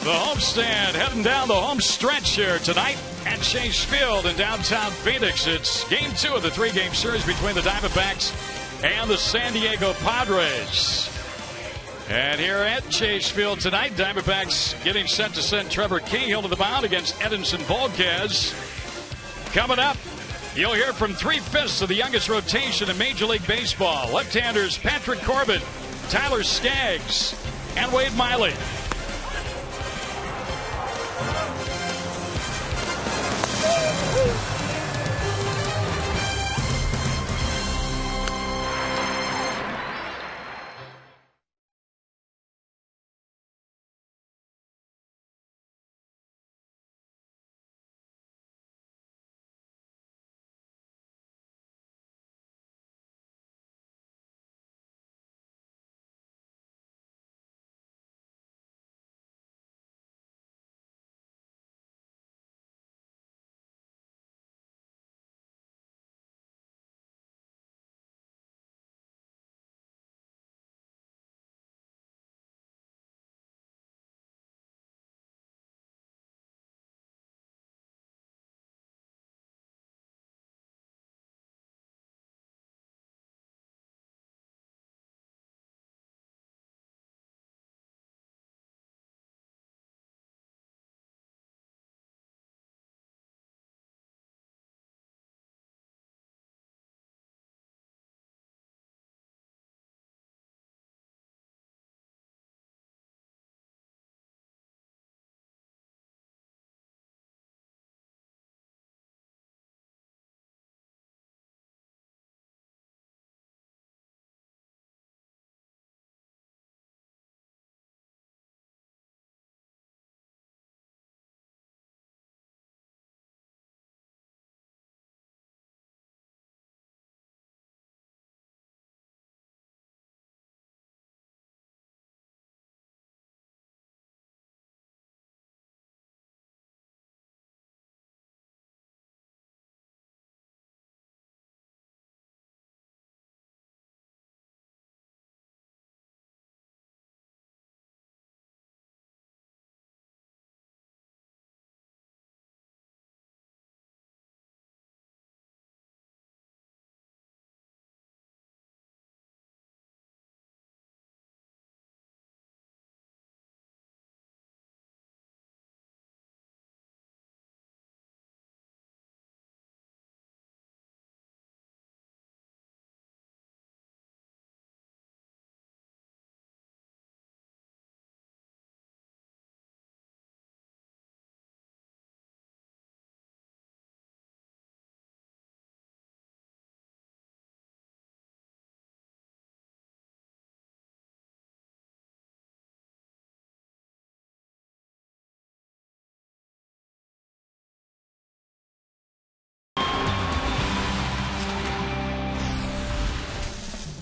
The homestand heading down the home stretch here tonight at Chase Field in downtown Phoenix. It's game 2 of the 3-game series between the Diamondbacks and the San Diego Padres. And here at Chase Field tonight, Diamondbacks getting set to send Trevor Cahill to the mound against Edinson Volquez. Coming up, you'll hear from 3/5 of the youngest rotation in Major League Baseball. Left-handers Patrick Corbin, Tyler Skaggs, and Wade Miley.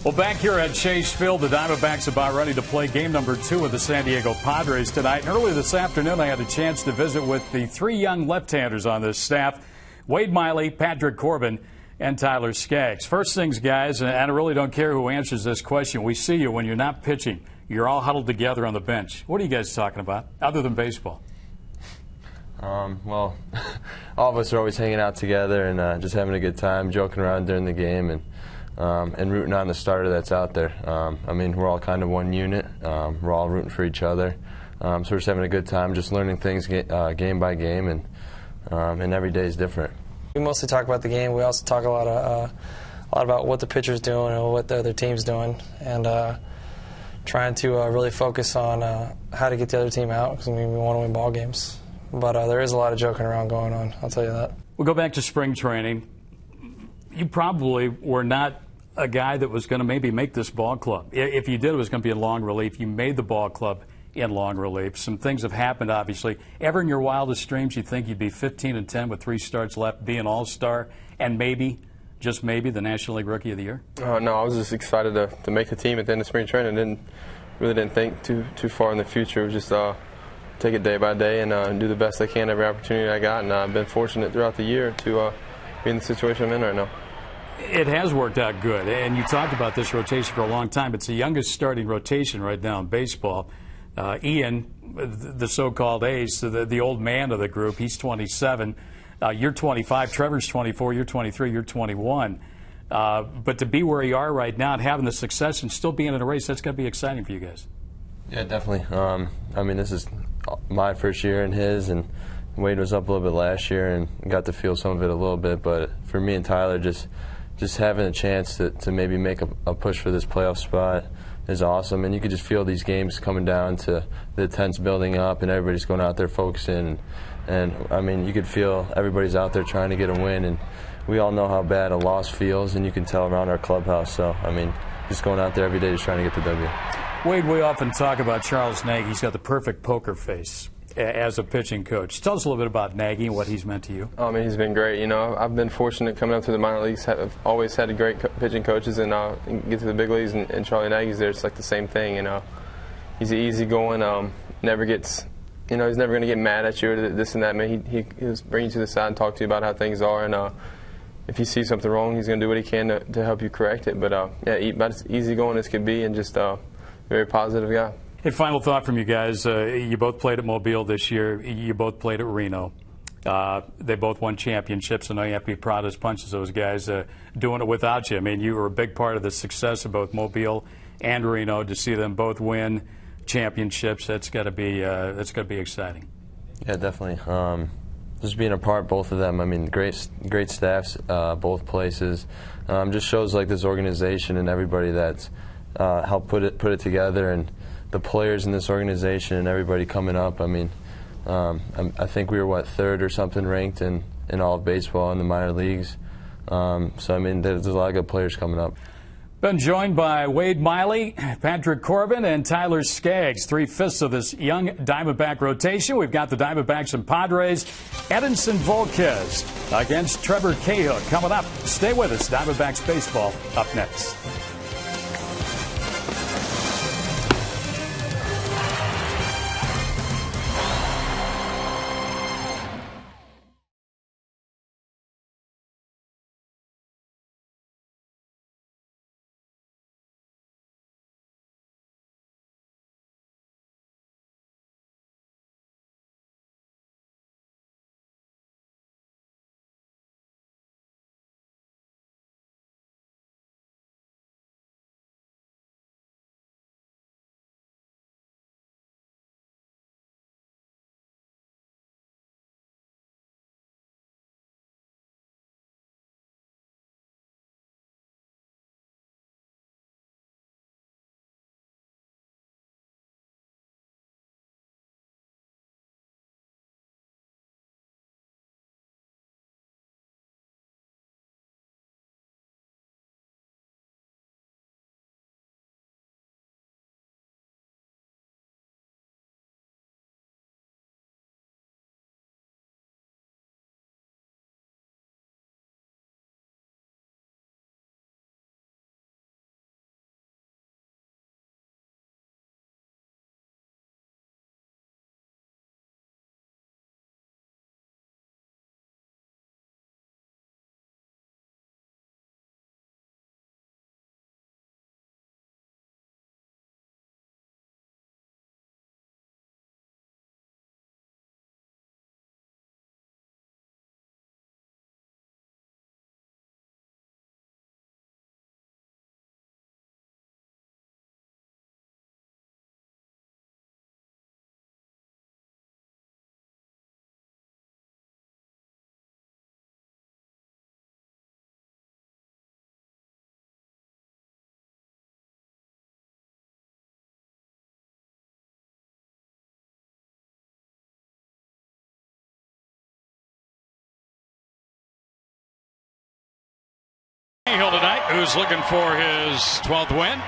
Well, back here at Chase Field, the Diamondbacks about ready to play game number 2 of the San Diego Padres tonight. And earlier this afternoon, I had a chance to visit with the 3 young left-handers on this staff, Wade Miley, Patrick Corbin, and Tyler Skaggs. First things, guys, and I really don't care who answers this question. We see you when you're not pitching. You're all huddled together on the bench. What are you guys talking about, other than baseball? Well, all of us are always hanging out together and just having a good time, joking around during the game, and rooting on the starter that's out there. I mean, we're all kind of one unit. We're all rooting for each other. So we're just having a good time, just learning things game by game, and every day is different. We mostly talk about the game. We also talk a lot about what the pitcher's doing and what the other team's doing, and trying to really focus on how to get the other team out, because we want to win ball games. But there is a lot of joking around going on, I'll tell you that. We'll go back to spring training. You probably were not a guy that was going to maybe make this ball club. If you did, it was going to be in long relief. You made the ball club in long relief. Some things have happened, obviously. Ever in your wildest dreams you think you'd be 15-10 with 3 starts left, be an all-star, and maybe, just maybe, the National League Rookie of the Year? No, I was just excited to make the team at the end of spring training. Really didn't think too far in the future. It was just take it day by day and do the best I can every opportunity I got. And I've been fortunate throughout the year to be in the situation I'm in right now. It has worked out good, and you talked about this rotation for a long time. It's the youngest starting rotation right now in baseball. Ian, the so-called ace, the old man of the group, he's 27. You're 25. Trevor's 24. You're 23. You're 21. But to be where you are right now and having the success and still being in a race, that's got to be exciting for you guys. Yeah, definitely. I mean, this is my first year and his, and Wade was up a little bit last year and got to feel some of it a little bit. But for me and Tyler, just having a chance to maybe make a push for this playoff spot is awesome. And you could just feel these games coming down to the tents building up and everybody's going out there focusing. And I mean, you could feel everybody's out there trying to get a win. And we all know how bad a loss feels, and you can tell around our clubhouse. So, I mean, just going out there every day just trying to get the W. Wade, we often talk about Charles Nagy. He's got the perfect poker face as a pitching coach. Tell us a little bit about Nagy and what he's meant to you. I mean, he's been great. You know, I've been fortunate coming up to the minor leagues. I've always had great pitching coaches, and get to the big leagues, and Charlie Nagy's there. It's like the same thing. You know, he's easygoing. Never gets, you know, he's never going to get mad at you or this and that. Man, he'll bring you to the side and talk to you about how things are, and if you see something wrong, he's going to do what he can to help you correct it. But yeah, about as easygoing as could be, and just very positive guy. Hey, final thought from you guys. You both played at Mobile this year. You both played at Reno. They both won championships. I know you have to be proud as punches, those guys, doing it without you. I mean, you were a big part of the success of both Mobile and Reno. To see them both win championships, that's got to be exciting. Yeah, definitely. Just being a part of both of them. I mean, great staffs, both places. Just shows like this organization and everybody that's helped put it together, and the players in this organization and everybody coming up. I mean, I think we were third or something ranked in all of baseball in the minor leagues. So I mean, there's a lot of good players coming up. Been joined by Wade Miley, Patrick Corbin, and Tyler Skaggs, 3/5 of this young Diamondback rotation. We've got the Diamondbacks and Padres. Edinson Volquez against Trevor Cahill coming up. Stay with us. Diamondbacks baseball up next. Cahill tonight, who's looking for his 12th win.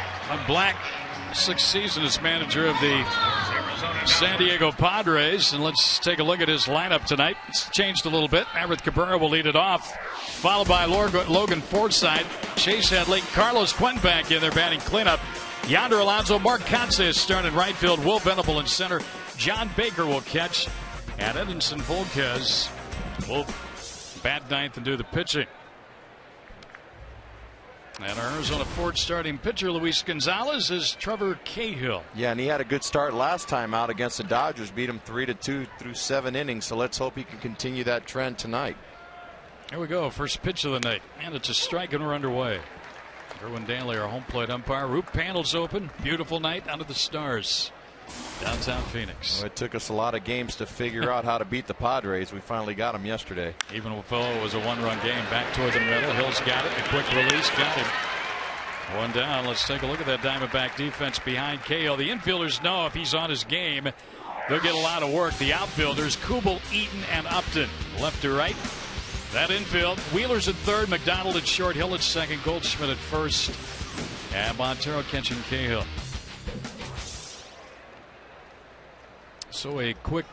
Black, 6th season as manager of the San Diego Padres. And let's take a look at his lineup tonight. It's changed a little bit. Maverick Cabrera will lead it off, followed by Logan Forsythe, Chase Headley, Carlos Quentin back in there batting cleanup. Yonder Alonso, Mark Kotsay is starting in right field, Will Venable in center, John Baker will catch, and Edinson Volquez will bat ninth and do the pitching. And our Arizona Ford starting pitcher, Luis Gonzalez, is Trevor Cahill. Yeah, and he had a good start last time out against the Dodgers, beat him 3-2 through 7 innings. So let's hope he can continue that trend tonight. Here we go, first pitch of the night, and it's a strike and we're underway. Erwin Daly, our home plate umpire. Roof panels open. Beautiful night under the stars. Downtown Phoenix. Well, it took us a lot of games to figure out how to beat the Padres. We finally got them yesterday. Even though it was a one-run game, back toward the middle. Hill's got it. A quick release, got him. One down. Let's take a look at that Diamondback defense behind Cahill. The infielders know if he's on his game, they'll get a lot of work. The outfielders, Kubel, Eaton, and Upton. Left to right. That infield. Wheeler's at third, McDonald at short, Hill at second, Goldschmidt at first, and Montero catching Cahill. So a quick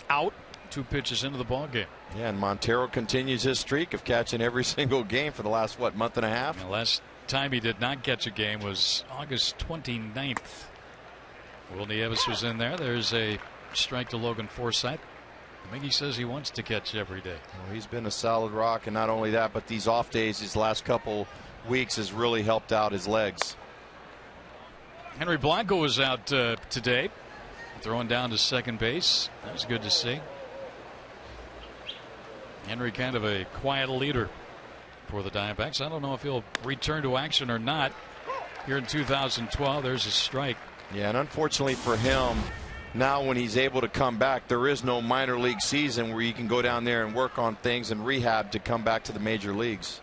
out, 2 pitches into the ball game. Yeah, and Montero continues his streak of catching every single game for the last, what, month and a half? The last time he did not catch a game was August 29th. Will Nieves was in there. There's a strike to Logan Forsythe. Miggy says he wants to catch every day. Well, he's been a solid rock, and not only that, but these off days, these last couple weeks, has really helped out his legs. Henry Blanco was out today, throwing down to second base. That was good to see. Henry, kind of a quiet leader for the Diamondbacks. I don't know if he'll return to action or not here in 2012. There's a strike. Yeah, and unfortunately for him, now when he's able to come back, there is no minor league season where you can go down there and work on things and rehab to come back to the major leagues.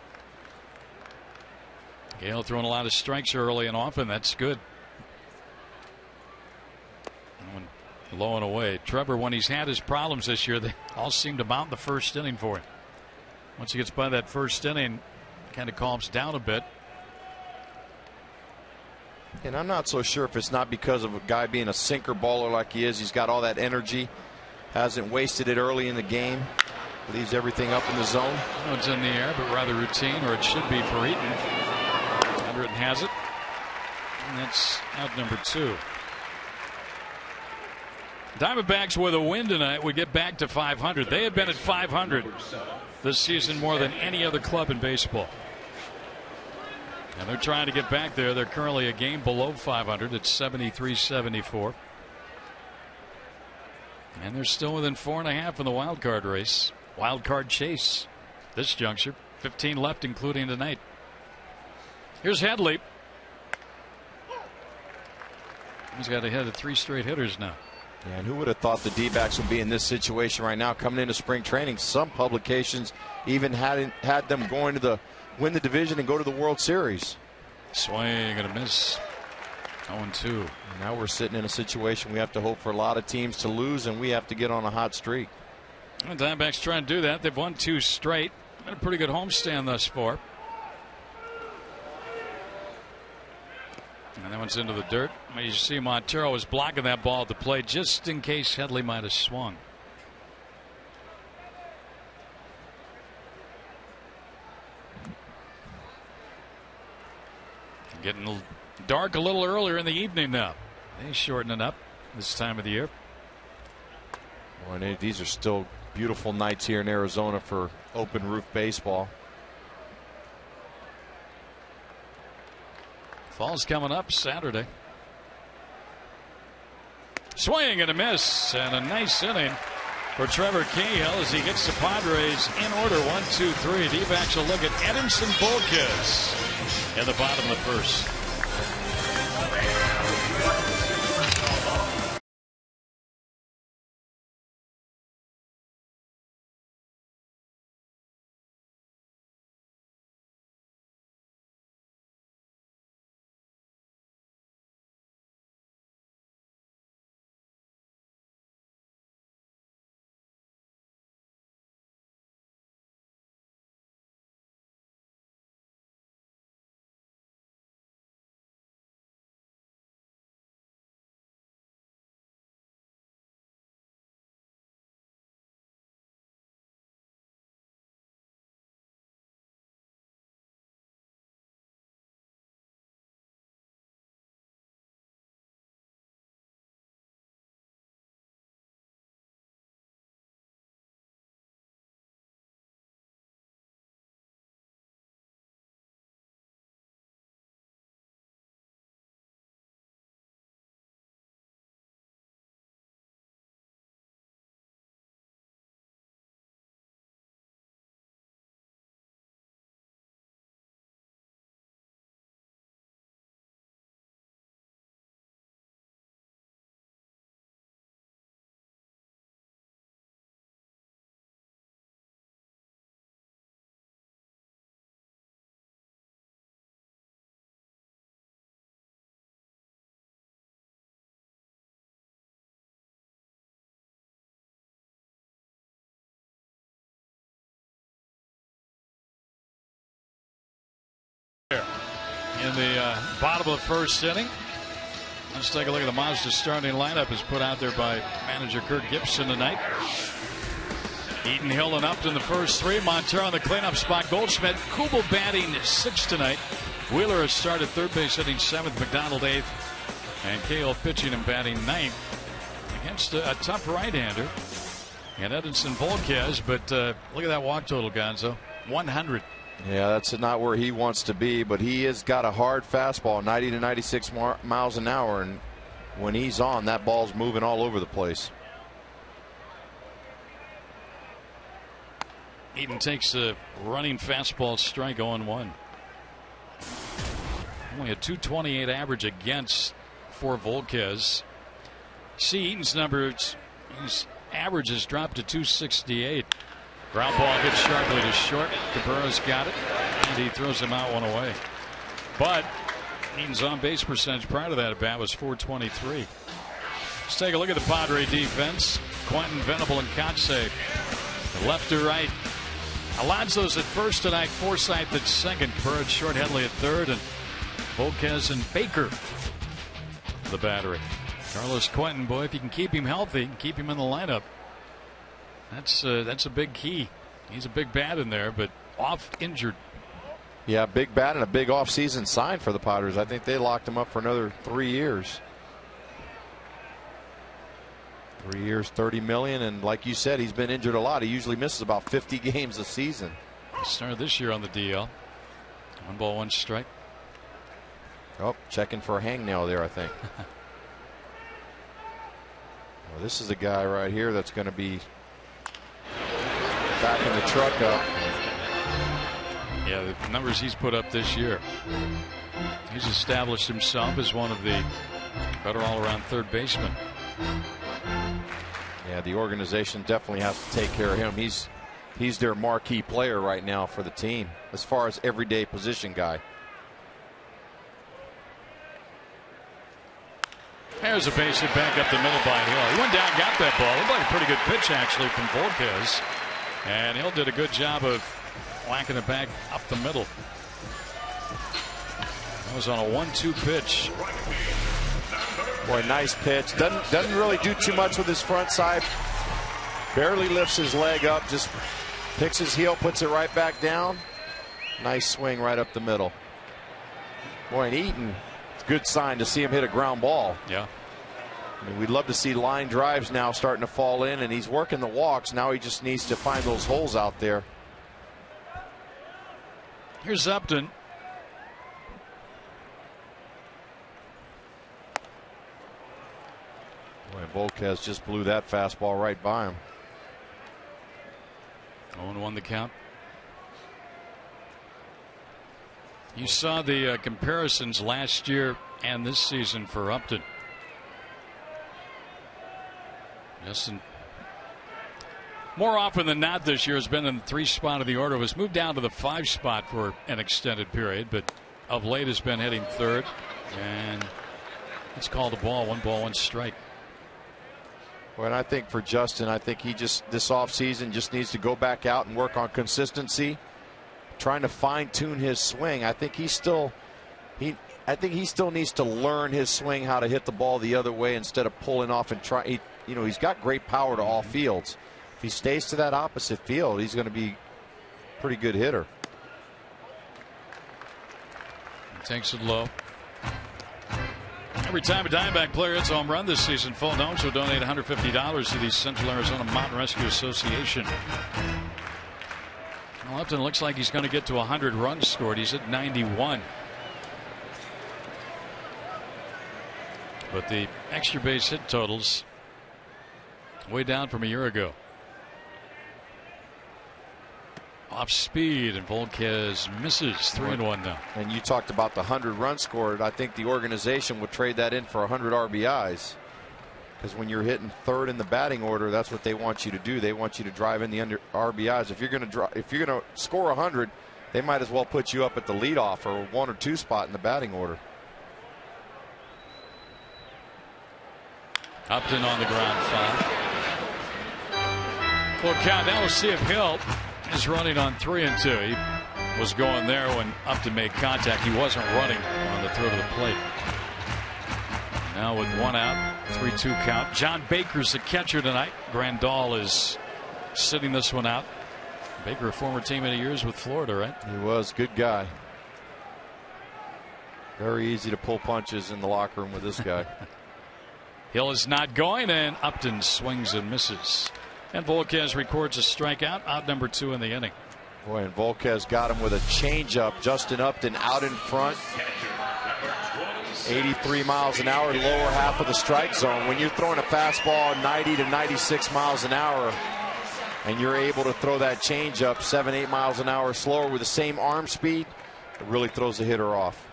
Gale throwing a lot of strikes early and often. That's good. Low and away. Trevor, when he's had his problems this year, they all seem to mount the first inning for him. Once he gets by that first inning, kind of calms down a bit. And I'm not so sure if it's not because of a guy being a sinker baller like he is. He's got all that energy, hasn't wasted it early in the game, leaves everything up in the zone. No, it's in the air, but rather routine, or it should be for Eaton. Anderton has it, and that's out number 2. Diamondbacks with a win tonight would get back to 500. They have been at 500 this season more than any other club in baseball. And they're trying to get back there. They're currently a game below 500 at 73-74. And they're still within 4.5 in the wild card race. Wild card chase this juncture. 15 left, including tonight. Here's Headley. He's got ahead of 3 straight hitters now. Yeah, and who would have thought the D-backs would be in this situation right now coming into spring training? Some publications even had them going to win the division and go to the World Series. Swing and a miss. 0-2. Now we're sitting in a situation we have to hope for a lot of teams to lose, and we have to get on a hot streak. The Diamondbacks trying to do that. They've won 2 straight. Been a pretty good homestand thus far. And that one's into the dirt. You see Montero was blocking that ball at the plate just in case Headley might have swung. Getting dark a little earlier in the evening now. They shorten it up this time of the year. Well, and these are still beautiful nights here in Arizona for open roof baseball. Fall's coming up Saturday. Swing and a miss, and a nice inning for Trevor Cahill as he gets the Padres in order. 1-2-3. D-backs will look at Edinson Volquez in the bottom of the first. in the bottom of the first inning. Let's take a look at the Mazda starting lineup as put out there by manager Kirk Gibson tonight. Eaton, Hill, and Upton the first three. Montero on the cleanup spot. Goldschmidt, Kubel batting sixth tonight. Wheeler has started third base, hitting seventh. McDonald eighth. And Cahill pitching and batting ninth against a tough right-hander. And Edinson Volquez, but look at that walk total, Gonzo. 100. Yeah, that's not where he wants to be, but he has got a hard fastball, 90 to 96 miles an hour, and when he's on, that ball's moving all over the place. Eaton takes a running fastball strike 0-1. Only a 228 average against for Volquez. See Eaton's numbers. His average has dropped to 268. Ground ball hits sharply to short. Cabrera's got it, and he throws him out one away. But Eaton's on base percentage prior to that at bat was .423. Let's take a look at the Padre defense. Quentin, Venable, and Kotsay. Left to right. Alonso's at first tonight. Forsythe at second. Cabrera short. Headley at third. And Volquez and Baker the battery. Carlos Quentin, boy, if you can keep him healthy, keep him in the lineup, that's a big key. He's a big bat in there, but off injured. Yeah, big bat and a big offseason sign for the Padres. I think they locked him up for another 3 years. 3 years, $30 million, and like you said, he's been injured a lot. He usually misses about 50 games a season. He started this year on the DL. 1 strike. Oh, checking for a hangnail there, I think. Well, this is a guy right here that's going to be backing the truck up. Yeah, the numbers he's put up this year. He's established himself as one of the better all-around third basemen. Yeah, the organization definitely has to take care of him. He's their marquee player right now for the team as far as everyday position guy. There's a base hit back up the middle by Hill. He went down, got that ball. Looked like a pretty good pitch actually from Volquez, and Hill did a good job of whacking it back up the middle. That was on a 1-2 pitch. Boy, nice pitch. Doesn't really do too much with his front side. Barely lifts his leg up. Just picks his heel, puts it right back down. Nice swing right up the middle. Boy, and Eaton, it's a good sign to see him hit a ground ball. Yeah. I mean, we'd love to see line drives now starting to fall in, and he's working the walks. Now he just needs to find those holes out there. Here's Upton. Boy, Volquez just blew that fastball right by him. 0-1 the count. You saw the comparisons last year and this season for Upton. Justin, more often than not this year, has been in the 3 spot of the order. Was moved down to the 5 spot for an extended period, but of late has been hitting third. And it's called a ball. 1 strike. Well, and I think for Justin, I think he just this offseason just needs to go back out and work on consistency, trying to fine-tune his swing. I think he still needs to learn his swing, how to hit the ball the other way instead of pulling off and try. He's got great power to all fields. If he stays to that opposite field, he's going to be a pretty good hitter. He takes it low. Every time a Diamondback player hits a home run this season, Full Domes will donate $150 to the Central Arizona Mountain Rescue Association. Well, Upton looks like he's going to get to 100 runs scored. He's at 91. But the extra base hit totals way down from a year ago. Off speed, and Volquez misses. 3-1 now. And you talked about the 100 runs scored. I think the organization would trade that in for 100 RBIs. Because when you're hitting third in the batting order, that's what they want you to do. They want you to drive in the RBIs. If you're going to score 100, they might as well put you up at the leadoff or 1 or 2 spot in the batting order. Upton on the ground foul. Full count. Now we'll see if Hill is running on 3-2. He was going there when Upton made contact. He wasn't running on the throw to the plate. Now with one out, 3-2 count. John Baker's the catcher tonight. Grandal is sitting this one out. Baker, a former teammate of yours with Florida, right? He was. Good guy. Very easy to pull punches in the locker room with this guy. Hill is not going, and Upton swings and misses. And Volquez records a strikeout, out number 2 in the inning. Boy, and Volquez got him with a changeup. Justin Upton out in front. 83 miles an hour, lower half of the strike zone. When you're throwing a fastball 90 to 96 miles an hour, and you're able to throw that changeup 7-8 miles an hour slower with the same arm speed, it really throws the hitter off.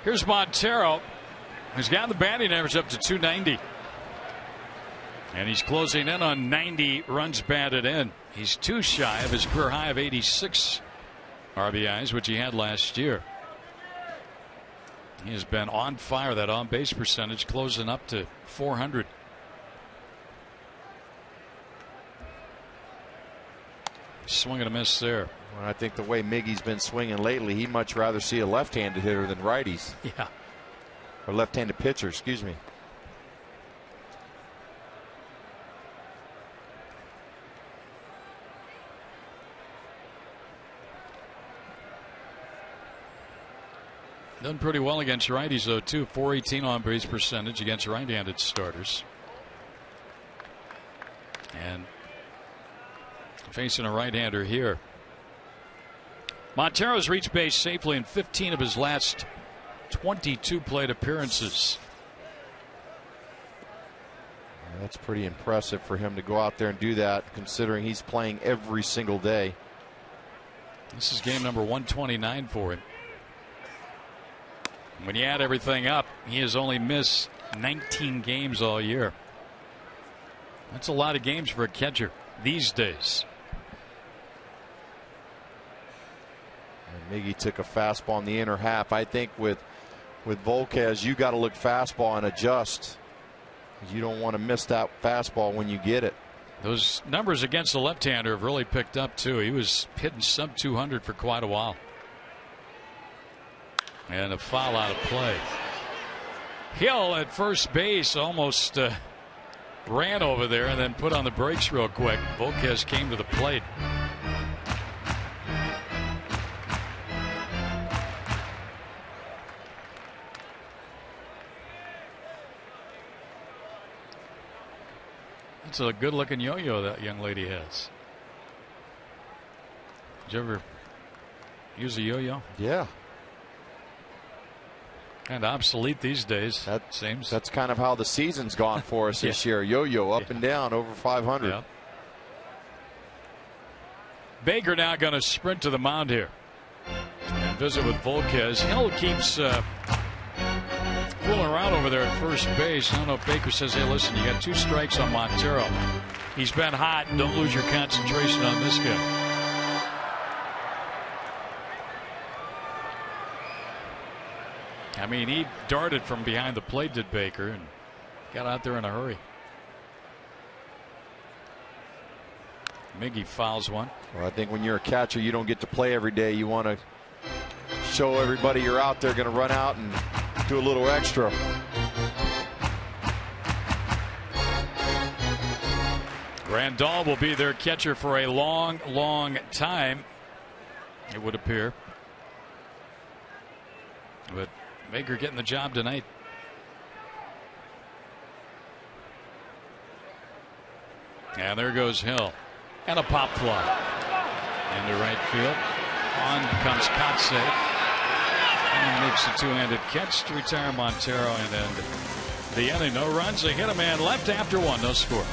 Here's Montero. He's got the batting average up to 290. And he's closing in on 90 runs batted in. He's 2 shy of his career high of 86 RBIs, which he had last year. He has been on fire. That on base percentage closing up to 400. Swing and a miss there. Well, I think the way Miggy's been swinging lately, he'd much rather see a left-handed hitter than righties. Yeah. Or left-handed pitcher, excuse me. Done pretty well against righties, though, too. 418 on base percentage against right-handed starters. And facing a right-hander here. Montero's reached base safely in 15 of his last 22 plate appearances. That's pretty impressive for him to go out there and do that, considering he's playing every single day. This is game number 129 for him. When you add everything up, he has only missed 19 games all year. That's a lot of games for a catcher these days. And Miggy took a fastball in the inner half. I think with Volquez, you got to look fastball and adjust. You don't want to miss that fastball when you get it. Those numbers against the left-hander have really picked up, too. He was hitting sub 200 for quite a while. And a foul out of play. Hill at first base almost ran over there and then put on the brakes real quick. Volquez came to the plate. It's a good looking yo-yo that young lady has. Did you ever use a yo-yo? Yeah. Kind of obsolete these days. That seems. That's kind of how the season's gone for us this year. Yo-yo up and down over 500. Yep. Baker now going to sprint to the mound here and visit with Volquez. Hill keeps fooling around over there at first base. I don't know if Baker says, hey, listen, you got 2 strikes on Montero. He's been hot. Don't lose your concentration on this guy. I mean, he darted from behind the plate, did Baker, and got out there in a hurry. Miggy fouls one. Well, I think when you're a catcher, you don't get to play every day. You want to show everybody you're out there going to run out and do a little extra. Grandal will be their catcher for a long, long time, it would appear. But Baker getting the job tonight. And there goes Hill. And a pop fly into right field. On comes Kotsay. And makes a 2-handed catch to retire Montero and end the inning. No runs. They hit a man left after 1. No score.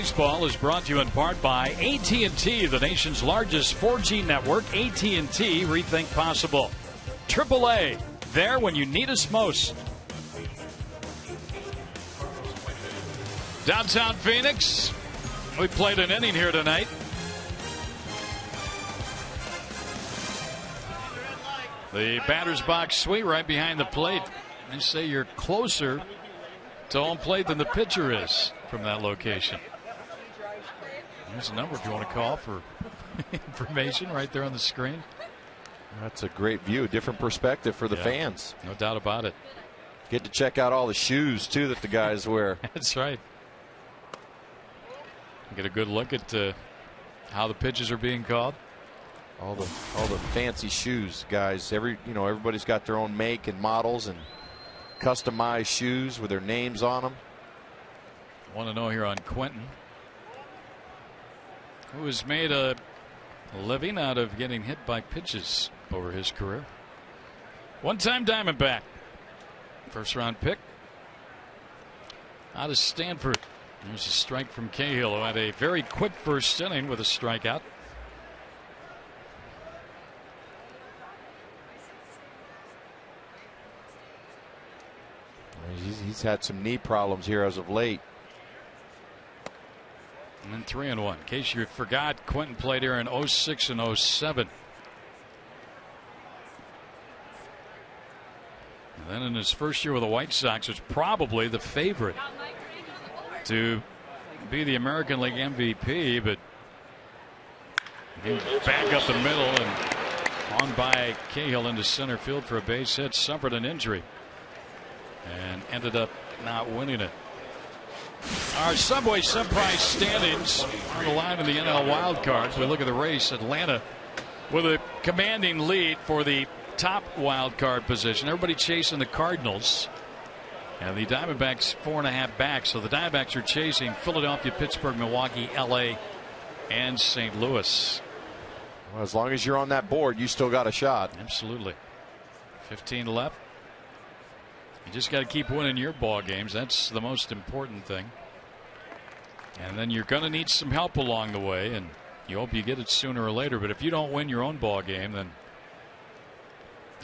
Baseball is brought to you in part by AT&T, the nation's largest 4G network. AT&T, rethink possible. AAA, there when you need us most. Downtown Phoenix, we played an inning here tonight. The batter's box suite right behind the plate. They say you're closer to home plate than the pitcher is from that location. There's a number if you want to call for information right there on the screen. That's a great view, different perspective for the fans. No doubt about it. Get to check out all the shoes too that the guys wear. That's right. Get a good look at how the pitches are being called. All the fancy shoes, guys. Everybody's got their own make and models and customized shoes with their names on them. I want to know here on Quentin, who has made a living out of getting hit by pitches over his career. One-time Diamondback, first-round pick out of Stanford. There's a strike from Cahill, who had a very quick first inning with a strikeout. He's had some knee problems here as of late. And then 3-1. In case you forgot, Quentin played here in 06 and 07. And then in his first year with the White Sox, was probably the favorite to be the American League MVP, but he back up the middle and on by Cahill into center field for a base hit, suffered an injury, and ended up not winning it. Our Subway Surprise standings on the line in the NL Wild Cards. We look at the race. Atlanta with a commanding lead for the top wild card position. Everybody chasing the Cardinals. And the Diamondbacks 4.5 back. So the Diamondbacks are chasing Philadelphia, Pittsburgh, Milwaukee, LA, and St. Louis. Well, as long as you're on that board, you still got a shot. Absolutely. 15 left. You just got to keep winning your ball games. That's the most important thing. And then you're going to need some help along the way, and you hope you get it sooner or later. But if you don't win your own ball game, then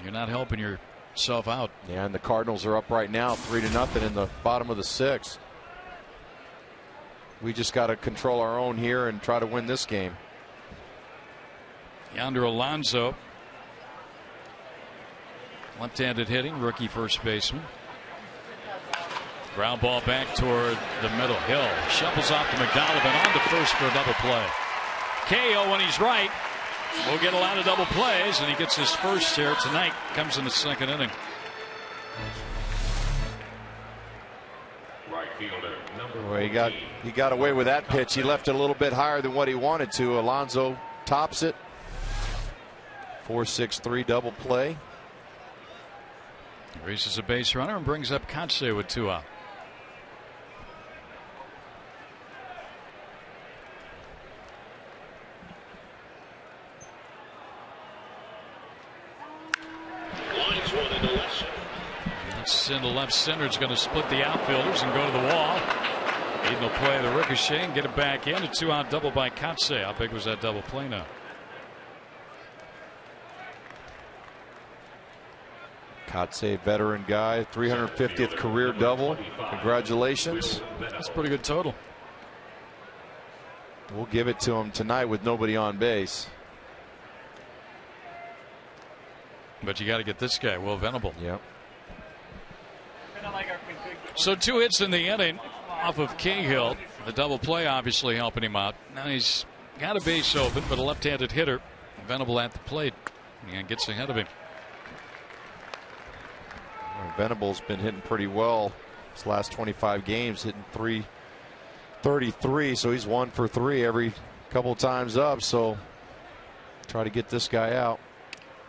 you're not helping yourself out. Yeah, and the Cardinals are up right now 3-0 in the bottom of the 6th. We just got to control our own here and try to win this game. Yonder Alonso, left-handed hitting, rookie first baseman. Ground ball back toward the middle. Hill shuffles off to McDonald and on to first for a double play. Cahill, when he's right, will get a lot of double plays, and he gets his first here tonight. Comes in the second inning. Well, he got away with that pitch. He left it a little bit higher than what he wanted to. Alonso tops it. 4-6-3 double play. Raises a base runner and brings up Kotsay with 2 out. That's into left center. It's going to split the outfielders and go to the wall. Eden will play the ricochet and get it back in. A 2-out double by Kotsay. How big was that double play now? Kotsay, veteran guy, 350th career double. Congratulations. That's a pretty good total. We'll give it to him tonight with nobody on base. But you got to get this guy, Will Venable. Yep. So 2 hits in the inning off of Cahill. The double play obviously helping him out. Now he's got a base open, but a left-handed hitter. Venable at the plate and gets ahead of him. Venable's been hitting pretty well his last 25 games, hitting .333, so he's 1 for 3 every couple times up. So try to get this guy out.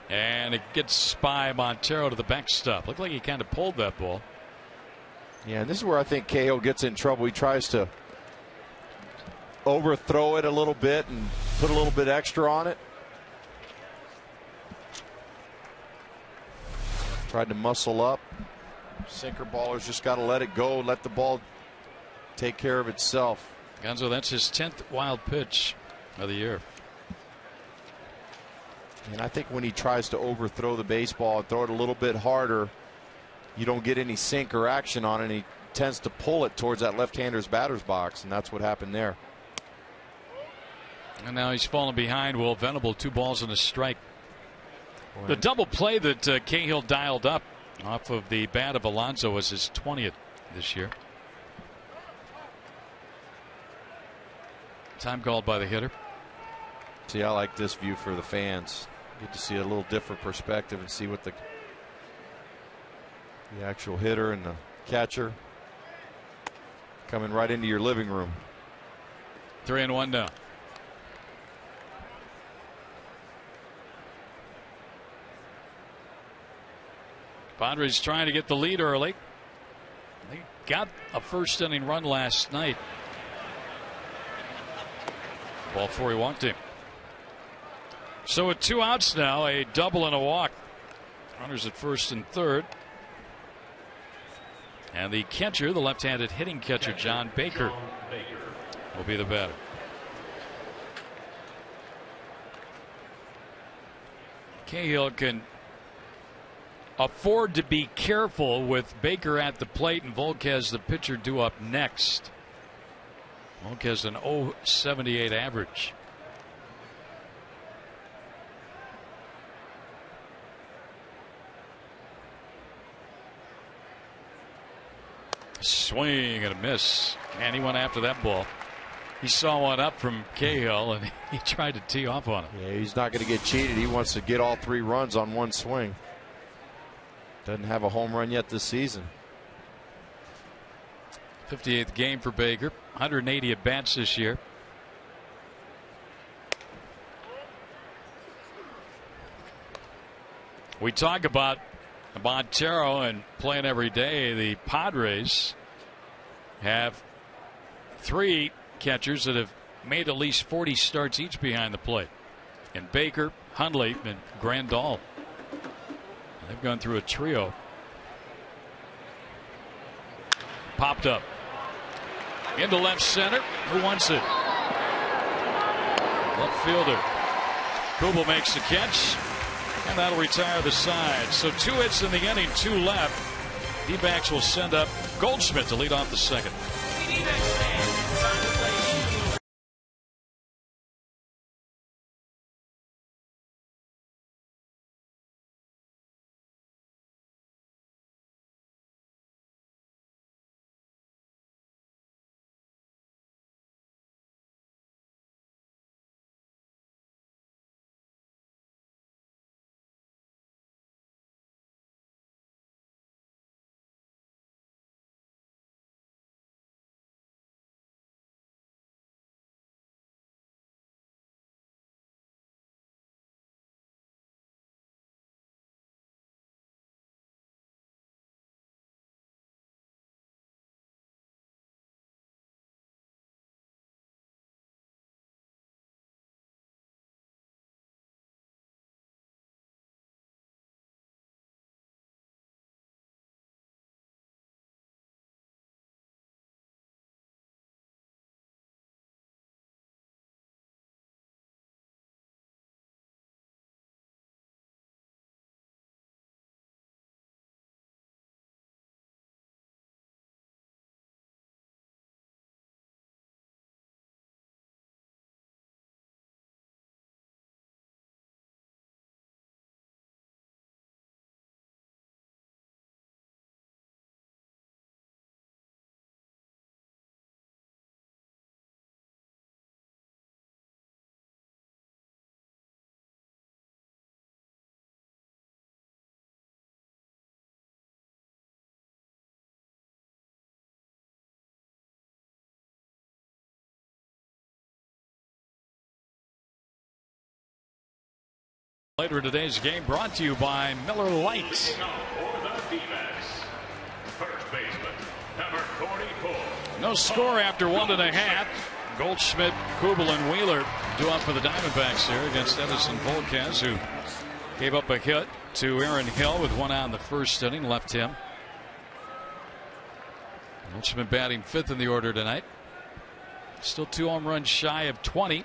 And it gets by Montero to the backstop. Looked like he kind of pulled that ball. Yeah, and this is where I think Cahill gets in trouble. He tries to overthrow it a little bit and put a little bit extra on it. Tried to muscle up. Sinker ballers just got to let it go, let the ball take care of itself. Gonzo, that's his 10th wild pitch of the year. And I think when he tries to overthrow the baseball and throw it a little bit harder, you don't get any sink or action on it, and he tends to pull it towards that left-hander's batter's box, and that's what happened there. And now he's fallen behind Will Venable, 2 balls and a strike. The double play that Cahill dialed up off of the bat of Alonso was his 20th this year. Time called by the hitter. See, I like this view for the fans. Get to see a little different perspective and see what the actual hitter and the catcher coming right into your living room. 3-1 now. Padres trying to get the lead early. They got a first inning run last night. Ball 4 he walked him. So with 2 outs now, a double and a walk. Runners at first and third. And the catcher, the left-handed hitting catcher, John Baker, will be the batter. Cahill can afford to be careful with Baker at the plate and Volquez, the pitcher, due up next. Volquez an .078 average. Swing and a miss. And he went after that ball. He saw one up from Cahill and he tried to tee off on it. Yeah, he's not going to get cheated. He wants to get all 3 runs on one swing. Doesn't have a home run yet this season. 58th game for Baker. 180 at bats this year. We talk about Montero and playing every day. The Padres have 3 catchers that have made at least 40 starts each behind the plate. And Baker, Hundley, and Grandal. They've gone through a trio. Popped up. Into left center. Who wants it? Left fielder. Kubel makes the catch. And that'll retire the side. So 2 hits in the inning, 2 left. D-backs will send up Goldschmidt to lead off the second. Later in today's game, brought to you by Miller Lite. No score after 1.5. Goldschmidt, Kubel, and Wheeler due up for the Diamondbacks here against Edison Volquez, who gave up a hit to Aaron Hill with 1 out in the first inning, left him. Goldschmidt batting 5th in the order tonight. Still 2 home runs shy of 20.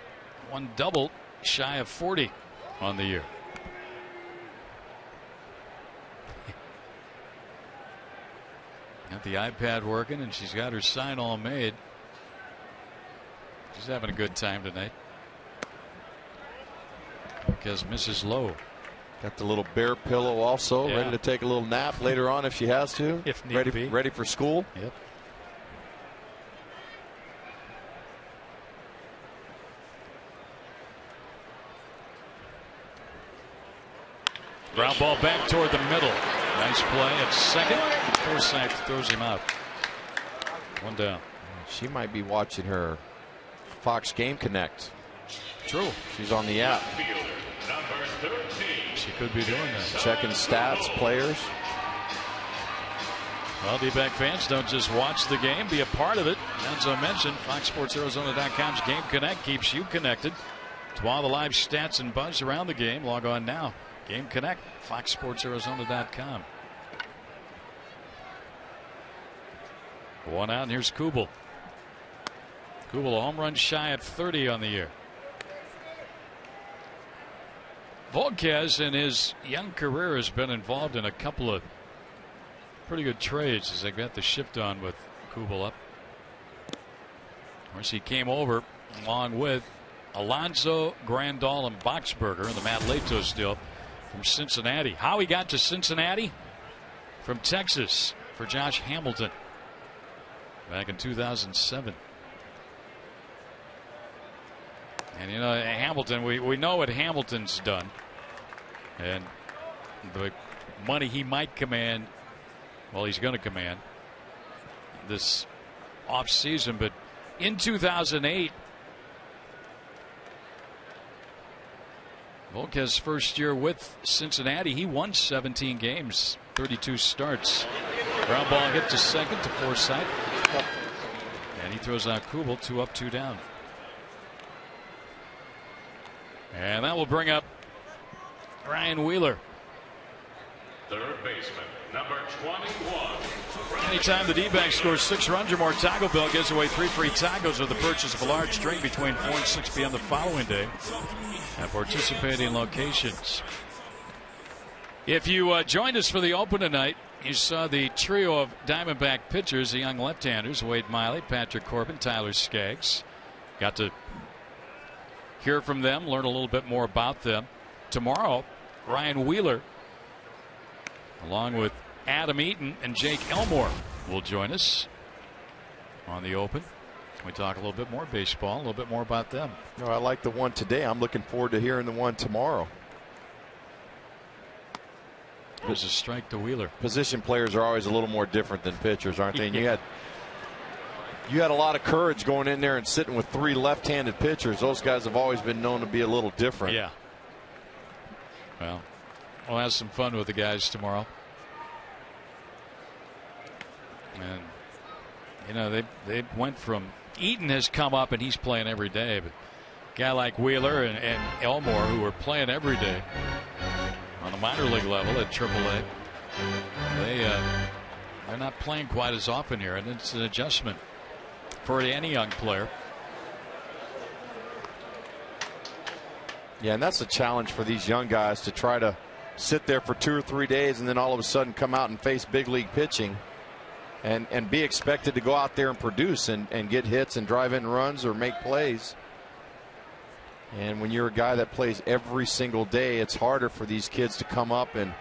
1 double shy of 40 on the year. Got the iPad working, and she's got her sign all made. She's having a good time tonight. Because Mrs. Lowe. Got the little bear pillow also, Yeah. ready to take a little nap later on if she has to. If need be. Ready for school. Yep. Ground ball back toward the middle. Nice play at second. Forsythe throws him out. 1 down. She might be watching her Fox Game Connect. True. She's on the app. She could be doing that. Checking stats, players. Well, D-back fans, don't just watch the game, be a part of it. As I mentioned, FoxSportsArizona.com's Game Connect keeps you connected to all the live stats and buzz around the game. Log on now. Game Connect, FoxSportsArizona.com. 1 out, and here's Kubel. Kubel, a home run shy of 30 on the year. Volquez in his young career has been involved in a couple of pretty good trades as they got the shift on with Kubel up. Of course, he came over along with Alonso, Grandal, and Boxberger and the Matt Latos deal from Cincinnati. How he got to Cincinnati? From Texas for Josh Hamilton back in 2007. And you know, Hamilton, we know what Hamilton's done and the money he might command, well, he's going to command this off season. But in 2008, Volquez's first year with Cincinnati, he won 17 games, 32 starts. Ground ball hit to second to Forsythe, and he throws out Kubel. 2 up, 2 down. And that will bring up Ryan Wheeler. Third baseman, number 21. Anytime the D-back scores 6 runs or more, Taco Bell gives away 3 free tacos with the purchase of a large drink between 4 and 6 p.m. the following day at participating locations. If you joined us for the open tonight, you saw the trio of Diamondback pitchers, the young left-handers, Wade Miley, Patrick Corbin, Tyler Skaggs. Got to hear from them, learn a little bit more about them. Tomorrow, Ryan Wheeler, along with Adam Eaton and Jake Elmore, will join us on the open. We talk a little bit more baseball, a little bit more about them. No, I like the one today. I'm looking forward to hearing the one tomorrow. There's a strike to Wheeler. Position players are always a little more different than pitchers, aren't they? And you had a lot of courage going in there and sitting with 3 left-handed pitchers. Those guys have always been known to be a little different. Yeah. Well, we'll have some fun with the guys tomorrow. And you know, they went from Eaton has come up and he's playing every day, but a guy like Wheeler and Elmore, who are playing every day on a minor league level at AAA, they're not playing quite as often here, and it's an adjustment for any young player. Yeah, and that's a challenge for these young guys to try to sit there for 2 or 3 days and then all of a sudden come out and face big league pitching and be expected to go out there and produce and get hits and drive in runs or make plays. And when you're a guy that plays every single day, it's harder for these kids to come up and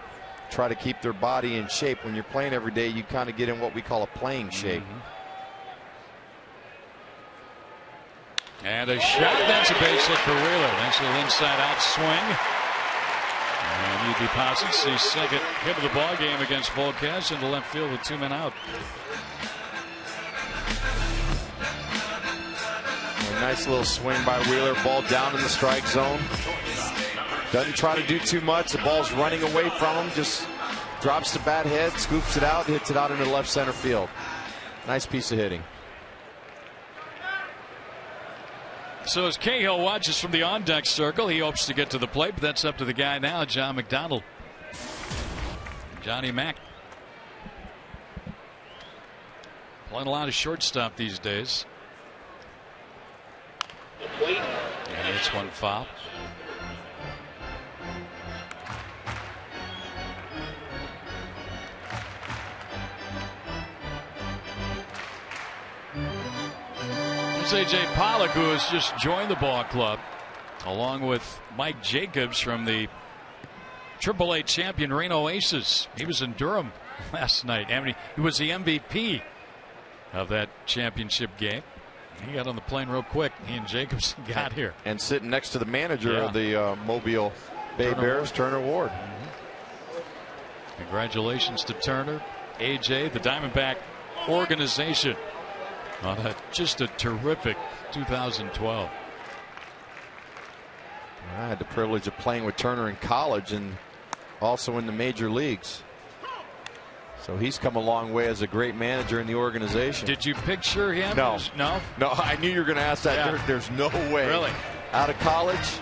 try to keep their body in shape. When you're playing every day, you kind of get in what we call a playing shape. And a shot. That's a base hit for Wheeler. Nice little inside out swing. And he deposits the second hit of the ball game against Volquez into left field with 2 men out. A nice little swing by Wheeler. Ball down in the strike zone. Doesn't try to do too much. The ball's running away from him. Just drops the bat head, scoops it out, hits it out into left center field. Nice piece of hitting. So as Cahill watches from the on-deck circle, he hopes to get to the plate, but that's up to the guy now, John McDonald. Johnny Mac. Playing a lot of shortstop these days. And it's one foul. There's A.J. Pollock, who has just joined the ball club, along with Mike Jacobs from the AAA champion Reno Aces. He was in Durham last night. He was the MVP of that championship game. He got on the plane real quick. He and Jacobs got here. And sitting next to the manager of the Mobile Bay Bears, Turner Ward. Congratulations to Turner, AJ, the Diamondback organization on just a terrific 2012. I had the privilege of playing with Turner in college and also in the major leagues. So he's come a long way as a great manager in the organization. Did you picture him? No. No? No, I knew you were going to ask that. Yeah. There's no way. Really? Out of college,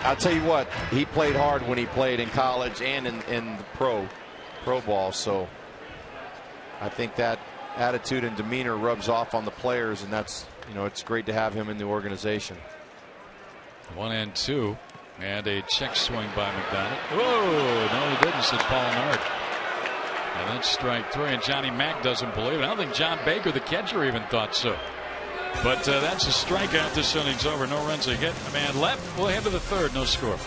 I'll tell you what, he played hard when he played in college and in the pro ball. So I think that attitude and demeanor rubs off on the players, and that's, it's great to have him in the organization. 1-2, and a check swing by McDonald. Oh, no, he didn't, said Paul Nard. And that's strike 3, and Johnny Mack doesn't believe it. I don't think John Baker, the catcher, even thought so. But that's a strikeout. This inning's over. No runs, a hit, a man left. We'll head to the third. No score.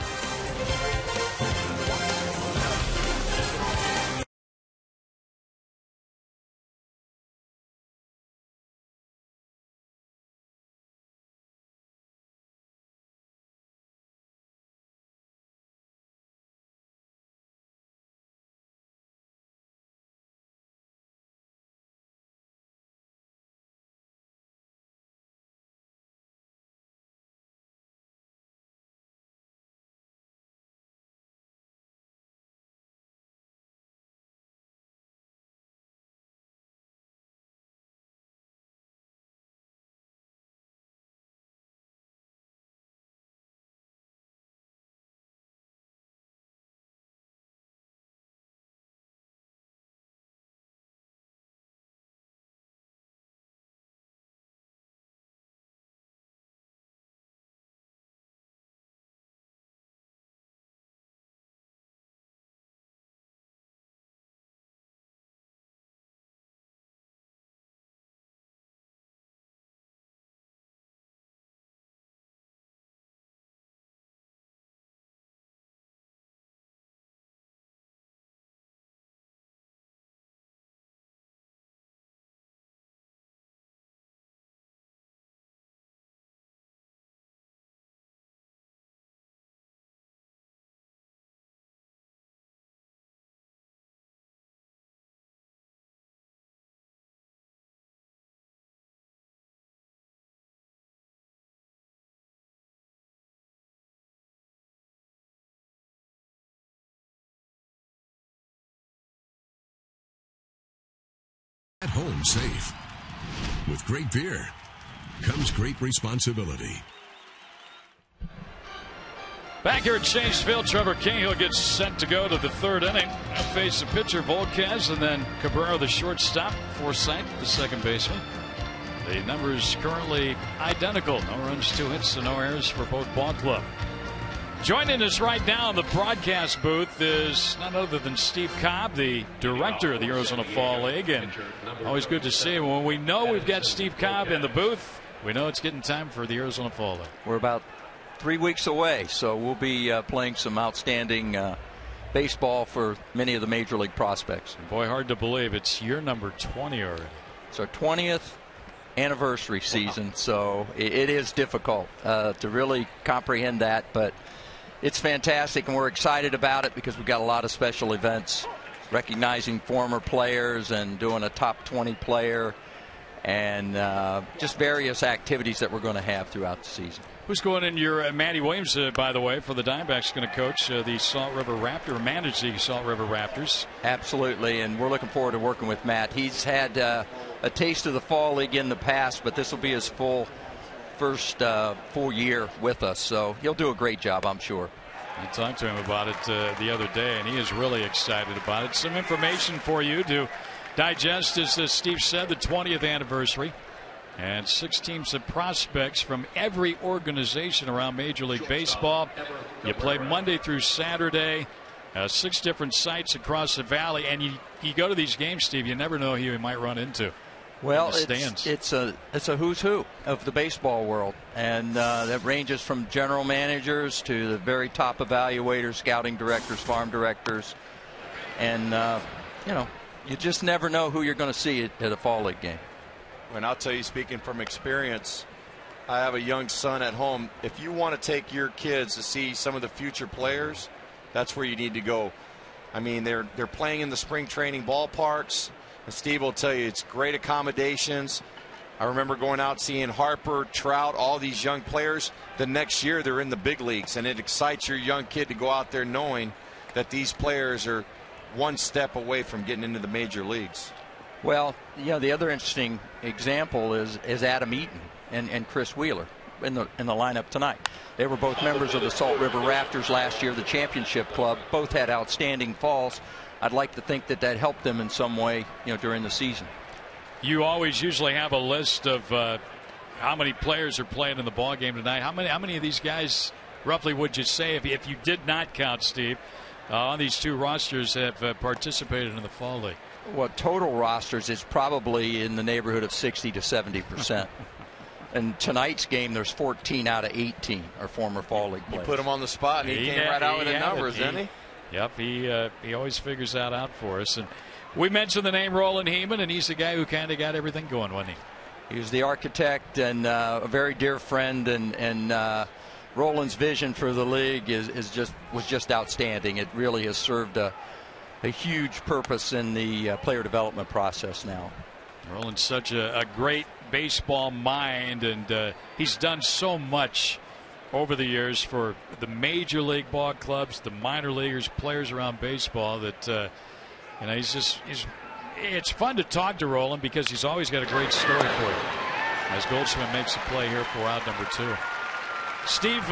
At home safe. With great beer comes great responsibility. Back here at Chase Field, Trevor Cahill gets set to go to the third inning. He'll face the pitcher, Volquez, and then Cabrera, the shortstop, Forsythe, the second baseman. The numbers currently identical. No runs, 2 hits, and no errors for both ball club. Joining us right now in the broadcast booth is none other than Steve Cobb, the director of the Arizona Fall League, and always good to see him. When we know we've got Steve Cobb in the booth, we know it's getting time for the Arizona Fall League. We're about 3 weeks away, so we'll be playing some outstanding baseball for many of the major league prospects. And boy, hard to believe it's year number 20 already. It's our 20th anniversary season, so it is difficult to really comprehend that, but it's fantastic, and we're excited about it because we've got a lot of special events recognizing former players and doing a top 20 player and just various activities that we're going to have throughout the season. Who's going in your Matty Williams, by the way, for the Diamondbacks, going to coach the Salt River Raptors, manage the Salt River Raptors? Absolutely, and we're looking forward to working with Matt. He's had a taste of the Fall League in the past, but this will be his first full year with us, so he'll do a great job, I'm sure. I talked to him about it the other day, and he is really excited about it. Some information for you to digest, as Steve said, the 20th anniversary. And 6 teams of prospects from every organization around Major League Baseball. You play Monday through Saturday, 6 different sites across the valley. And you go to these games, Steve, you never know who you might run into. Well, it's a who's who of the baseball world, and that ranges from general managers to the very top evaluators, scouting directors, farm directors, and you just never know who you're going to see at a fall league game. And I'll tell you, speaking from experience, I have a young son at home. If you want to take your kids to see some of the future players, that's where you need to go. I mean, they're playing in the spring training ballparks. And Steve will tell you it's great accommodations. I remember going out seeing Harper, Trout, all these young players. The next year they're in the big leagues, and it excites your young kid to go out there knowing that these players are one step away from getting into the major leagues. Well, the other interesting example is Adam Eaton and Chris Wheeler in the lineup tonight. They were both members of the Salt River Rafters last year, the championship club. Both had outstanding falls. I'd like to think that helped them in some way, during the season. You always usually have a list of how many players are playing in the ball game tonight. How many of these guys roughly would you say, if you did not count Steve, on these 2 rosters have participated in the fall league? Well, total rosters is probably in the neighborhood of 60 to 70%. In tonight's game, there's 14 out of 18 are former fall league players. You put him on the spot, and he came right out with the numbers, didn't he? Yep, he always figures that out for us. And we mentioned the name Roland Heeman, and he's the guy who kind of got everything going, wasn't he? He was the architect and a very dear friend, and Roland's vision for the league was just outstanding. It really has served a huge purpose in the player development process now. Roland's such a great baseball mind, and he's done so much over the years for the major league ball clubs, the minor leaguers, players around baseball, that it's fun to talk to Roland because he's always got a great story for you. As Goldschmidt makes a play here for out number 2. Steve,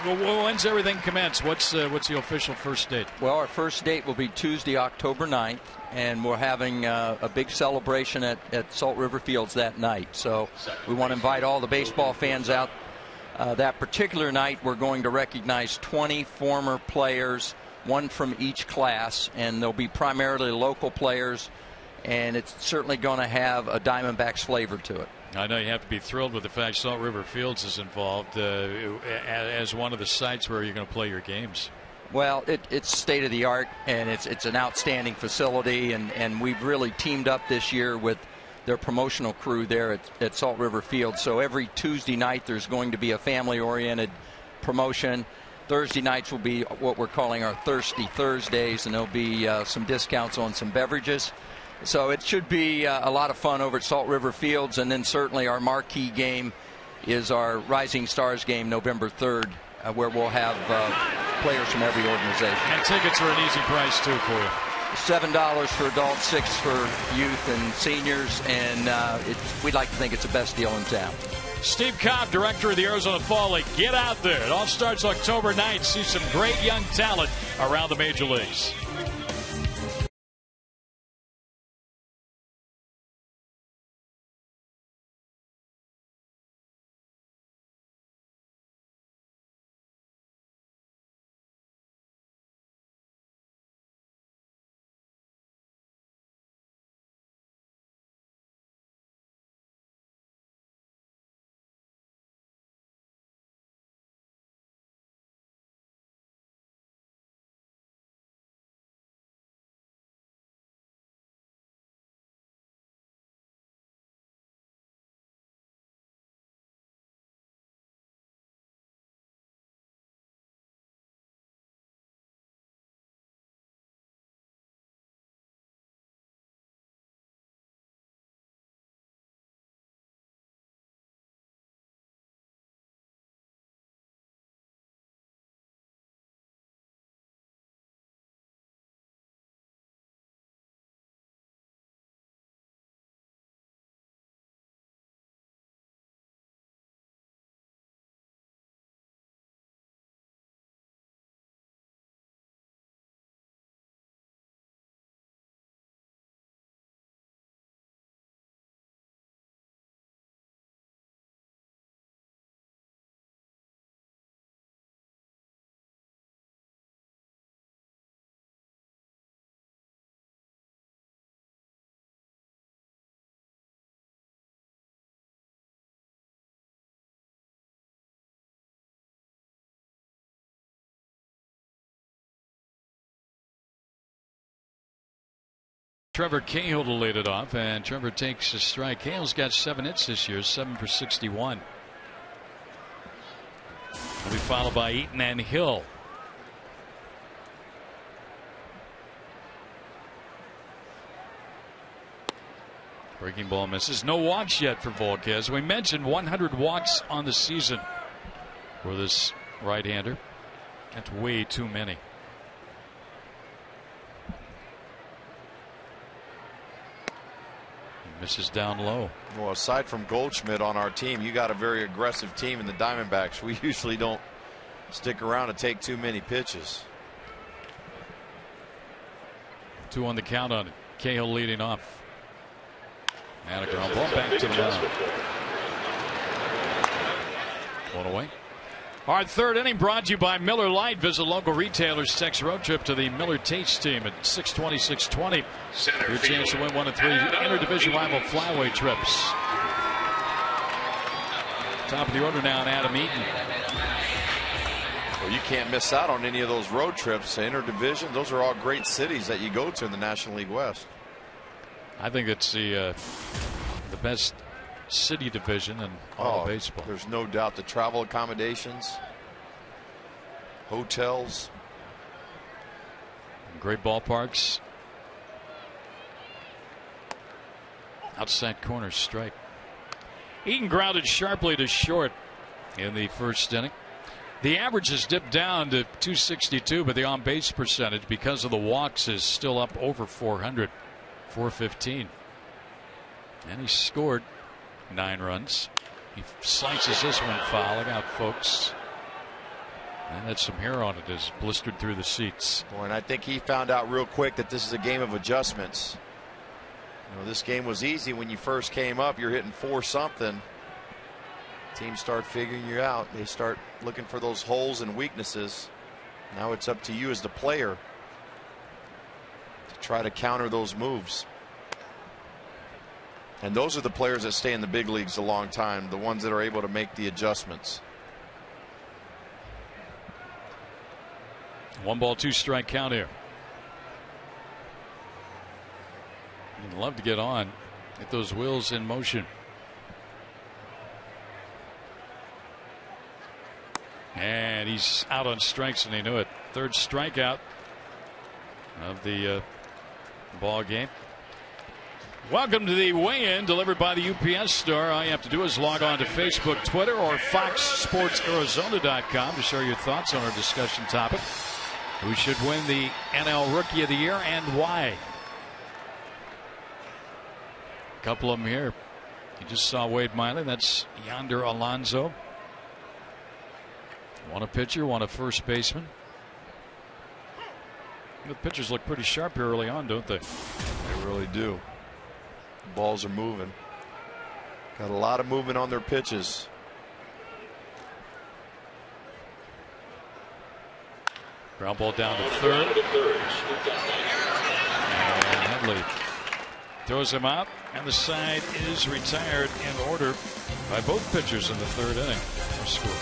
when's everything commence? What's the official first date? Well, our first date will be Tuesday, October 9th, and we're having a big celebration at Salt River Fields that night. So we want to invite all the baseball fans out. That particular night, we're going to recognize 20 former players, 1 from each class, and they'll be primarily local players, and it's certainly going to have a Diamondbacks flavor to it. I know you have to be thrilled with the fact Salt River Fields is involved as one of the sites where you're going to play your games. Well, it's state of the art, and it's an outstanding facility, and we've really teamed up this year with their promotional crew there at Salt River Field. So every Tuesday night there's going to be a family-oriented promotion. Thursday nights will be what we're calling our Thirsty Thursdays, and there'll be some discounts on some beverages. So it should be a lot of fun over at Salt River Fields, and then certainly our marquee game is our Rising Stars game November 3rd, where we'll have players from every organization. And tickets are an easy price, too, for you. $7 for adults, $6 for youth and seniors, and we'd like to think it's the best deal in town. Steve Cobb, director of the Arizona Fall League. Get out there. It all starts October 9th. See some great young talent around the major leagues. Trevor Cahill to lead it off, and Trevor takes a strike. Cahill's got 7 hits this year, 7 for 61. Will be followed by Eaton and Hill. Breaking ball misses. No walks yet for Volquez. We mentioned 100 walks on the season for this right-hander. That's way too many. He misses down low. Well, aside from Goldschmidt on our team, you got a very aggressive team in the Diamondbacks. We usually don't stick around and take too many pitches. 2 on the count on it. Cahill leading off. And a ground ball back to the mound. 1 away. Our third inning brought to you by Miller Lite. Visit local retailers. Text road trip to the Miller Taste team at 620-620. Your chance to win 1 of 3 interdivision rival flyweight trips. Top of the order now, and Adam Eaton. Well, you can't miss out on any of those road trips. Interdivision, those are all great cities that you go to in the National League West. I think it's the best city division in all of baseball. There's no doubt. The travel accommodations, hotels, great ballparks. Outside corner strike. Eaton grounded sharply to short in the first inning. The average has dipped down to 262, but the on base percentage, because of the walks, is still up over 400. 415. And he scored 9 runs. He slices this one foul. Look out, folks. And had some hair on it as blistered through the seats. Boy, and I think he found out real quick that this is a game of adjustments. You know, this game was easy when you first came up. You're hitting 4-something. Teams start figuring you out. They start looking for those holes and weaknesses. Now it's up to you as the player to try to counter those moves. And those are the players that stay in the big leagues a long time, the ones that are able to make the adjustments. 1 ball, 2 strike count here. You'd love to get on, get those wheels in motion. And he's out on strikes, and he knew it. 3rd strikeout of the ball game. Welcome to the weigh-in delivered by the UPS store. All you have to do is log on to Facebook, Twitter, or FoxSportsArizona.com to share your thoughts on our discussion topic. Who should win the NL Rookie of the Year and why? A couple of them here. You just saw Wade Miley. That's Yonder Alonso. One a pitcher, one a first baseman. The pitchers look pretty sharp here early on, don't they? They really do. The balls are moving. Got a lot of movement on their pitches. Ground ball down to 3rd. And Headley throws him out, and the side is retired in order by both pitchers in the 3rd inning. No score.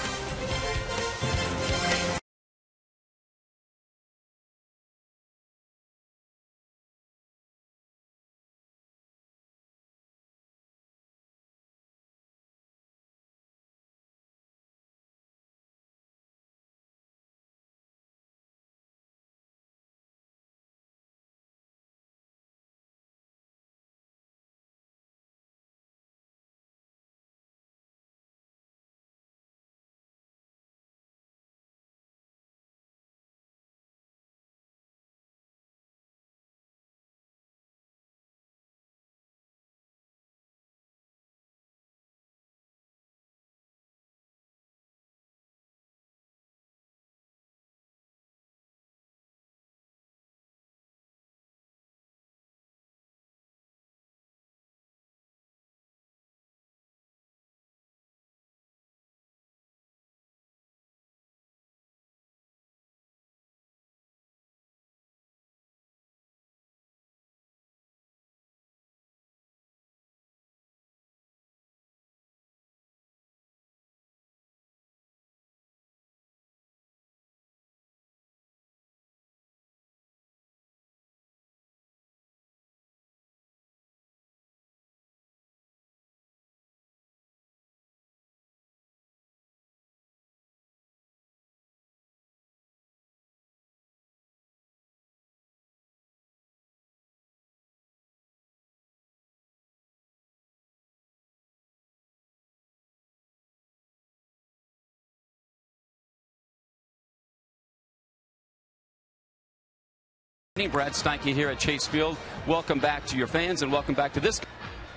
Brad Steinke here at Chase Field. Welcome back to your fans and welcome back to this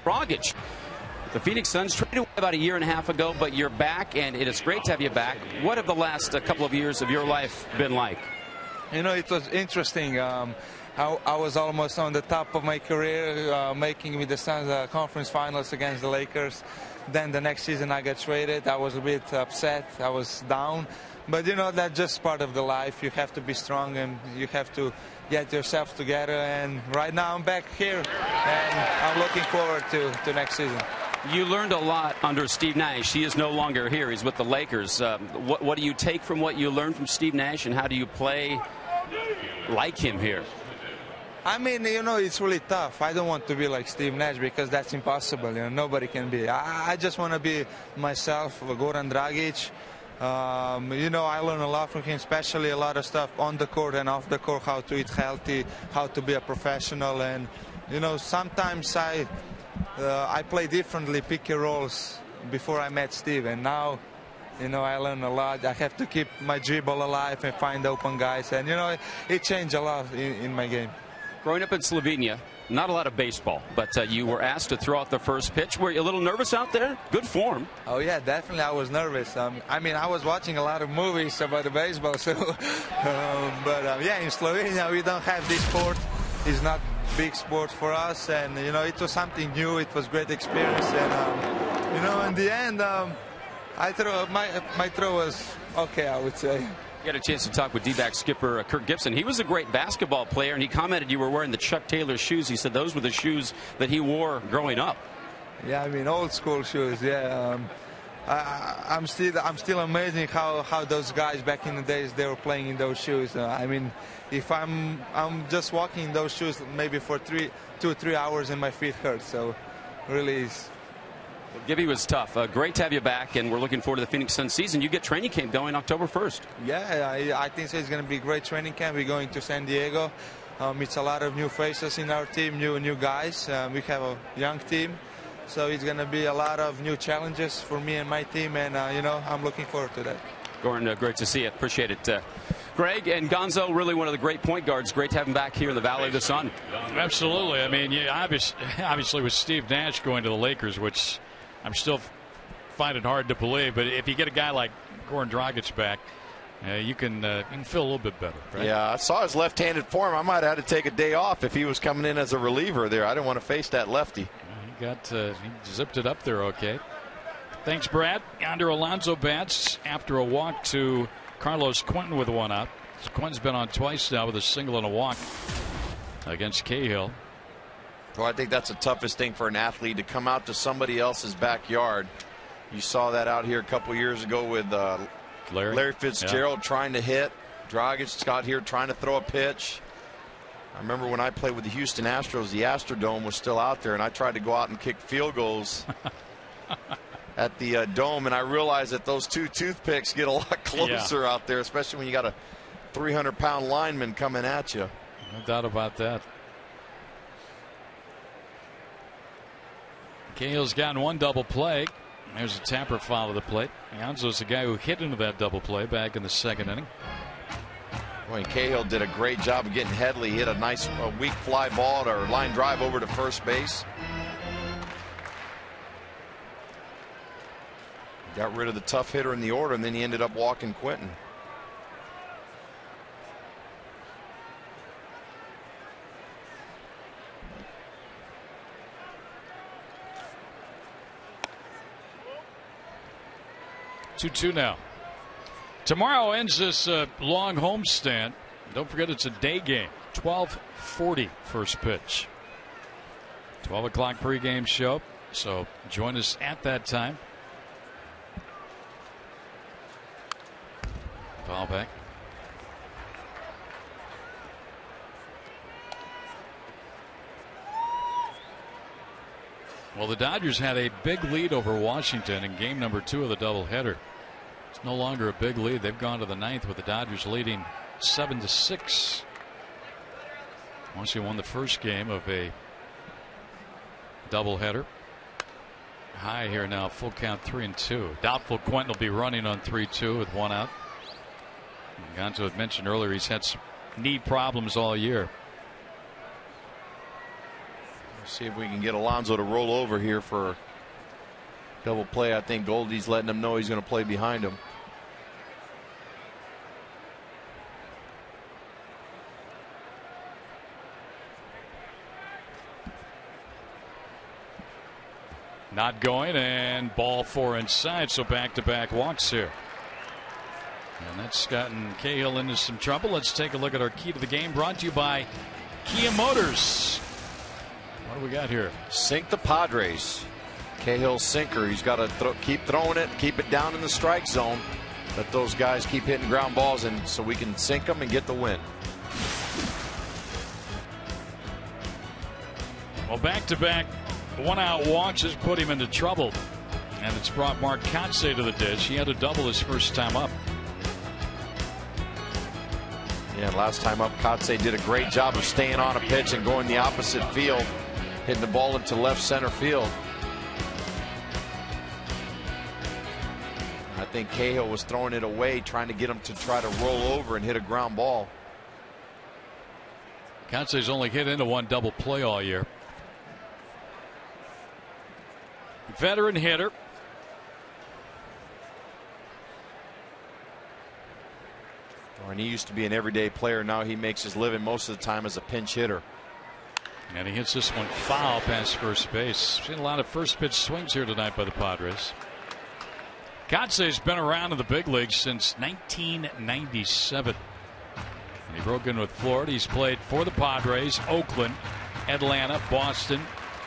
Dragic. The Phoenix Suns traded away about a year and a half ago, but you're back, and it is great to have you back. What have the last couple of years of your life been like? You know, it was interesting. I was almost on the top of my career, making with the Suns conference finals against the Lakers. Then the next season I got traded. I was a bit upset. I was down. But, you know, that's just part of the life. You have to be strong and you have to get yourself together. And right now I'm back here, and I'm looking forward to next season. You learned a lot under Steve Nash. He is no longer here. He's with the Lakers. What do you take from what you learned from Steve Nash, and how do you play like him here? I mean, you know, it's really tough. I don't want to be like Steve Nash because that's impossible. You know, nobody can be. I just want to be myself, Goran Dragic. You know, I learned a lot from him, especially a lot of stuff on the court and off the court, how to eat healthy, how to be a professional. And, you know, sometimes I play differently, pick your roles before I met Steve. And now, you know, I learned a lot. I have to keep my dribble alive and find open guys. And, you know, it changed a lot in my game. Growing up in Slovenia, not a lot of baseball, but you were asked to throw out the first pitch. Were you a little nervous out there? Good form. Oh, yeah, definitely I was nervous. I mean, I was watching a lot of movies about the baseball, so. Yeah, in Slovenia, we don't have this sport. It's not big sport for us, and, you know, it was something new. It was great experience, and, you know, in the end, my throw was okay, I would say. You had a chance to talk with D-back skipper Kirk Gibson. He was a great basketball player, and he commented you were wearing the Chuck Taylor shoes. He said those were the shoes that he wore growing up. Yeah, I mean, old school shoes. Yeah, I'm still amazing how those guys back in the days they were playing in those shoes. I mean, if I'm just walking in those shoes maybe for 2 or 3 hours and my feet hurt. So really. Well, Gibby was tough. Great to have you back, and we're looking forward to the Phoenix Suns season. You get training camp going October 1st. Yeah, I think so. It's going to be a great training camp. We're going to San Diego. It's a lot of new faces in our team, new guys. We have a young team, so it's going to be a lot of new challenges for me and my team, and you know, I'm looking forward to that. Goran, great to see you. Appreciate it. Greg and Gonzo, really one of the great point guards. Great to have him back here in the Valley of the Sun. Absolutely. I mean, obviously with Steve Nash going to the Lakers, which I'm still finding hard to believe, but if you get a guy like Goran Dragic back, you can feel a little bit better, right? Yeah, I saw his left-handed form. I might have had to take a day off if he was coming in as a reliever there. I didn't want to face that lefty. He zipped it up there okay. Thanks, Brad. Yonder Alonso bats after a walk to Carlos Quentin with one out. Quentin's been on twice now with a single and a walk against Cahill. Well, I think that's the toughest thing for an athlete, to come out to somebody else's backyard. You saw that out here a couple years ago with Larry Fitzgerald trying to hit. Dragic got here trying to throw a pitch. I remember when I played with the Houston Astros, the Astrodome was still out there, and I tried to go out and kick field goals at the dome, and I realized that those two toothpicks get a lot closer out there, especially when you got a 300-pound lineman coming at you. No doubt about that. Cahill's gotten one double play. There's a Tapper foul to the plate. Alonso's the guy who hit into that double play back in the second inning. Boy, Cahill did a great job of getting Headley. Hit a nice weak fly ball or line drive over to first base. Got rid of the tough hitter in the order, and then he ended up walking Quentin. Two now. Tomorrow ends this long homestand. Don't forget it's a day game. 12:40 first pitch. 12 o'clock pregame show. So join us at that time. Foul back. Well, the Dodgers had a big lead over Washington in game number 2 of the doubleheader. It's no longer a big lead. They've gone to the 9th with the Dodgers leading 7-6. Washington won the first game of a doubleheader. High here now, full count 3-2. Doubtful Quentin will be running on 3-2 with one out. Gonzo had mentioned earlier he's had some knee problems all year. See if we can get Alonso to roll over here for double play. I think Goldie's letting him know he's going to play behind him. Not going, and ball 4 inside, so back-to-back walks here. And that's gotten Cahill into some trouble. Let's take a look at our key to the game, brought to you by Kia Motors. What do we got here? Sink the Padres. Cahill's sinker. He's got to keep throwing it, keep it down in the strike zone. Let those guys keep hitting ground balls, and so we can sink them and get the win. Well, back-to-back one-out walks has put him into trouble, and it's brought Mark Kotsay to the dish. He had a double his first time up. Yeah, last time up, Kotsay did a great job of staying on a pitch and going the opposite field, hitting the ball into left center field. I think Cahill was throwing it away, trying to get him to try to roll over and hit a ground ball. Kotsay's only hit into one double play all year. Veteran hitter. And he used to be an everyday player. Now he makes his living most of the time as a pinch hitter. And he hits this one foul past first base. Seen a lot of first pitch swings here tonight by the Padres. Kotsay's been around in the big leagues since 1997. And he broke in with Florida. He's played for the Padres, Oakland, Atlanta, Boston,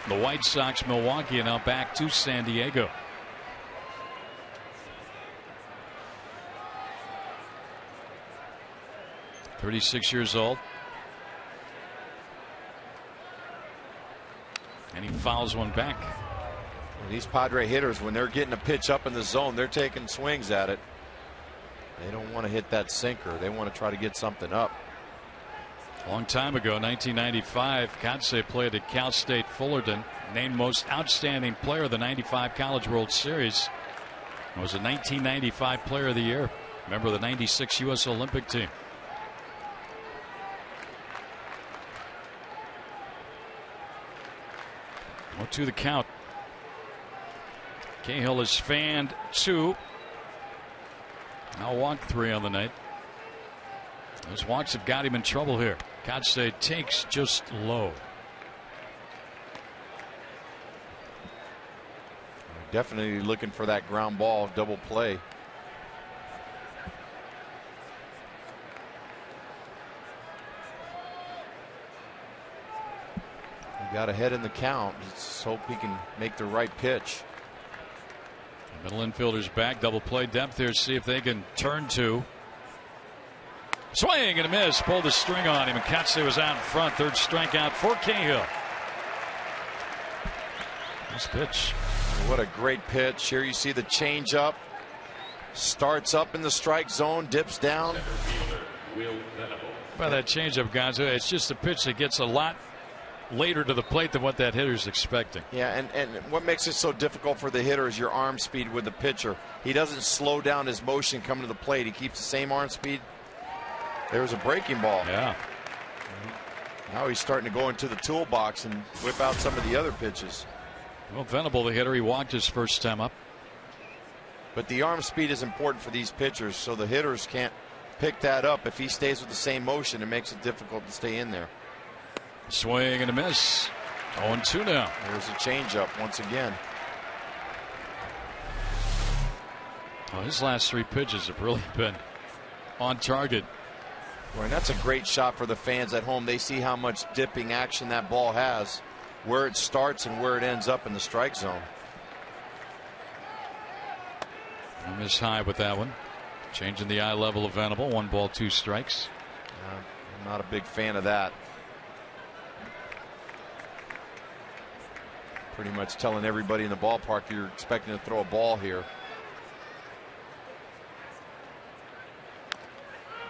the White Sox, Milwaukee, and now back to San Diego. "36 years old. And he fouls one back. These Padre hitters, when they're getting a pitch up in the zone, they're taking swings at it. They don't want to hit that sinker. They want to try to get something up. A long time ago, 1995, Kotsay played at Cal State Fullerton, named most outstanding player of the 95 College World Series. It was a 1995 Player of the Year. Member of the 96 U.S. Olympic team. To the count. Cahill has fanned 2. Now walked 3 on the night. Those walks have got him in trouble here. Kotsay takes just low. Definitely looking for that ground ball double play. Got ahead in the count. Just hope he can make the right pitch. The middle infielder's back. Double play depth here. See if they can turn 2. Swing and a miss. Pulled the string on him, and Kotsay was out in front. Third strikeout for Cahill. Nice pitch. What a great pitch. Here you see the changeup. Starts up in the strike zone, dips down. By that changeup, Gonzo, it's just a pitch that gets a lot later to the plate than what that hitter's expecting. Yeah, and what makes it so difficult for the hitter is your arm speed with the pitcher. He doesn't slow down his motion coming to the plate. He keeps the same arm speed. There's a breaking ball. Yeah. Now he's starting to go into the toolbox and whip out some of the other pitches. Well, Venable, the hitter, he walked his first time up. But the arm speed is important for these pitchers, so the hitters can't pick that up. If he stays with the same motion, it makes it difficult to stay in there. Swing and a miss. 0-2 now. There's a changeup once again. Well, his last 3 pitches have really been on target. Well, and that's a great shot for the fans at home. They see how much dipping action that ball has, where it starts and where it ends up in the strike zone. I miss high with that one. Changing the eye level of Venable. 1 ball, 2 strikes. I'm not a big fan of that. Pretty much telling everybody in the ballpark you're expecting to throw a ball here.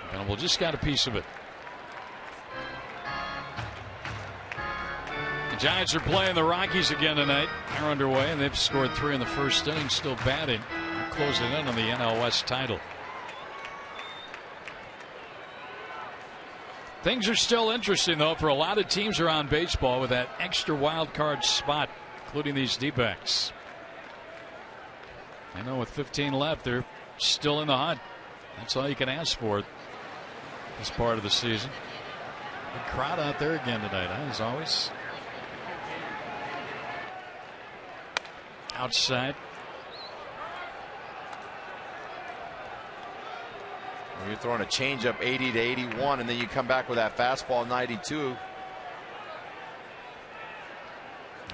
Venable just got a piece of it. The Giants are playing the Rockies again tonight. They're underway, and they've scored 3 in the first inning, still batting. They're closing in on the NL West title. Things are still interesting, though, for a lot of teams around baseball with that extra wild card spot, including these D-backs. I know with 15 left, they're still in the hunt. That's all you can ask for this part of the season. Big crowd out there again tonight, as always. Outside. You're throwing a changeup 80 to 81, and then you come back with that fastball 92.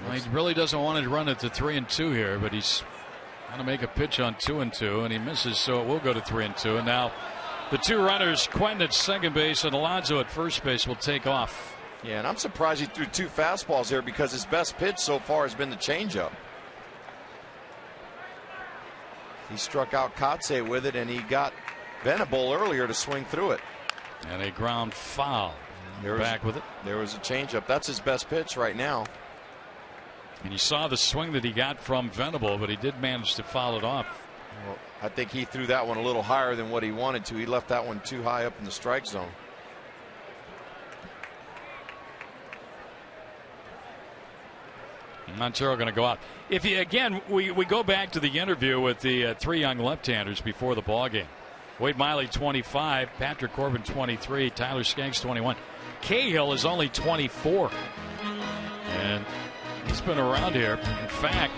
Well, he really doesn't want to run it to 3-2 here, but he's going to make a pitch on 2-2, and he misses, so it will go to 3-2. And now the two runners, Quentin at second base and Alonso at first base, will take off. Yeah, and I'm surprised he threw 2 fastballs there because his best pitch so far has been the changeup. He struck out Kotze with it, and he got Venable earlier to swing through it. And a ground foul. Back with it. There was a changeup. That's his best pitch right now. And you saw the swing that he got from Venable, but he did manage to foul it off. Well, I think he threw that one a little higher than what he wanted to. He left that one too high up in the strike zone. Montero going to go out. If you again, we go back to the interview with the 3 young left-handers before the ball game. Wade Miley 25, Patrick Corbin 23, Tyler Skaggs 21. Cahill is only 24, and he's been around here. In fact,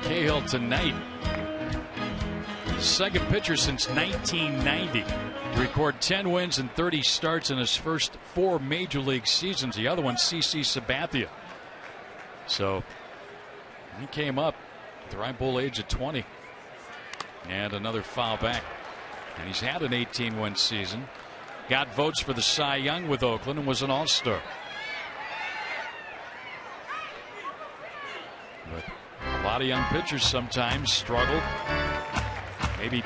Cahill tonight, second pitcher since 1990 to record 10 wins and 30 starts in his first 4 major league seasons. The other one, CC Sabathia. So he came up at the ripe old age of 20. And another foul back. And he's had an 18-win season. Got votes for the Cy Young with Oakland and was an all-star. But a lot of young pitchers sometimes struggle. Maybe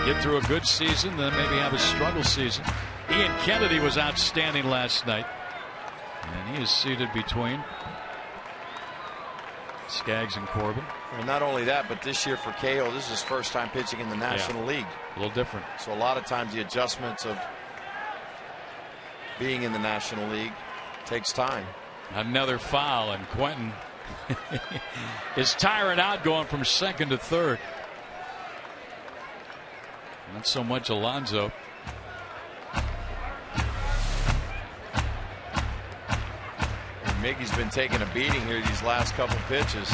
get through a good season, then maybe have a struggle season. Ian Kennedy was outstanding last night. And he is seated between Skaggs and Corbin. Well, not only that, but this year for Cahill, this is his first time pitching in the National League. A little different. So a lot of times the adjustments of being in the National League takes time. Another foul, and Quentin is tiring out going from second to third. Not so much Alonso. Miggy's been taking a beating here these last couple pitches.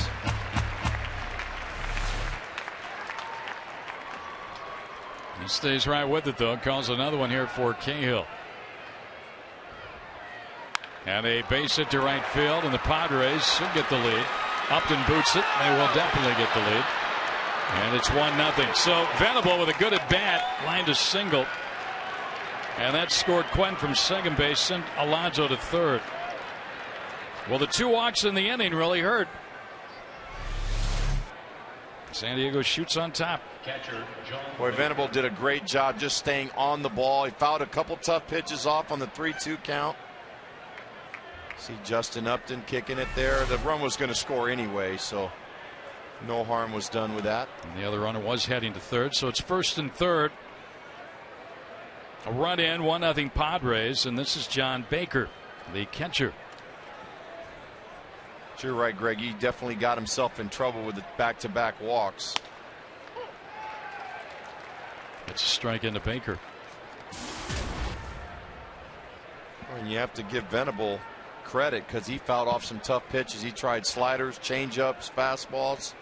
He stays right with it, though. Calls another one here for Cahill. And a base hit to right field, and the Padres should get the lead. Upton boots it. They will definitely get the lead. And it's 1-0. So Venable with a good at bat lined a single. And that scored Quentin from second base, sent Alonso to third. Well, the 2 walks in the inning really hurt. San Diego shoots on top. Boy, Venable did a great job just staying on the ball. He fouled a couple tough pitches off on the 3-2 count. See Justin Upton kicking it there. The run was going to score anyway, so no harm was done with that. And the other runner was heading to third, so it's first and third. A run in, 1-0 Padres, and this is John Baker, the catcher. You're right, Greg. He definitely got himself in trouble with the back-to-back walks. It's a strike into Baker. And you have to give Venable credit because he fouled off some tough pitches. He tried sliders, changeups, fastballs.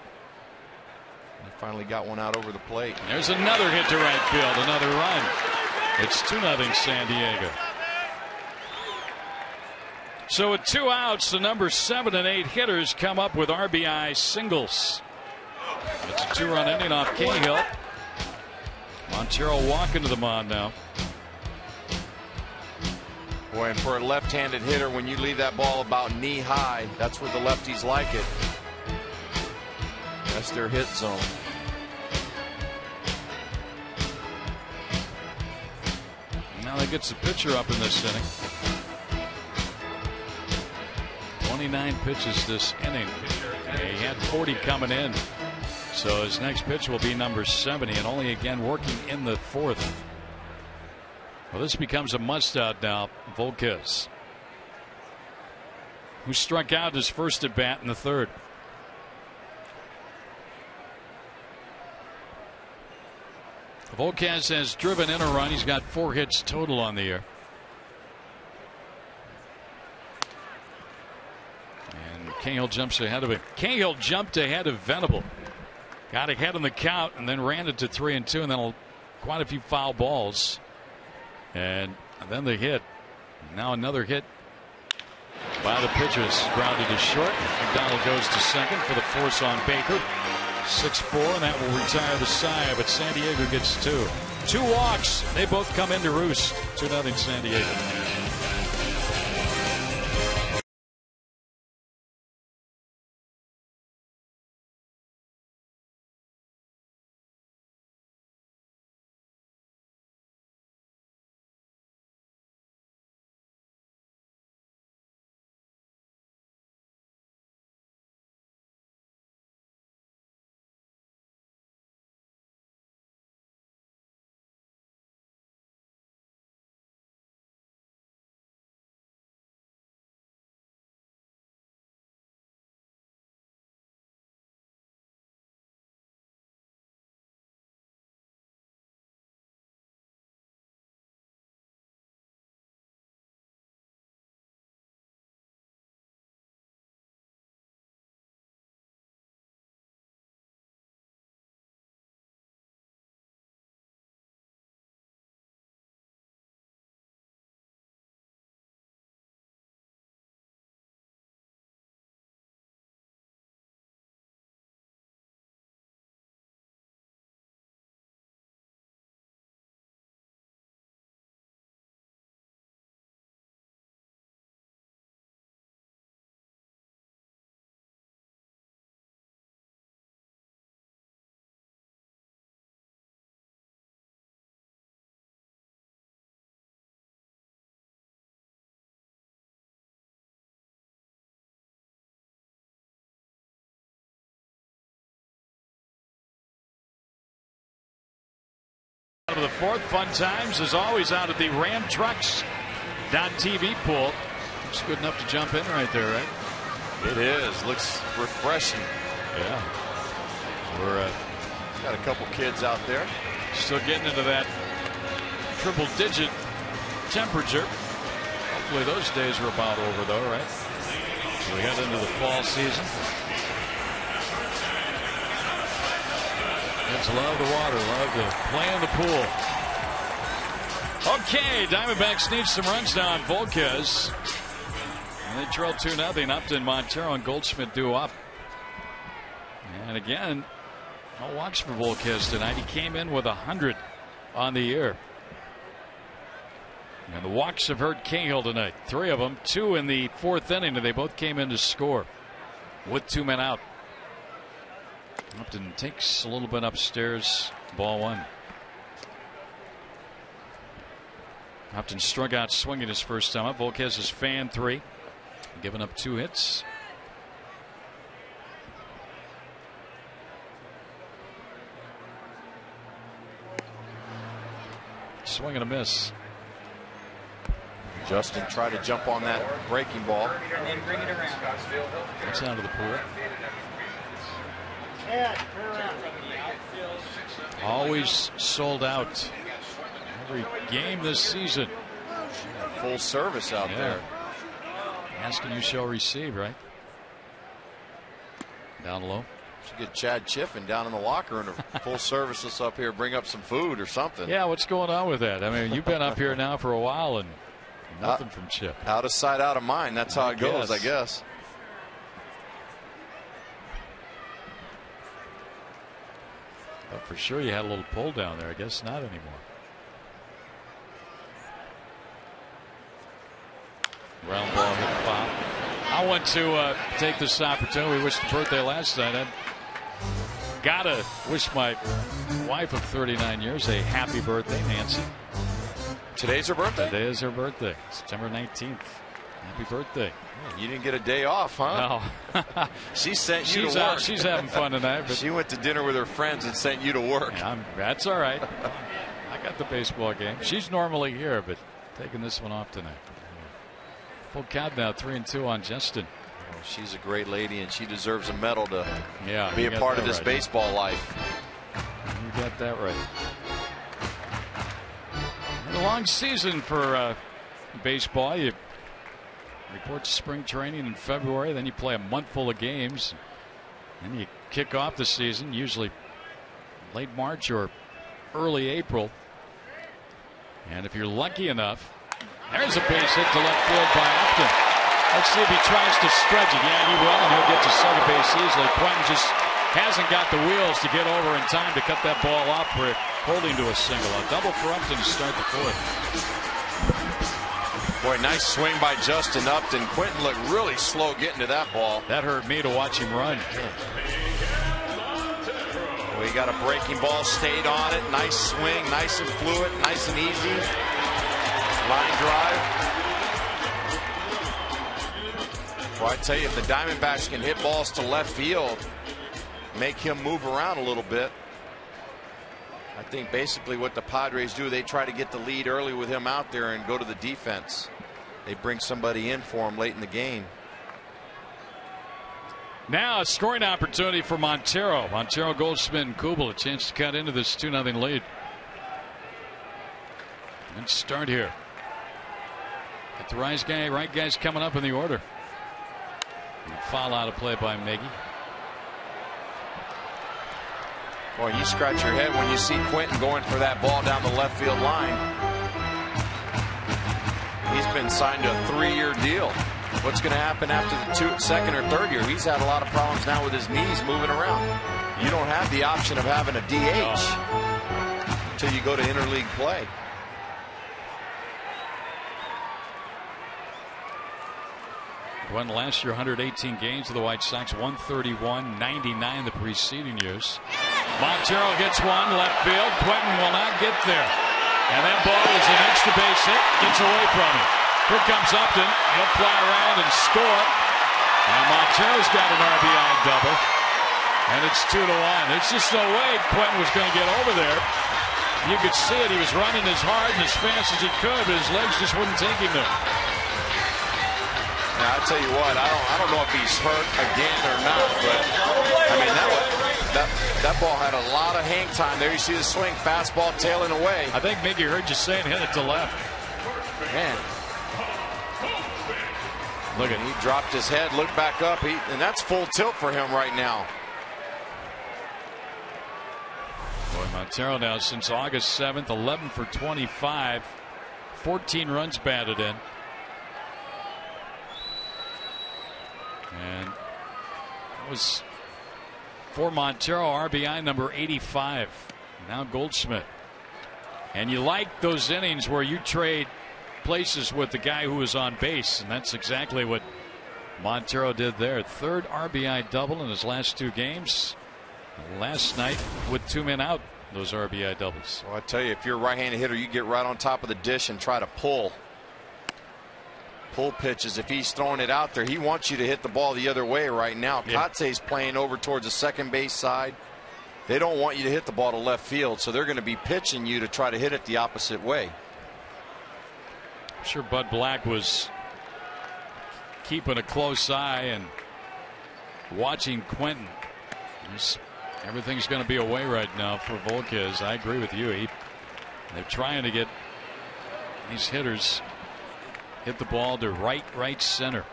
And he finally got one out over the plate. There's another hit to right field, another run. It's 2-0 San Diego. So with 2 outs, the number 7 and 8 hitters come up with RBI singles. It's a 2-run inning off Cahill. Montero walking to the mound now. Boy, and for a left-handed hitter, when you leave that ball about knee high, that's where the lefties like it. That's their hit zone. Now that gets the pitcher up in this inning. 29 pitches this inning. He had 40 coming in. So his next pitch will be number 70, and only again working in the 4th. Well, this becomes a must-out now. Volquez, who struck out his first at bat in the third. Volquez has driven in a run. He's got 4 hits total on the year. And Cahill jumps ahead of him. Cahill jumped ahead of Venable. Got ahead in the count and then ran it to 3-2, and then quite a few foul balls. And then the hit. Now another hit by the pitchers. Grounded to short. McDonald goes to second for the force on Baker. 6-4, and that will retire the side, but San Diego gets 2. 2 walks. They both come into roost. 2-0 San Diego. Of the fourth, fun times as always out at the Ram Trucks .TV pool. Looks good enough to jump in right there, right? It is. Looks refreshing. Yeah. We're got a couple kids out there. Still getting into that triple-digit temperature. Hopefully those days are about over, though, right? So we head into the fall season. Kids love the water, love to play in the pool. Okay, Diamondbacks need some runs now on Volquez. And they trail 2-0. Upton, Montero, and Goldschmidt due up. And again, no walks for Volquez tonight. He came in with 100 on the year. And the walks have hurt Cahill tonight. 3 of them, 2 in the 4th inning, and they both came in to score with 2 men out. Upton takes a little bit upstairs. Ball 1. Upton struck out swinging his first time up. Volquez is fan 3, giving up 2 hits. Swing and a miss. Justin tried to jump on that breaking ball. And then bring it around. That's out of the pool. Always sold out. Every game this season. Full service out there. Asking you shall receive, right? Down low. Should get Chad Chiffin down in the locker room to full service us up here, bring up some food or something. Yeah, what's going on with that? I mean, you've been up here now for a while and nothing from Chip. Out of sight, out of mind. That's how it goes, I guess. But for sure you had a little pull down there. I guess not anymore. Ground ball hit foul. I want to take this opportunity. We wished the birthday last night. I gotta wish my wife of 39 years a happy birthday, Nancy. Today's her birthday? Today is her birthday, September 19th. Happy birthday. You didn't get a day off, huh? No. She sent you to work. She's having fun tonight. But she went to dinner with her friends and sent you to work. Yeah, that's all right. at the baseball game. She's normally here, but taking this one off tonight. Full count now, 3-2 on Justin. Well, she's a great lady, and she deserves a medal to be a got part that of this right. baseball life. You got that right. And a long season for baseball. You report to spring training in February, then you play a month full of games, and you kick off the season usually late March or early April. And if you're lucky enough, there's a base hit to left field by Upton. Let's see if he tries to stretch it. Yeah, he will, and he'll get to second base easily. Quentin just hasn't got the wheels to get over in time to cut that ball off for holding to a single. A double for Upton to start the fourth. Boy, nice swing by Justin Upton. Quentin looked really slow getting to that ball. That hurt me to watch him run. Well, he got a breaking ball, stayed on it. Nice swing, nice and fluid, nice and easy. Line drive. Well, I tell you, if the Diamondbacks can hit balls to left field, make him move around a little bit. I think basically what the Padres do, they try to get the lead early with him out there and go to the defense. They bring somebody in for him late in the game. Now a scoring opportunity for Montero. Montero, Goldschmidt, and Kubel, a chance to cut into this 2-0 lead. And start here. Got the right guys coming up in the order. And foul out of play by Miggy. Boy, you scratch your head when you see Quentin going for that ball down the left field line. He's been signed to a 3-year deal. What's going to happen after the second or third year? He's had a lot of problems now with his knees moving around. You don't have the option of having a DH until you go to interleague play. Won last year 118 games with the White Sox, 131-99 the preceding years. Montero gets one left field. Quentin will not get there. And that ball is an extra base hit. Gets away from him. Here comes Upton. He'll fly around and score. And Montero's got an RBI double. And it's 2-1. There's just no way Quentin was going to get over there. You could see it. He was running as hard and as fast as he could, but his legs just wouldn't take him there. Now, I'll tell you what, I don't know if he's hurt again or not, but I mean that ball had a lot of hang time there. You see the swing, fastball tailing away. I think Miggy heard you saying hit it to left. Man. Look at, he dropped his head, looked back up, and that's full tilt for him right now. Boy, Montero now since August 7th, 11 for 25, 14 runs batted in. And that was for Montero, RBI number 85. Now Goldschmidt. And you like those innings where you trade places with the guy who is on base, and that's exactly what Montero did there. Third RBI double in his last 2 games. Last night with 2 men out, those RBI doubles. Well, I tell you, if you're a right-handed hitter, you get right on top of the dish and try to pull pitches. If he's throwing it out there, he wants you to hit the ball the other way right now. Yeah. Kotze's playing over towards the second base side. They don't want you to hit the ball to left field, so they're going to be pitching you to try to hit it the opposite way. I'm sure Bud Black was keeping a close eye and watching Quentin. Everything's going to be away right now for Volquez. I agree with you. They're trying to get these hitters hit the ball to right center.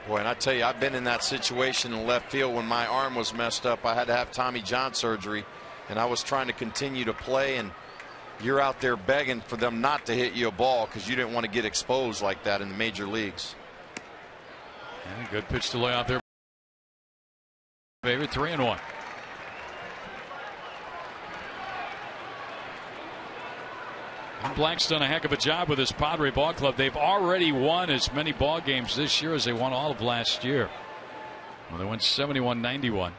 Boy, and I tell you, I've been in that situation in left field when my arm was messed up. I had to have Tommy John surgery, and I was trying to continue to play, and you're out there begging for them not to hit you a ball because you didn't want to get exposed like that in the major leagues. And a good pitch to lay out there. Favorite 3-1. And Black's done a heck of a job with his Padre ball club. They've already won as many ball games this year as they won all of last year. Well, they went 71-91.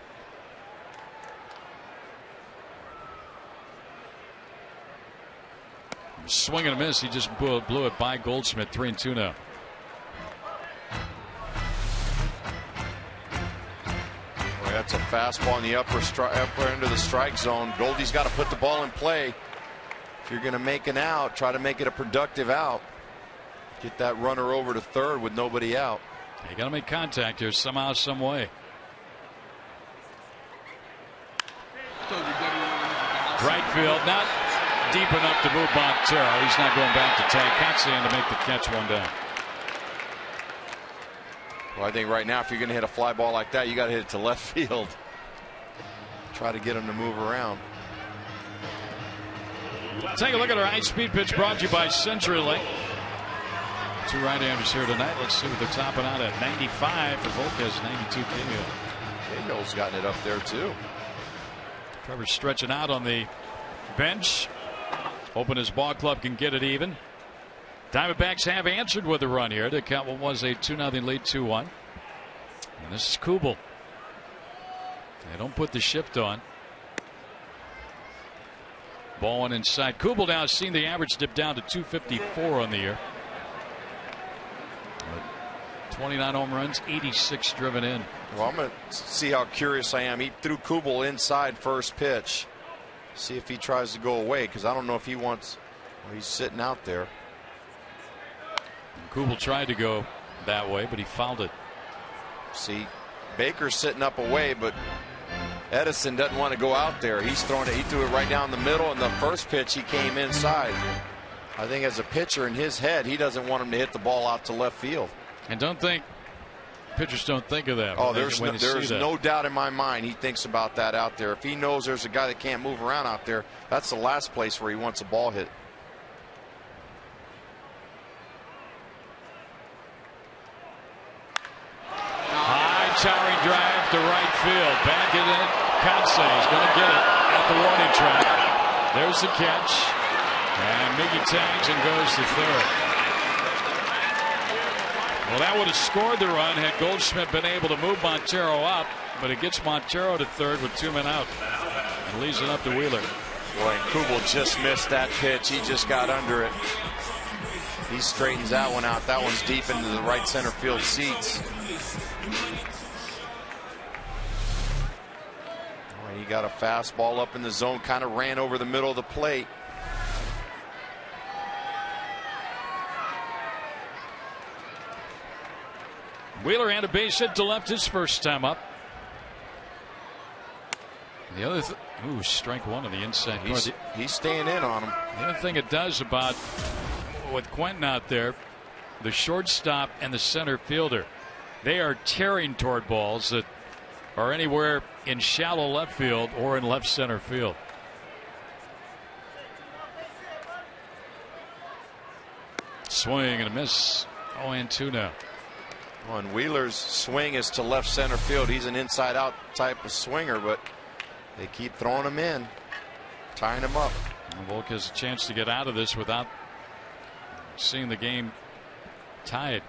Swing and a miss. He just blew it by Goldschmidt. 3-2 now. Boy, that's a fastball in the upper end of the strike zone. Goldie's got to put the ball in play. If you're going to make an out, try to make it a productive out. Get that runner over to third with nobody out. You got to make contact here somehow, some way. Right field, not deep enough to move Montero. He's not going back to tag Katzian to make the catch one down. Well, I think right now, if you're going to hit a fly ball like that, you got to hit it to left field. Try to get him to move around. Take a look at our high-speed pitch brought to you by CenturyLink. 2 right-handers here tonight. Let's see what they're topping out at. 95 for Volquez, 92 Cahill. Cahill's gotten it up there too. Trevor's stretching out on the bench, hoping his ball club can get it even. Diamondbacks have answered with a run here to count what was a 2-0 lead, 2-1. And this is Kubel. They don't put the shift on. Ball one inside. Kubel now has seen the average dip down to 254 on the year. 29 home runs, 86 driven in. Well, I'm going to see how curious I am. He threw Kubel inside first pitch. See if he tries to go away, because I don't know if he wants. Well, he's sitting out there. And Kubel tried to go that way, but he fouled it. See, Baker's sitting up away, but Edison doesn't want to go out there. He's throwing it. He threw it right down the middle, and the first pitch he came inside. I think as a pitcher in his head, he doesn't want him to hit the ball out to left field. And pitchers don't think of that. Oh, there's no doubt in my mind he thinks about that out there. If he knows there's a guy that can't move around out there, that's the last place where he wants a ball hit. High towering drive to right field. Back in it. Kansei is going to get it at the warning track. There's the catch. And Miggy tags and goes to third. Well, that would have scored the run had Goldschmidt been able to move Montero up, but it gets Montero to third with 2 men out and leaves it up to Wheeler. Boy, and Kubel just missed that pitch. He just got under it. He straightens that one out. That one's deep into the right center field seats. Boy, he got a fastball up in the zone, kind of ran over the middle of the plate. Wheeler had a base hit to left his first time up. The other strike one on the inside. He's staying in on him. The other thing it does about with Quentin out there, the shortstop and the center fielder, they are tearing toward balls that are anywhere in shallow left field or in left center field. Swing and a miss. 0-2 now. And Wheeler's swing is to left center field. He's an inside out type of swinger, but they keep throwing him in, tying him up. Volk has a chance to get out of this without seeing the game tied.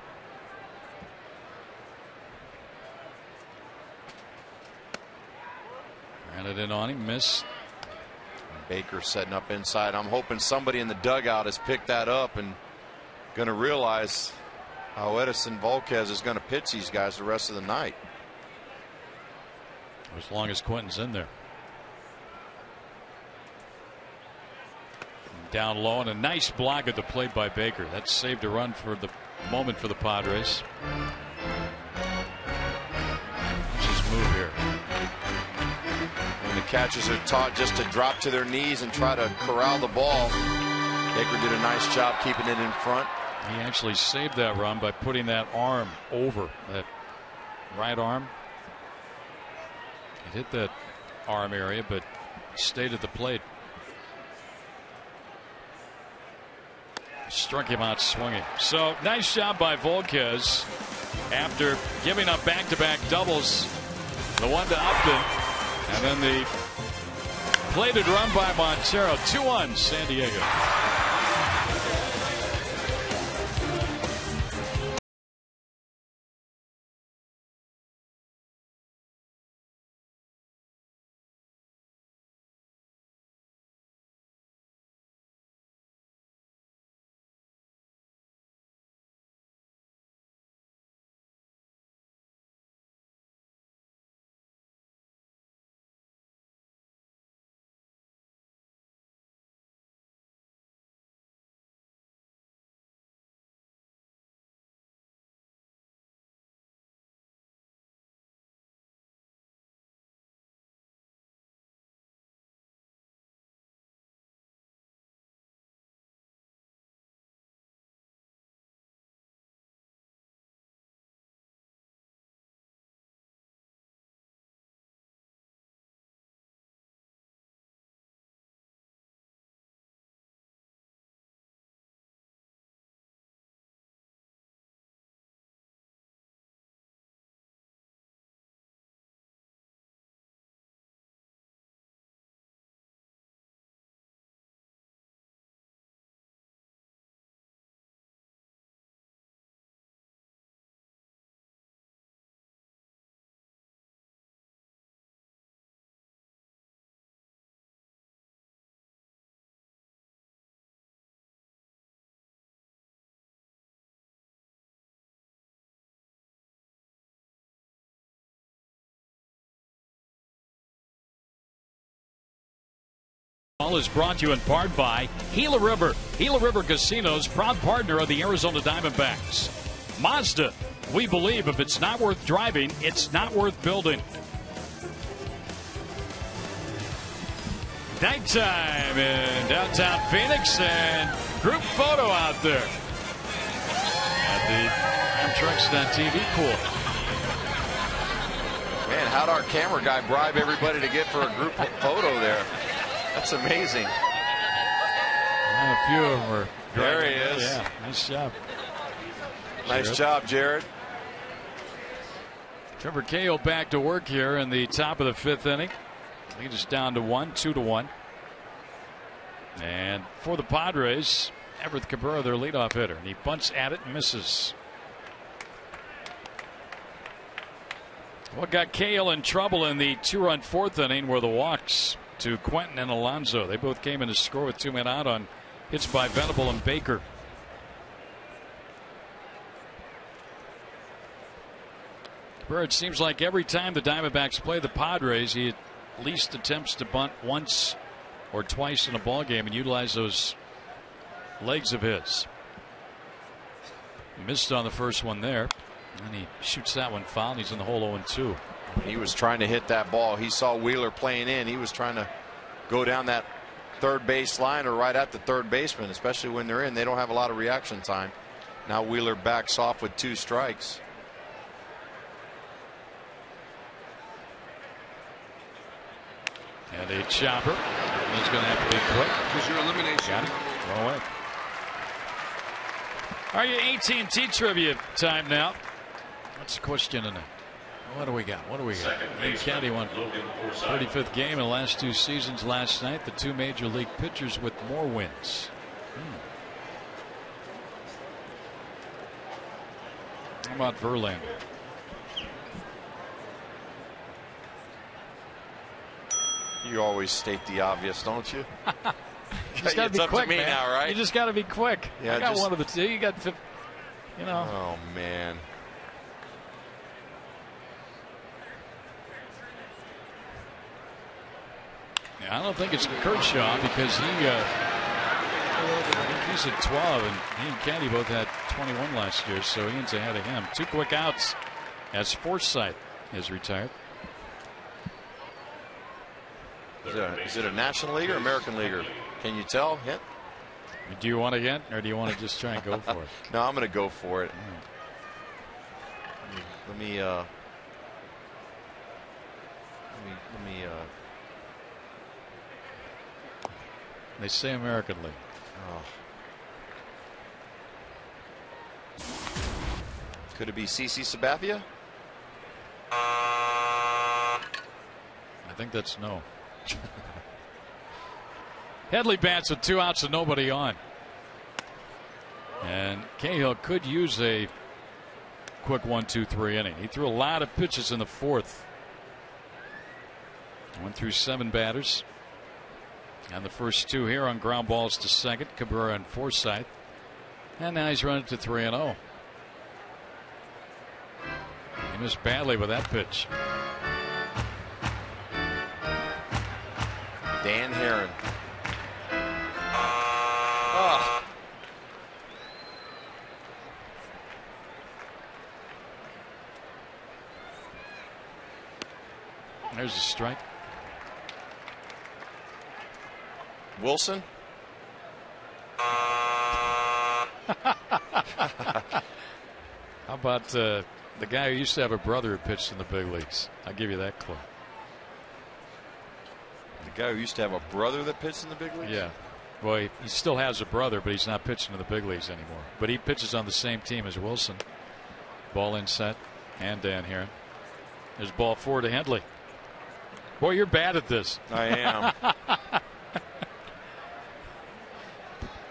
Ran it in on him, missed. Baker setting up inside. I'm hoping somebody in the dugout has picked that up and going to realize how Edison Volquez is going to pitch these guys the rest of the night. As long as Quentin's in there. Down low, and a nice block at the plate by Baker. That saved a run for the moment for the Padres. Just move here. When the catchers are taught just to drop to their knees and try to corral the ball, Baker did a nice job keeping it in front. He actually saved that run by putting that arm over that right arm. It hit that arm area, but stayed at the plate. Struck him out swinging. So nice job by Volquez after giving up back-to-back doubles. The one to Upton, and then the plated run by Montero. 2-1 San Diego. All is brought to you in part by Gila River. Gila River Casinos, proud partner of the Arizona Diamondbacks. Mazda, we believe if it's not worth driving, it's not worth building. Nighttime in downtown Phoenix, and group photo out there at the Amtrex.tv pool. Man, how'd our camera guy bribe everybody to get for a group photo there? That's amazing. A few of them are. There he is. Yeah, nice job. Nice job, Jared. Trevor Cahill back to work here in the top of the 5th inning. Lead is down to 2-1. And for the Padres, Everett Cabrera, their leadoff hitter. And he bunts at it and misses. What got Cahill in trouble in the 2-run 4th inning were the walks to Quentin and Alonso. They both came in to score with 2 men out on hits by Venable and Baker. Cabrera, it seems like every time the Diamondbacks play the Padres, he at least attempts to bunt once or twice in a ball game and utilize those legs of his. He missed on the first one there, and he shoots that one foul, and he's in the hole 0-2. He was trying to hit that ball. He saw Wheeler playing in. He was trying to go down that third base line or right at the third baseman, especially when they're in. They don't have a lot of reaction time. Now Wheeler backs off with 2 strikes. And a chopper. He's going to have to be quick. Because your elimination. Got it. Go away. Are you AT&T trivia time now? What's the question tonight? What do we got? Ian County won 35th game in the last 2 seasons last night. The 2 major league pitchers with more wins. How about Verlander? You always state the obvious, don't you? It's got to be up quick, to me man. now, right? You just got to be quick. Yeah, I got one of the 2. You got, you know. Oh man. Yeah, I don't think it's Kershaw because he's at 12, and he and Candy both had 21 last year, so Ian's ahead of him. 2 quick outs as Forsythe is retired. Is it a National League or American Leaguer? Can you tell? Hit? Do you want to get, or do you want to just try and go for it? No, I'm going to go for it. Let me They say American League. Could it be CC Sabathia? I think that's no. Headley bats with 2 outs and nobody on. And Cahill could use a quick 1-2-3 inning. He threw a lot of pitches in the 4th. Went through 7 batters. And the first 2 here on ground balls to second, Cabrera and Forsythe. And now he's running to 3-0. He missed badly with that pitch. Dan Herron. Oh. There's a strike. Wilson. How about the guy who used to have a brother who pitched in the big leagues? I'll give you that clue. The guy who used to have a brother that pitched in the big leagues? Yeah. Well, he still has a brother, but he's not pitching in the big leagues anymore. But he pitches on the same team as Wilson. Ball in set, and Dan Herron. There's ball 4 to Headley. Boy, you're bad at this. I am.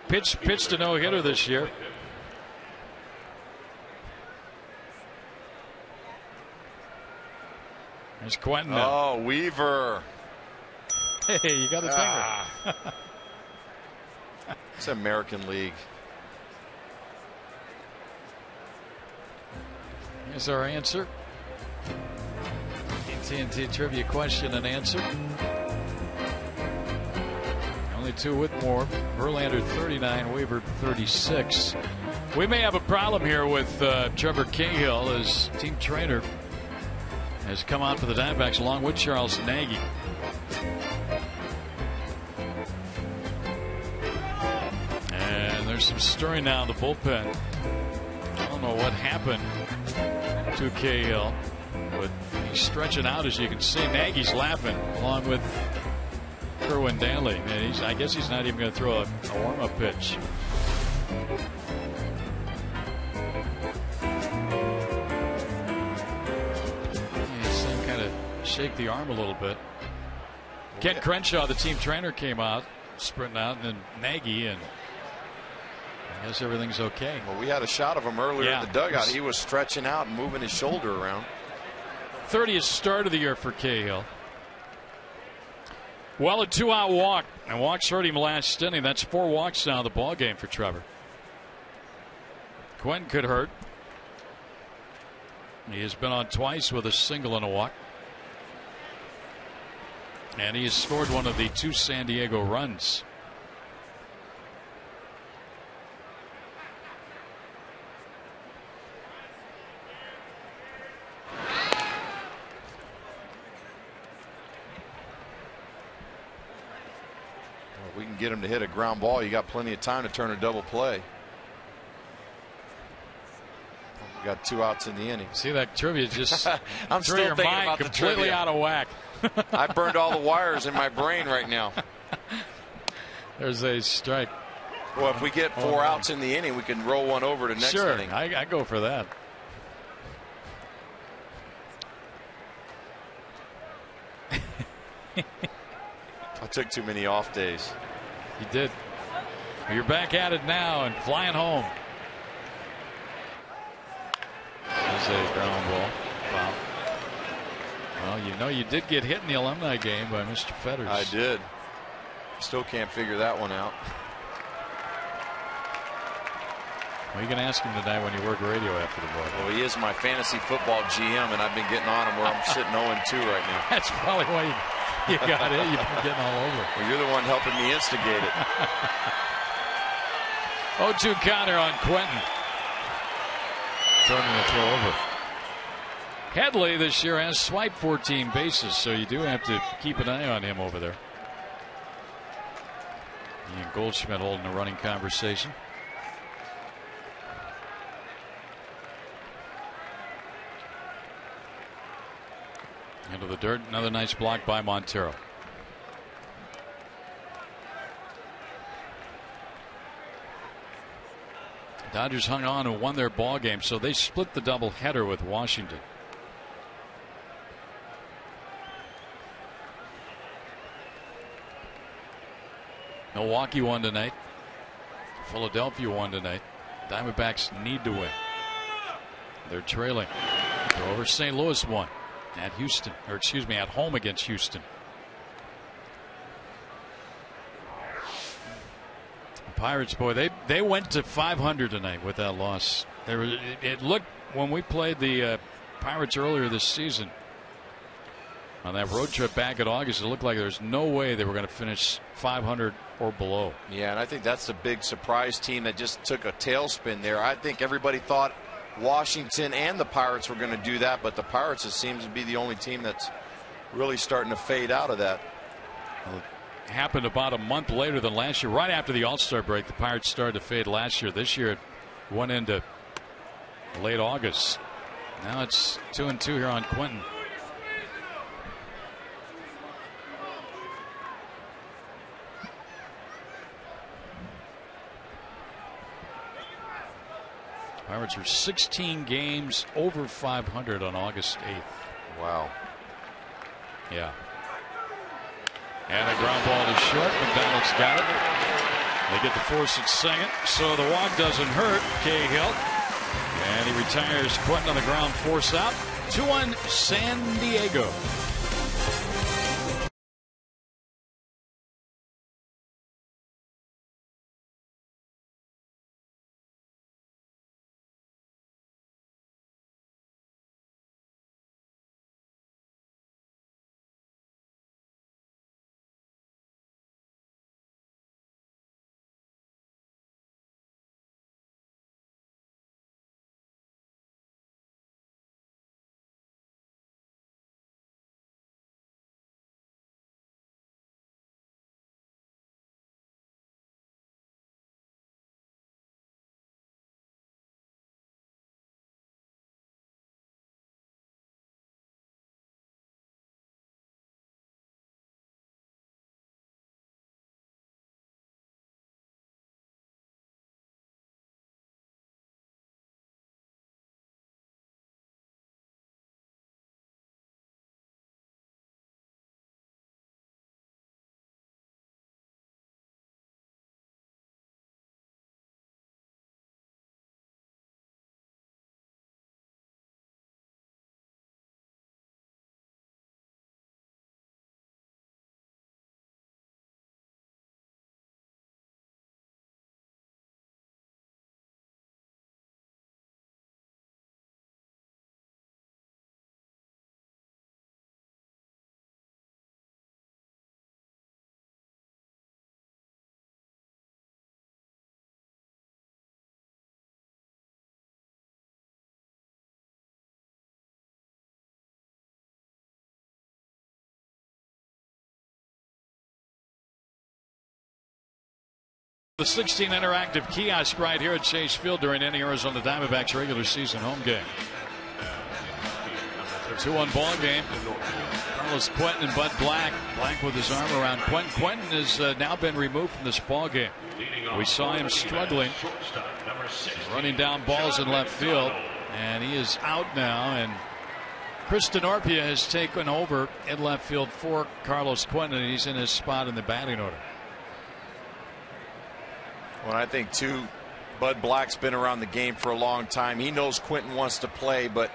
Pitched a no-hitter this year. There's Quentin now. Oh, Weaver. Hey, you got a finger. It's American League. Here's our answer. AT&T trivia question and answer. 42 Whitmore, Verlander 39, Weaver 36. We may have a problem here with Trevor Cahill, as team trainer has come out for the Diamondbacks along with Charles Nagy. And there's some stirring now in the bullpen. I don't know what happened to Cahill, but he's stretching out, as you can see. Nagy's laughing along with Kerwin Danley. And I guess he's not even going to throw a warm-up pitch. Shake the arm a little bit. Ken Crenshaw, the team trainer, came out, sprinting out, and then Nagy, and I guess everything's okay. Well, we had a shot of him earlier in the dugout. He was stretching out and moving his shoulder around. 30th start of the year for Cahill. Well, a 2-out walk, and walks hurt him last inning. That's 4 walks now in the ball game for Trevor. Quinn could hurt. He has been on twice with a single and a walk. And he has scored one of the 2 San Diego runs. Well, we can get him to hit a ground ball. You got plenty of time to turn a double play. We got 2 outs in the inning. See, that trivia just I'm threw still your thinking mind about completely the trivia. out of whack. I burned all the wires in my brain right now. There's a strike. Well, if we get 4 outs in the inning, we can roll one over to next inning. I go for that. I took too many off days. You did. You're back at it now and flying home. There's a ground ball. Wow. Well, you know you did get hit in the alumni game by Mr. Fetters. I did. Still can't figure that one out. Well, you can ask him tonight when you work radio after the ball. Well, he is my fantasy football GM, and I've been getting on him where I'm sitting 0-2 right now. That's probably why you got it. You've been getting all over. Well, you're the one helping me instigate it. 0-2 counter on Quentin. Turning the throw over. Headley this year has swiped 14 bases, so you do have to keep an eye on him over there. Ian Goldschmidt holding a running conversation. Into the dirt. Another nice block by Montero. Dodgers hung on and won their ball game, so they split the doubleheader with Washington. Milwaukee won tonight. Philadelphia won tonight. Diamondbacks need to win. They're trailing. They're over. St. Louis won at Houston, or excuse me, at home against Houston. The Pirates, boy, they went to 500 tonight with that loss. It looked, when we played the Pirates earlier this season on that road trip back in August, it looked like there's no way they were going to finish 500 or below. Yeah, and I think that's the big surprise team that just took a tailspin there. I think everybody thought Washington and the Pirates were going to do that, but the Pirates, it seems to be the only team that's really starting to fade out of that. Well, it happened about a month later than last year. Right after the All-Star break, the Pirates started to fade last year. This year it went into late August. Now it's 2-2 here on Quentin. Pirates were 16 games over 500 on August 8th. Wow. Yeah. And a ground ball to short. McDonald's got it. They get the force at second, so the walk doesn't hurt Cahill. And he retires Quentin on the ground, force out. 2-1 San Diego. The 16 interactive kiosk right here at Chase Field during any Arizona Diamondbacks regular season home game. 2-1 ball game. Carlos Quentin and Bud Black. Black with his arm around Quentin. Quentin has now been removed from this ball game. We saw him struggling, running down balls in left field, and he is out now. And Chris Denorpia has taken over in left field for Carlos Quentin, and he's in his spot in the batting order. Well, I think, too, Bud Black's been around the game for a long time. He knows Quentin wants to play, but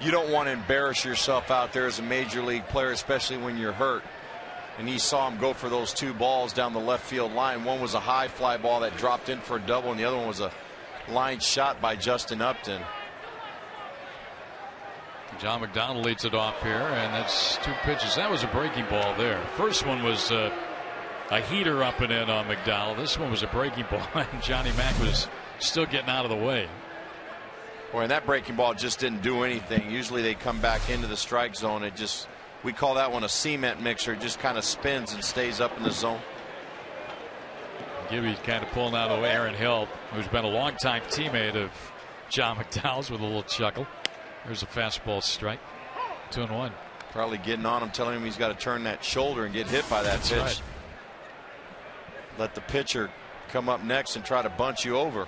you don't want to embarrass yourself out there as a major league player, especially when you're hurt. And he saw him go for those 2 balls down the left field line. One was a high fly ball that dropped in for a double, and the other one was a line shot by Justin Upton. John McDonald leads it off here, and that's 2 pitches. That was a breaking ball there. First one was a heater up and in on McDonald. This one was a breaking ball, and Johnny Mack was still getting out of the way. Boy, and that breaking ball just didn't do anything. Usually they come back into the strike zone. It just, we call that one a cement mixer. It just kind of spins and stays up in the zone. Gibby kind of pulling out of Aaron Hill, who's been a longtime teammate of John McDowell's, with a little chuckle. There's a fastball strike. 2-1. Probably getting on him, telling him he's got to turn that shoulder and get hit by that pitch. Right. Let the pitcher come up next and try to bunt you over.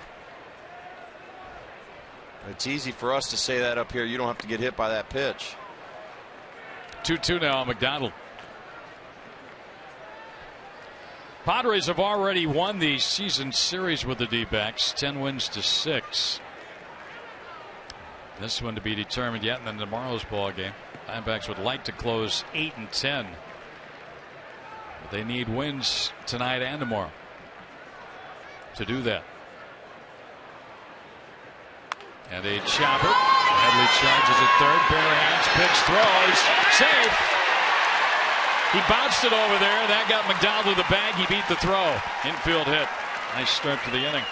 It's easy for us to say that up here. You don't have to get hit by that pitch. 2-2 now on McDonald. Padres have already won the season series with the D-backs, 10 wins to 6. This one to be determined yet in tomorrow's ball game. Diamondbacks would like to close 8-10. But they need wins tonight and tomorrow to do that. And a chopper. Headley charges at third. Bare hands, pitch, throws. Safe. He bounced it over there. That got McDonald to the bag. He beat the throw. Infield hit. Nice start to the inning.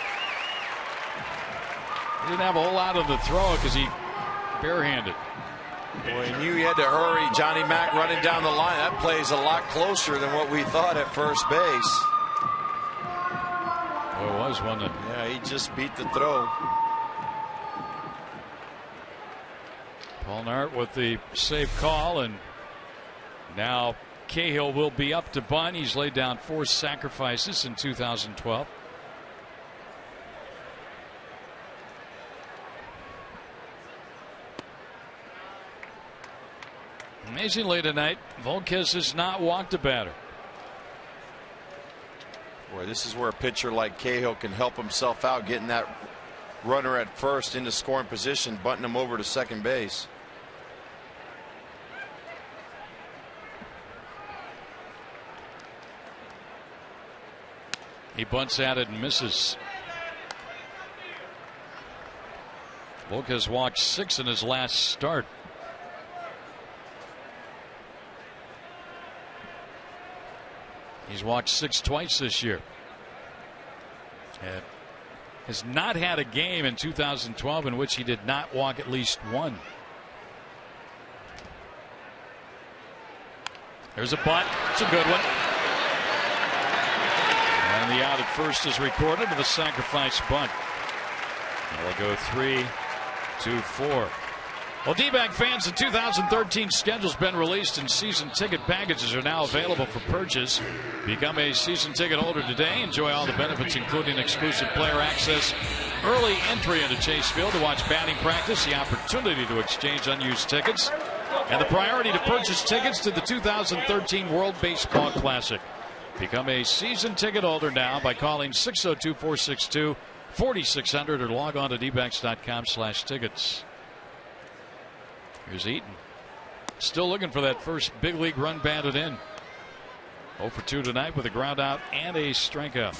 He didn't have a whole lot of the throw because he barehanded. Boy, he knew he had to hurry. Johnny Mack running down the line. That play's a lot closer than what we thought at first base. Well, it was, wasn't it? Yeah, he just beat the throw. Paul Nart with the safe call, and now Cahill will be up to bunt. He's laid down 4 sacrifices in 2012. Amazingly tonight, Volquez has not walked a batter. Boy, this is where a pitcher like Cahill can help himself out, getting that runner at first into scoring position, bunting him over to second base. He bunts at it and misses. Volquez walked 6 in his last start. He's walked 6 twice this year. And has not had a game in 2012 in which he did not walk at least 1. There's a bunt. It's a good one. And the out at first is recorded with a sacrifice bunt. They'll go 3-4. Well, D-back fans, the 2013 schedule's been released and season ticket packages are now available for purchase. Become a season ticket holder today. Enjoy all the benefits, including exclusive player access, early entry into Chase Field to watch batting practice, the opportunity to exchange unused tickets, and the priority to purchase tickets to the 2013 World Baseball Classic. Become a season ticket holder now by calling 602-462-4600 or log on to dbacks.com/tickets. Here's Eaton. Still looking for that first big league run batted in. 0 for 2 tonight with a ground out and a strikeout.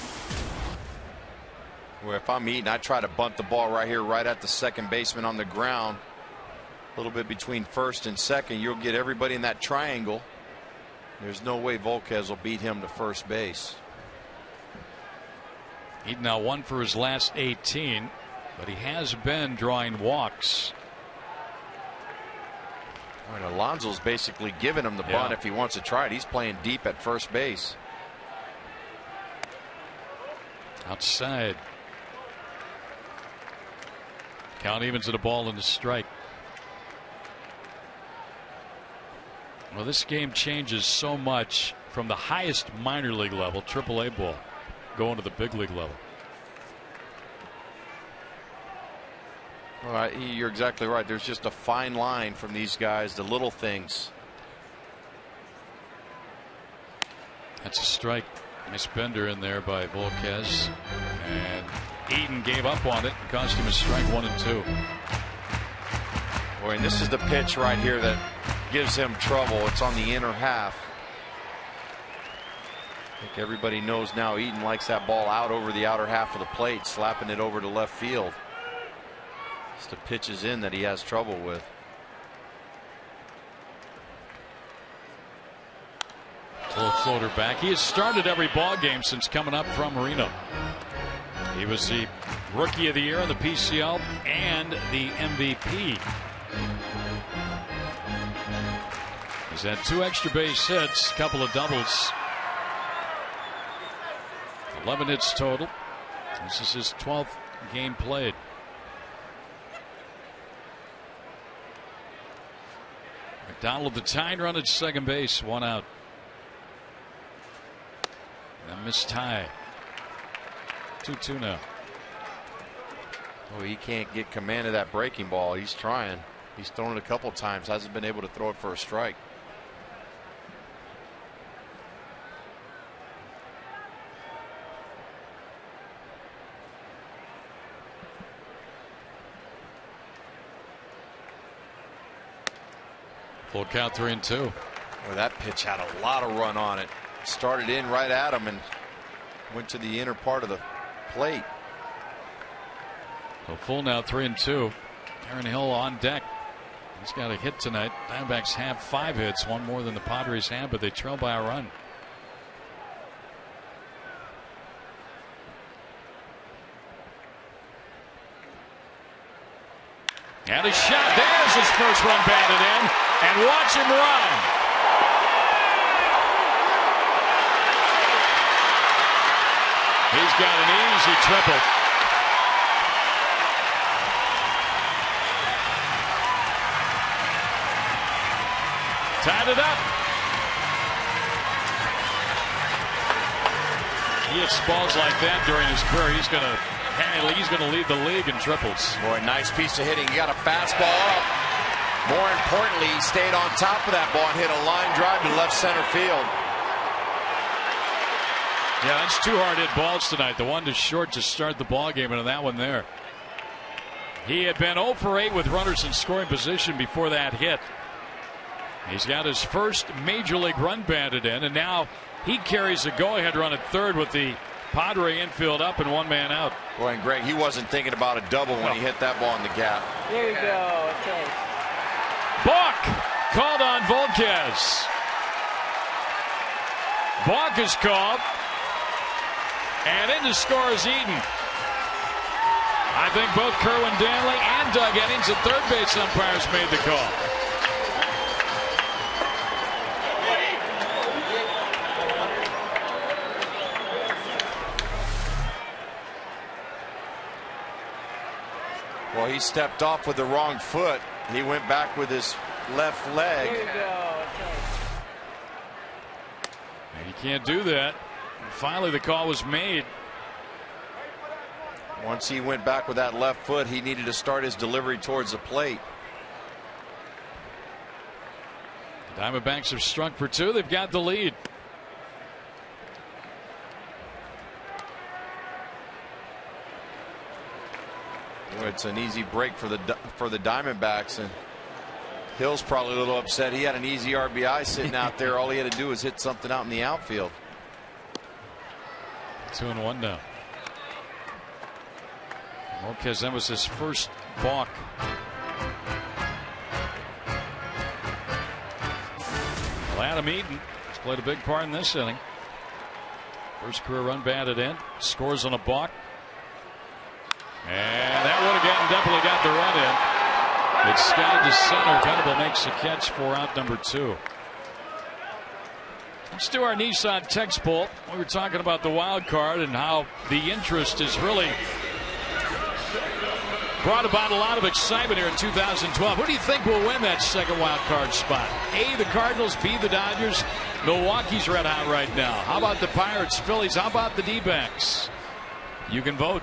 Well, if I'm Eaton, I try to bunt the ball right here, right at the second baseman on the ground. A little bit between first and second. You'll get everybody in that triangle. There's no way Volquez will beat him to first base. Eaton now 1 for his last 18, but he has been drawing walks. And Alonso's basically giving him the bunt if he wants to try it. He's playing deep at first base. Outside. Count evens at a ball and a strike. Well, this game changes so much from the highest minor league level, AAA ball, going to the big league level. Well, you're exactly right. There's just a fine line from these guys, the little things. That's a strike. Nice bender in there by Volquez. And Eden gave up on it and cost him a strike, 1-2. Boy, and this is the pitch right here that gives him trouble. It's on the inner half. I think everybody knows now Eden likes that ball out over the outer half of the plate, slapping it over to left field. It's the pitches in that he has trouble with. Little floater back. He has started every ball game since coming up from Reno. He was the Rookie of the Year in the PCL and the MVP. He's had 2 extra base hits, a couple of doubles. 11 hits total. This is his 12th game played. McDonald, the tying run at second base, 1 out. And missed tie. 2-2 now. Oh, he can't get command of that breaking ball. He's trying. He's thrown it a couple times. Hasn't been able to throw it for a strike. Full count, 3-2. Well, that pitch had a lot of run on it. Started in right at him and went to the inner part of the plate. So full now, 3-2. Aaron Hill on deck. He's got a hit tonight. Diamondbacks have 5 hits, 1 more than the Padres have, but they trail by a run. And a shot. There's his first run batted in. And watch him run. He's got an easy triple. Tied it up. He hits balls like that during his career. He's going to lead the league in triples. Boy, nice piece of hitting. He got a fastball up. More importantly, he stayed on top of that ball and hit a line drive to left center field. Yeah, that's 2 hard hit balls tonight. The one to short to start the ball game, and that one there. He had been 0 for 8 with runners in scoring position before that hit. He's got his first major league run batted in, and now he carries a go-ahead run at third with the Padre infield up and 1 man out. Boy, and Greg, he wasn't thinking about a double when he hit that ball in the gap. There you go. Okay. Balk called on Volquez. Balk is called. And in to score is Eden. I think both Kerwin Danley and Doug Eddings, the third base umpires, made the call. Well, he stepped off with the wrong foot. He went back with his left leg. There you go. Okay. And you can't do that. Finally, the call was made. Once he went back with that left foot, he needed to start his delivery towards the plate. The Diamondbacks have struck for 2. They've got the lead. Well, it's an easy break for the Diamondbacks, and Hill's probably a little upset. He had an easy RBI sitting out there. All he had to do was hit something out in the outfield. 2-1 now. Volquez, that was his first balk. Well, Adam Eaton has played a big part in this inning. First career run batted in. Scores on a balk. And that would have definitely got the run in. It's skied to center. Venable makes the catch for out number 2. Let's do our Nissan text poll. We were talking about the wild card and how the interest has really brought about a lot of excitement here in 2012. Who do you think will win that second wild card spot? A, the Cardinals, B, the Dodgers. Milwaukee's red hot right now. How about the Pirates, Phillies? How about the D-backs? You can vote.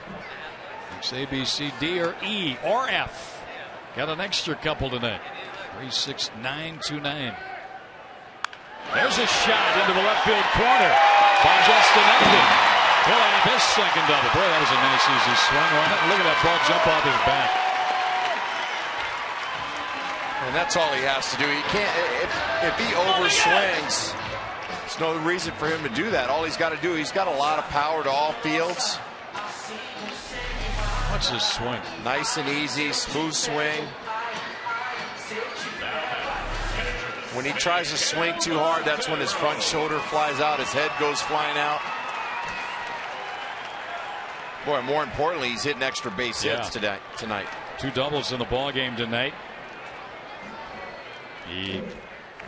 It's A, B, C, D, or E, or F. Got an extra couple tonight. 3-6-9-2-9. There's a shot into the left field corner by Justin Upton. He'll have his second double. Boy, that was a nice easy swing on it. Look at that ball jump off his bat. And that's all he has to do. He can't. If he overswings, there's no reason for him to do that. All he's got to do, he's got a lot of power to all fields. What's his swing? Nice and easy, smooth swing. When he tries to swing too hard, that's when his front shoulder flies out, his head goes flying out. Boy, more importantly, he's hitting extra base hits tonight. 2 doubles in the ball game tonight. He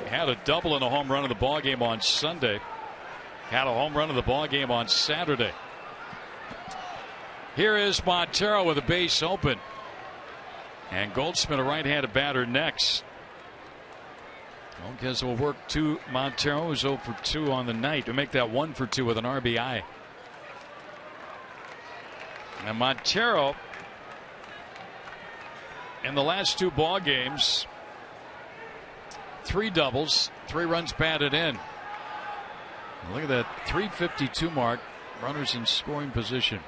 had a double and a home run in the ball game on Sunday. Had a home run in the ball game on Saturday. Here is Montero with a base open. And Goldschmidt, a right-handed batter, next. Because will work 2. Montero is 0 for 2 on the night to make that 1 for 2 with an RBI. And Montero in the last 2 ball games, 3 doubles, 3 runs batted in. Look at that 352 mark. Runners in scoring position.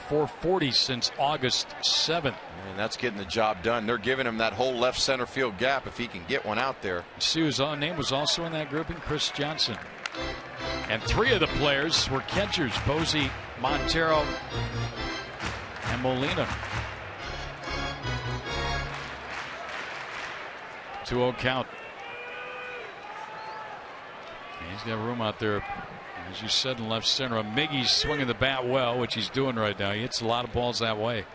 440 since August 7th. And that's getting the job done. They're giving him that whole left center field gap if he can get one out there. See whose name was also in that grouping? Chris Johnson. And 3 of the players were catchers: Posey, Montero, and Molina. 2-0 count. And he's got room out there, as you said, in left center. Miggy's swinging the bat well, which he's doing right now. He hits a lot of balls that way.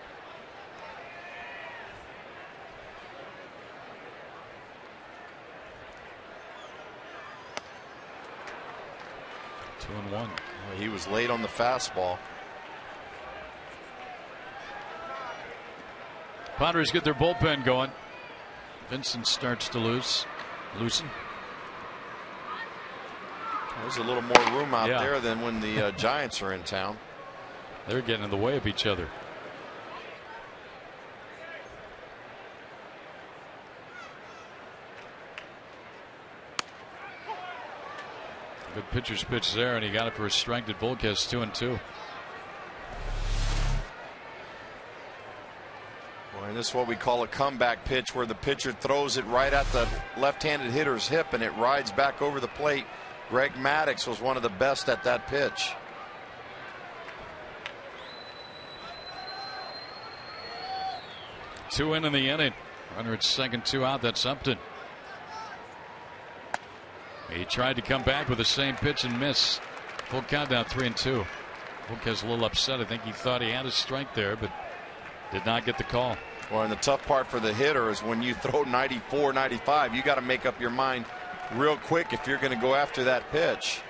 Two and one. Well, he was late on the fastball. Padres get their bullpen going. Vincent starts to loosen. There's a little more room out there than when the Giants are in town. They're getting in the way of each other. Good pitcher's pitch there, and he got it for a strike at Volquez. 2-2. And this is what we call a comeback pitch, where the pitcher throws it right at the left-handed hitter's hip and it rides back over the plate. Greg Maddux was one of the best at that pitch. Two in the inning. Runner at second, 2 out. That's Upton. He tried to come back with the same pitch and miss. Full count down, 3-2. Volquez a little upset. I think he thought he had a strike there, but did not get the call. Well, and the tough part for the hitter is when you throw 94, 95, you got to make up your mind real quick if you're going to go after that pitch.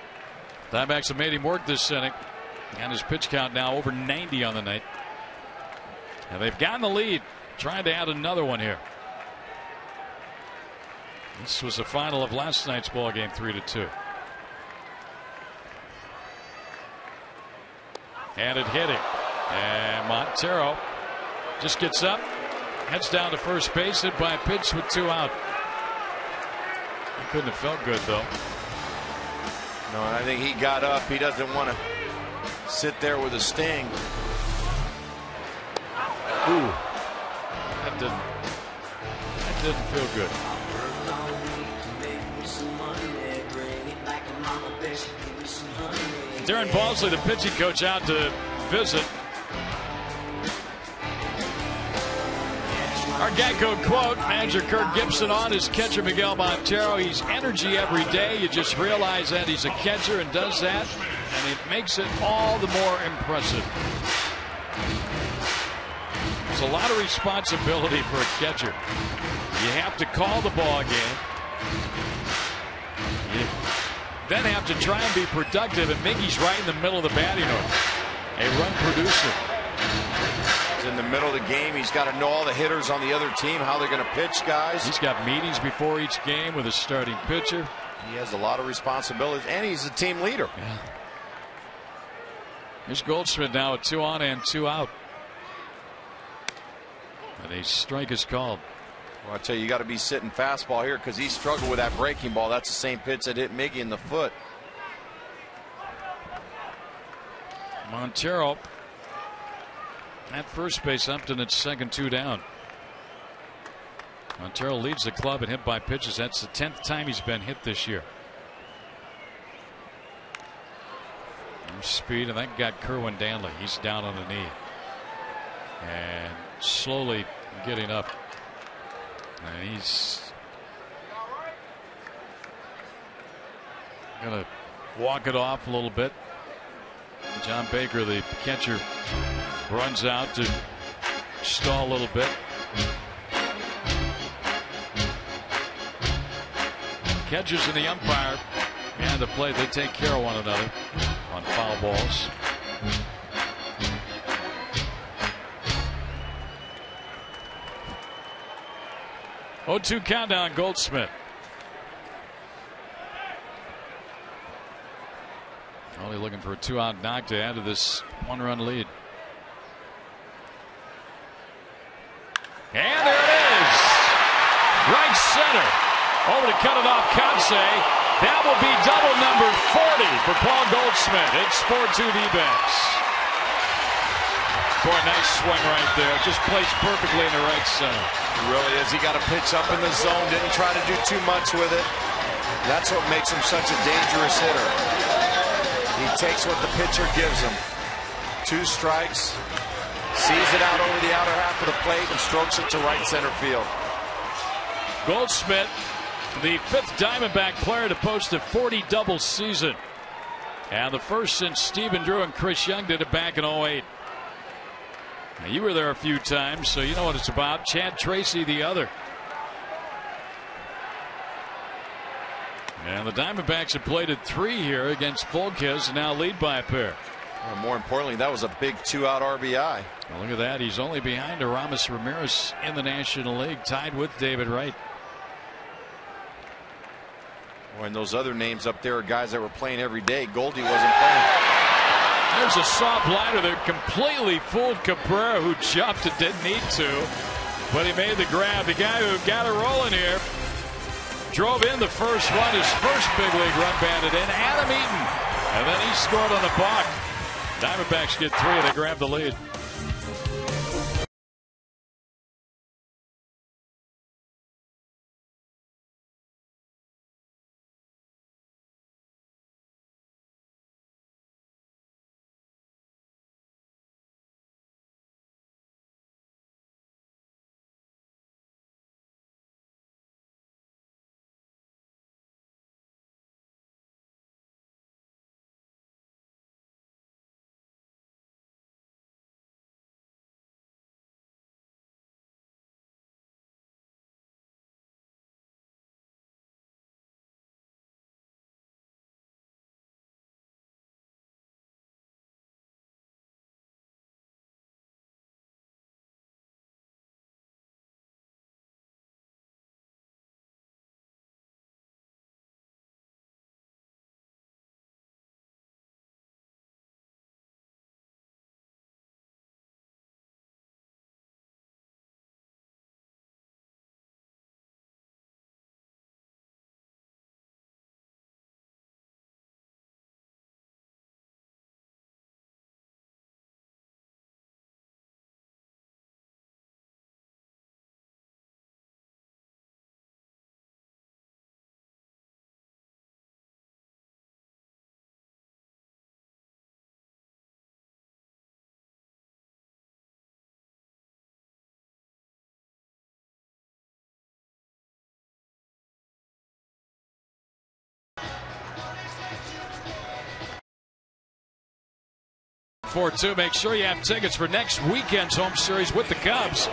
Diamondbacks have made him work this inning, and his pitch count now over 90 on the night. And they've gotten the lead, trying to add another one here. This was the final of last night's ball game, 3-2. And it hit him. And Montero just gets up, heads down to first base, hit by a pitch with 2 out. He couldn't have felt good, though. No, I think he got up. He doesn't want to sit there with a sting. Ooh. That didn't feel good. Darren Balsley, the pitching coach, out to visit. Our Geico quote, manager Kirk Gibson on his catcher Miguel Montero. He's energy every day. You just realize that he's a catcher and does that, and it makes it all the more impressive. There's a lot of responsibility for a catcher. You have to call the ball game. then have to try and be productive, and Miggy's right in the middle of the batting order. A run producer. He's in the middle of the game. He's got to know all the hitters on the other team, how they're going to pitch guys. He's got meetings before each game with his starting pitcher. He has a lot of responsibilities, and he's a team leader. Yeah. Here's Goldschmidt now with 2 on and 2 out. And a strike is called. Well, I tell you got to be sitting fastball here because he struggled with that breaking ball. That's the same pitch that hit Miggy in the foot. Montero at first base. Upton at second, 2 down. Montero leads the club in hit by pitches. That's the 10th time he's been hit this year. Speed, and that got Kerwin Danley. He's down on the knee and slowly getting up. And he's gonna walk it off a little bit. John Baker, the catcher, runs out to stall a little bit. Catchers and the umpire behind the plate, they take care of one another on foul balls. Oh, 2 countdown, Goldschmidt. Only looking for a 2-out knock to add to this 1-run lead. And there it is. Right center. Over to cut it off, Kansei. That will be double number 40 for Paul Goldschmidt. It's 4-2 D-backs. Boy, nice swing right there. Just placed perfectly in the right center. It really is. He got a pitch up in the zone. Didn't try to do too much with it. That's what makes him such a dangerous hitter. He takes what the pitcher gives him. 2 strikes. Sees it out over the outer half of the plate and strokes it to right center field. Goldschmidt, the 5th Diamondback player to post a 40 double season, and the first since Stephen Drew and Chris Young did it back in 08. Now, you were there a few times, so you know what it's about. Chad Tracy, the other. And the Diamondbacks have played at 3 here against Volquez and now lead by a pair. Well, more importantly, that was a big 2-out RBI. Well, look at that. He's only behind Aramis Ramirez in the National League, tied with David Wright. Well, and those other names up there are guys that were playing every day. Goldie wasn't playing. There's a soft liner that completely fooled Cabrera, who jumped and didn't need to, but he made the grab. The guy who got it rolling here drove in the first run, his first big league run batted in, Adam Eaton, and then he scored on the block. Diamondbacks get 3, they grab the lead. Make sure you have tickets for next weekend's home series with the Cubs.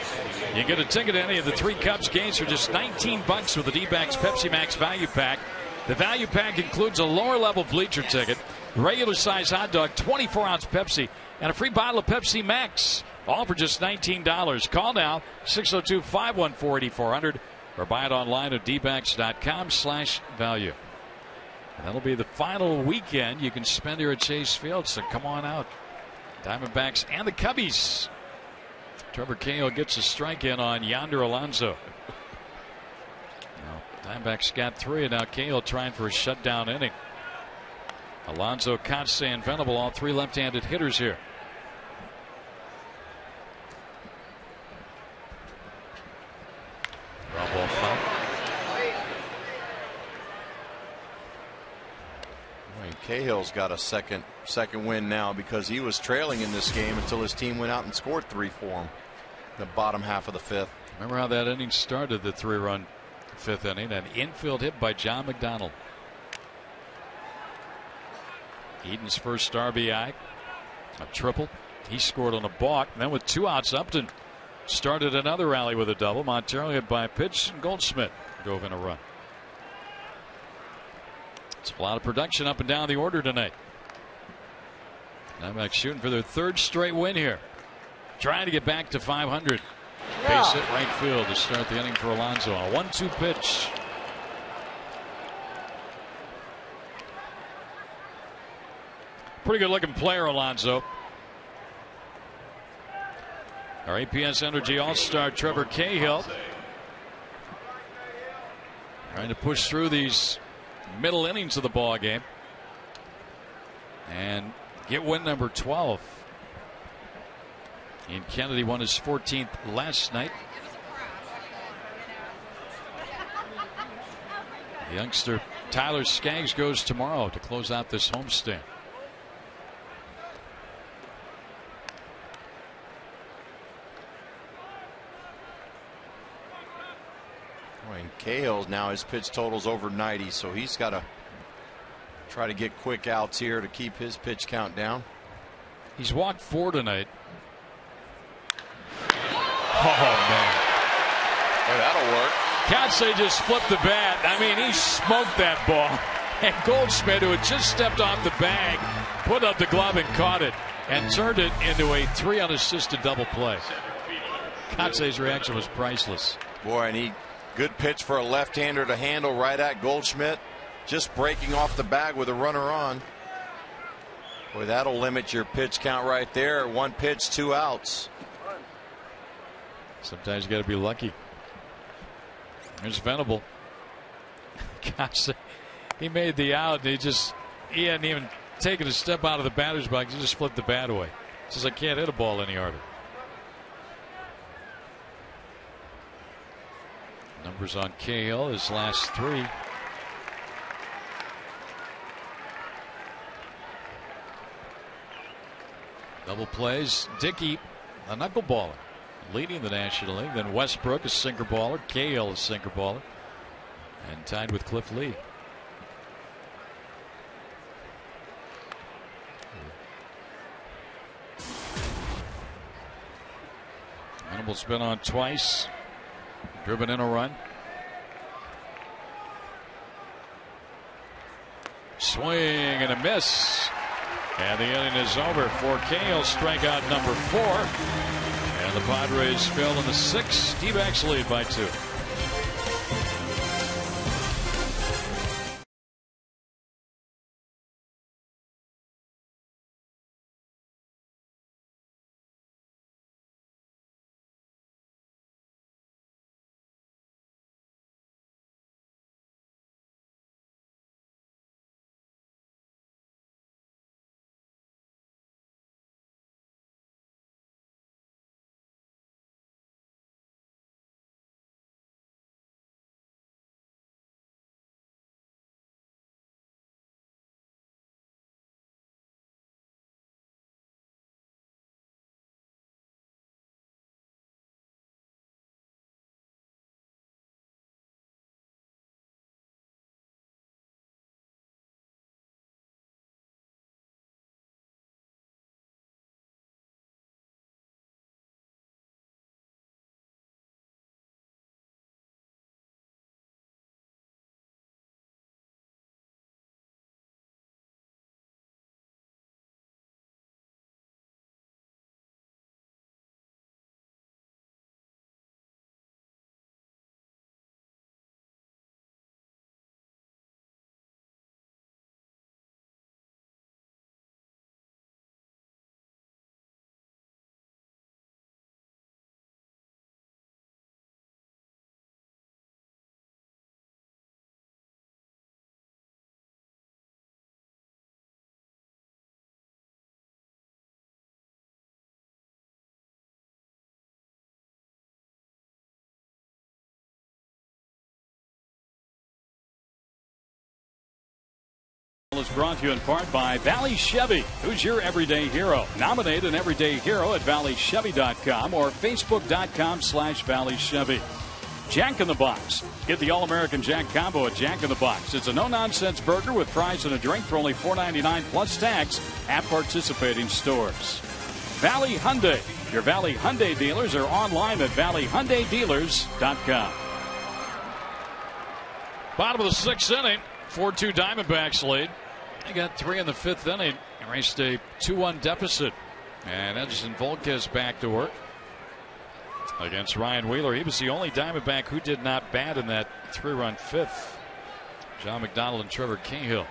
You can get a ticket to any of the 3 Cubs games for just $19 with the D-backs Pepsi Max Value Pack. The value pack includes a lower level bleacher ticket, regular size hot dog, 24-ounce Pepsi, and a free bottle of Pepsi Max. All for just $19. Call now, 602-514-8400, or buy it online at dbacks.com/value. That'll be the final weekend you can spend here at Chase Field, so come on out. Diamondbacks and the Cubbies. Trevor Cahill gets a strike in on Yonder Alonso. Now, Diamondbacks got 3, and now Cahill trying for a shutdown inning. Alonso, Kotsay, and Venable, all 3 left-handed hitters here. Ground ball foul. Cahill's got a second win now because he was trailing in this game until his team went out and scored 3 for him. The bottom half of the 5th. Remember how that inning started, the 3-run 5th inning, an infield hit by John McDonald. Eden's first RBI, a triple. He scored on a balk. And then with 2 outs, Upton started another rally with a double. Montero hit by a pitch, and Goldschmidt drove in a run. It's a lot of production up and down the order tonight. Diamondbacks shooting for their 3rd straight win here. Trying to get back to 500. Base hit right field to start the inning for Alonso. A 1-2 pitch. Pretty good looking player, Alonso. Our APS Energy All-Star Trevor Cahill trying to push through these middle innings of the ball game and get win number 12. And Kennedy won his 14th last night. The youngster Tyler Skaggs goes tomorrow to close out this homestand. Cahill now his pitch totals over 90, so he's got to try to get quick outs here to keep his pitch count down. He's walked 4 tonight. Oh man, well, that'll work. Kotsay just flipped the bat. I mean, he smoked that ball. And Goldschmidt, who had just stepped off the bag, put up the glove and caught it and turned it into a 3 unassisted double play. Kotsay's reaction was priceless. Boy, and good pitch for a left-hander to handle right at Goldschmidt. Just breaking off the bag with a runner on. Boy, that'll limit your pitch count right there. 1 pitch, 2 outs. Sometimes you got to be lucky. There's Venable. Gosh, he made the out. He hadn't even taken a step out of the batter's box. He just flipped the bat away. He says, I can't hit a ball any harder. Numbers on Cahill, his last 3. Double plays. Dickey, a knuckleballer, leading the National League. Then Westbrook, a sinker baller. Cahill, a sinker baller. And tied with Cliff Lee. Venable's been on twice. Driven in a run. Swing and a miss. And the inning is over for Cahill. Strikeout number 4. And the Padres fell in the 6th. D-backs lead by 2. is brought to you in part by Valley Chevy. Who's your everyday hero? Nominate an everyday hero at valleychevy.com or facebook.com/Valley Chevy. Jack in the Box. Get the All-American Jack Combo at Jack in the Box. It's a no-nonsense burger with fries and a drink for only $4.99 plus tax at participating stores. Valley Hyundai. Your Valley Hyundai dealers are online at valleyhyundaidealers.com. Bottom of the 6th inning. 4-2 Diamondbacks lead. They got 3 in the 5th inning. Erased a 2-1 deficit. And Edson Volquez back to work against Ryan Wheeler. He was the only Diamondback who did not bat in that 3-run 5th. John McDonald and Trevor Cahill.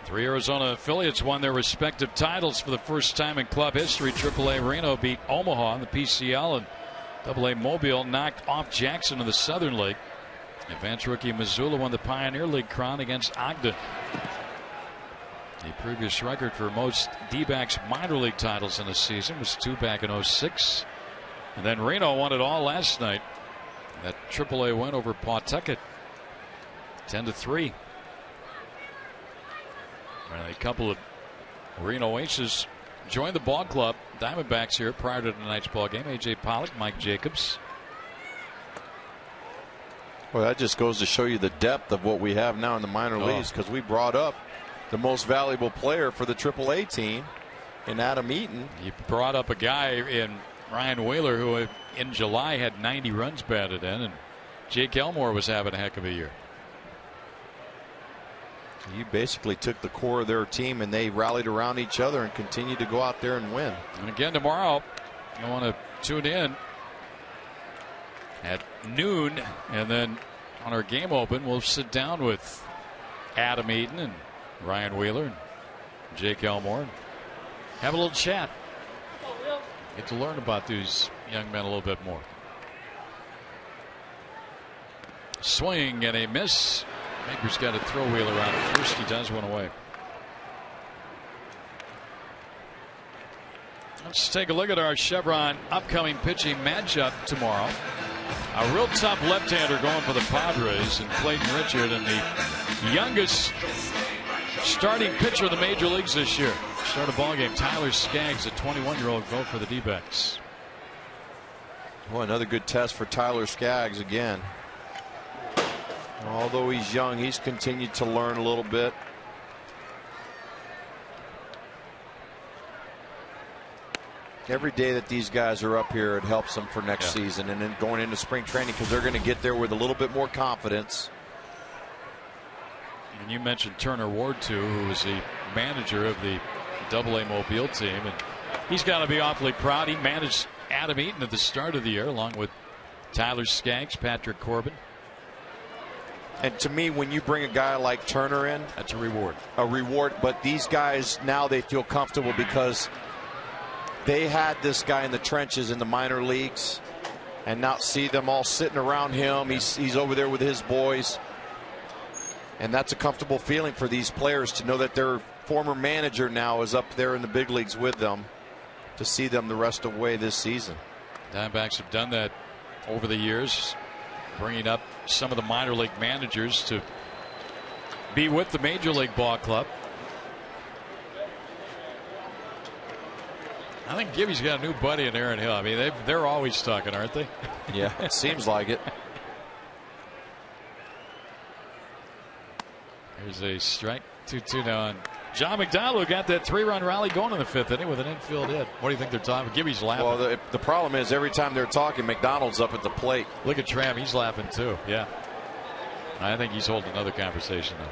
3 Arizona affiliates won their respective titles for the first time in club history. AAA Reno beat Omaha in the PCL, and AA Mobile knocked off Jackson in the Southern League. Advanced rookie Missoula won the Pioneer League crown against Ogden. The previous record for most D-backs minor league titles in a season was 2 back in 06. And then Reno won it all last night. That AAA win over Pawtucket, 10-3. And a couple of Reno aces joined the ball club. Diamondbacks here prior to tonight's ball game. A.J. Pollock, Mike Jacobs. Well, that just goes to show you the depth of what we have now in the minor leagues, because we brought up the most valuable player for the AAA team in Adam Eaton. You brought up a guy in Ryan Wheeler who in July had 90 runs batted in, and Jake Elmore was having a heck of a year. You basically took the core of their team and they rallied around each other and continued to go out there and win. And again tomorrow, you want to tune in at noon, and then on our game open we'll sit down with Adam Eaton and Ryan Wheeler and Jake Elmore and have a little chat. Get to learn about these young men a little bit more. Swing and a miss. Baker's got to throw Wheeler out at first. He does one away. Let's take a look at our Chevron upcoming pitching matchup tomorrow. A real tough left-hander going for the Padres, and Clayton Richard, and the youngest starting pitcher in the major leagues this year. Start a ball game. Tyler Skaggs, a 21-year-old, go for the D-backs. Well, another good test for Tyler Skaggs again. Although he's young, he's continued to learn a little bit. Every day that these guys are up here, it helps them for next season, and then going into spring training, because they're going to get there with a little bit more confidence. And you mentioned Turner Ward, too, who was the manager of the AA Mobile team, and he's got to be awfully proud. He managed Adam Eaton at the start of the year, along with Tyler Skaggs, Patrick Corbin. And to me, when you bring a guy like Turner in, that's a reward. A reward. But these guys, now they feel comfortable because they had this guy in the trenches in the minor leagues, and now see them all sitting around him. He's over there with his boys. And that's a comfortable feeling for these players to know that their former manager now is up there in the big leagues with them, to see them the rest of the way this season. Diamondbacks have done that over the years, bringing up some of the minor league managers to be with the major league ball club. I think Gibby's got a new buddy in Aaron Hill. I mean, they're always talking, aren't they? Yeah, it seems like it. Here's a strike. 2-2 now on John McDonald, who got that 3-run rally going in the 5th inning with an infield hit. What do you think they're talking? Gibby's laughing. Well, the problem is every time they're talking, McDonald's up at the plate. Look at Tram. He's laughing too. Yeah. I think he's holding another conversation now.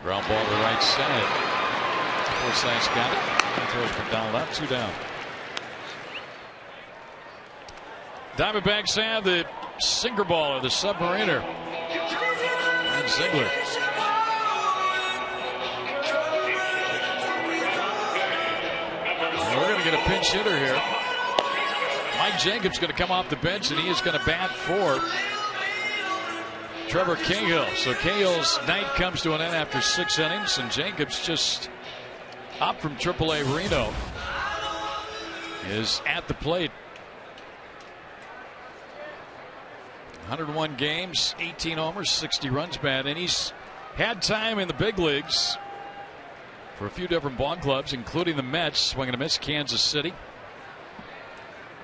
Ground ball to right center. Forsythe's got it. And throws McDonald out. 2 down. Diamondbacks have the sinker ball, or the submariner. And Ziegler. And we're going to get a pinch hitter here. Mike Jacobs going to come off the bench, and he is going to bat for Trevor Cahill. So Cahill's night comes to an end after 6 innings, and Jacobs, just up from AAA Reno, is at the plate. 101 games, 18 homers, 60 runs batted, and he's had time in the big leagues for a few different ball clubs, including the Mets. Swinging a miss, Kansas City.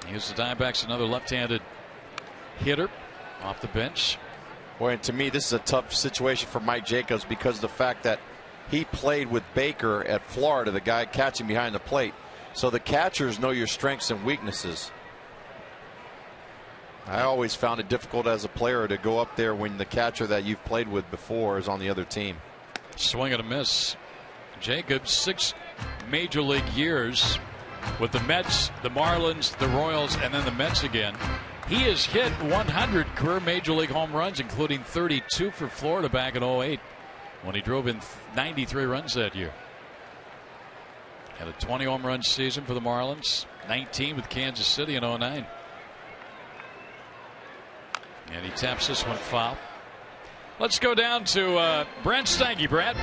Here's the Diamondbacks, another left-handed hitter off the bench. Boy, and to me, this is a tough situation for Mike Jacobs because of the fact that he played with Baker at Florida, the guy catching behind the plate. So the catchers know your strengths and weaknesses. I always found it difficult as a player to go up there when the catcher that you've played with before is on the other team. Swing and a miss. Jacobs, 6 major league years with the Mets, the Marlins, the Royals, and then the Mets again. He has hit 100 career major league home runs, including 32 for Florida back in 08 when he drove in 93 runs that year. Had a 20 home run season for the Marlins, 19 with Kansas City in 09. And he taps this one foul. Let's go down to Brent Stanky. Brad.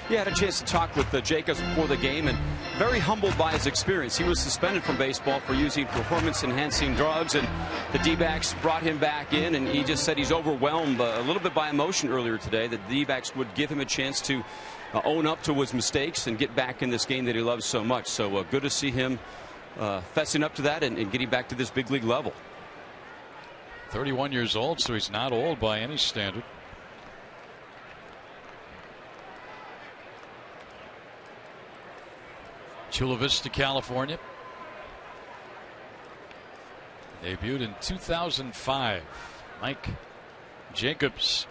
Yeah, had a chance to talk with Jacobs before the game, and very humbled by his experience. He was suspended from baseball for using performance-enhancing drugs, and the D-backs brought him back in, and he just said he's overwhelmed a little bit by emotion earlier today, that the D-backs would give him a chance to own up to his mistakes and get back in this game that he loves so much. So good to see him fessing up to that and getting back to this big league level. 31 years old, so he's not old by any standard. Chula Vista, California. Debuted in 2005. Mike Jacobs.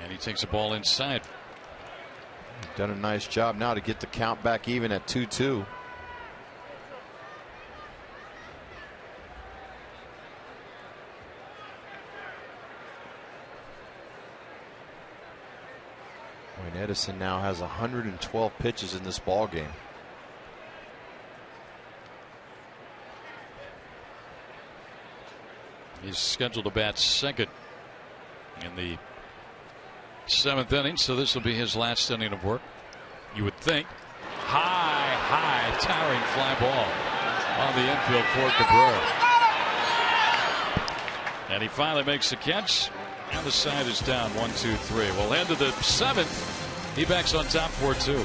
And he takes the ball inside. Done a nice job now to get the count back even at 2-2. And Edison now has 112 pitches in this ball game. He's scheduled to bat second in the 7th inning, so this will be his last inning of work, you would think. High, towering fly ball on the infield for Cabrera. And he finally makes the catch, and the side is down 1-2-3. We'll end to the 7th. He backs on top 4-2.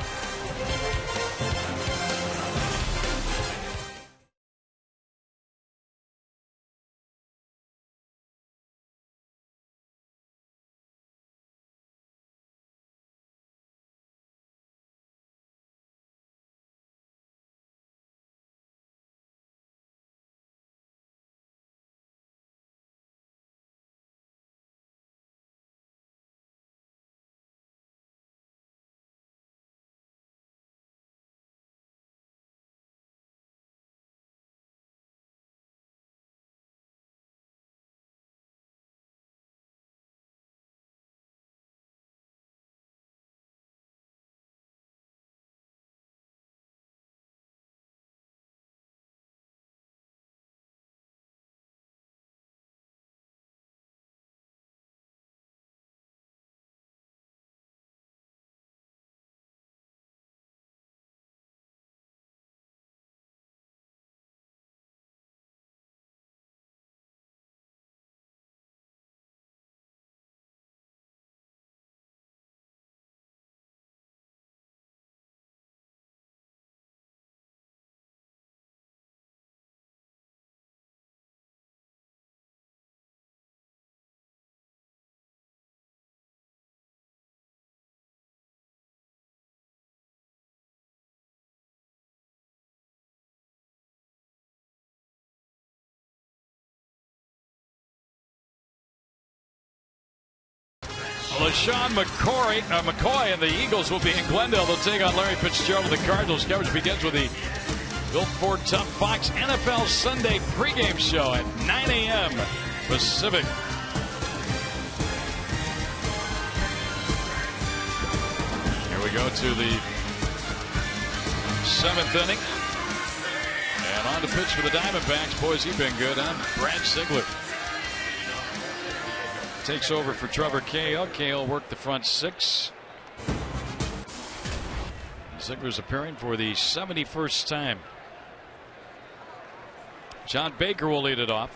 LaShawn McCoy and the Eagles will be in Glendale. They'll take on Larry Fitzgerald of the Cardinals. Coverage begins with the Built Ford Tough Fox NFL Sunday pregame show at 9 a.m. Pacific. Here we go to the 7th inning. And on the pitch for the Diamondbacks. Boys, he's been good, huh? Brad Sigler takes over for Trevor Cahill. Cahill worked the front 6. He's Ziegler's appearing for the 71st time. John Baker will lead it off.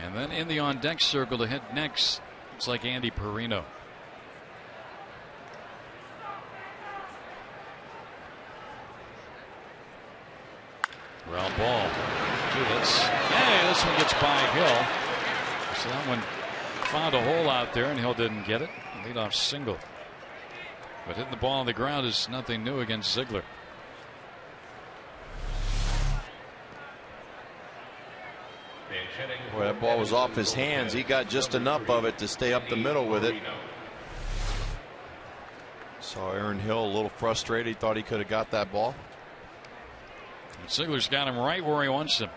And then in the on deck circle to hit next, it's like Andy Perino. Ground ball. Hey, this one gets by Hill. So that one found a hole out there, and Hill didn't get it. Leadoff single. But hitting the ball on the ground is nothing new against Ziegler. Boy, that ball was off his hands. He got just enough of it to stay up the middle with it. Saw Aaron Hill a little frustrated. He thought he could have got that ball. Ziegler's got him right where he wants him.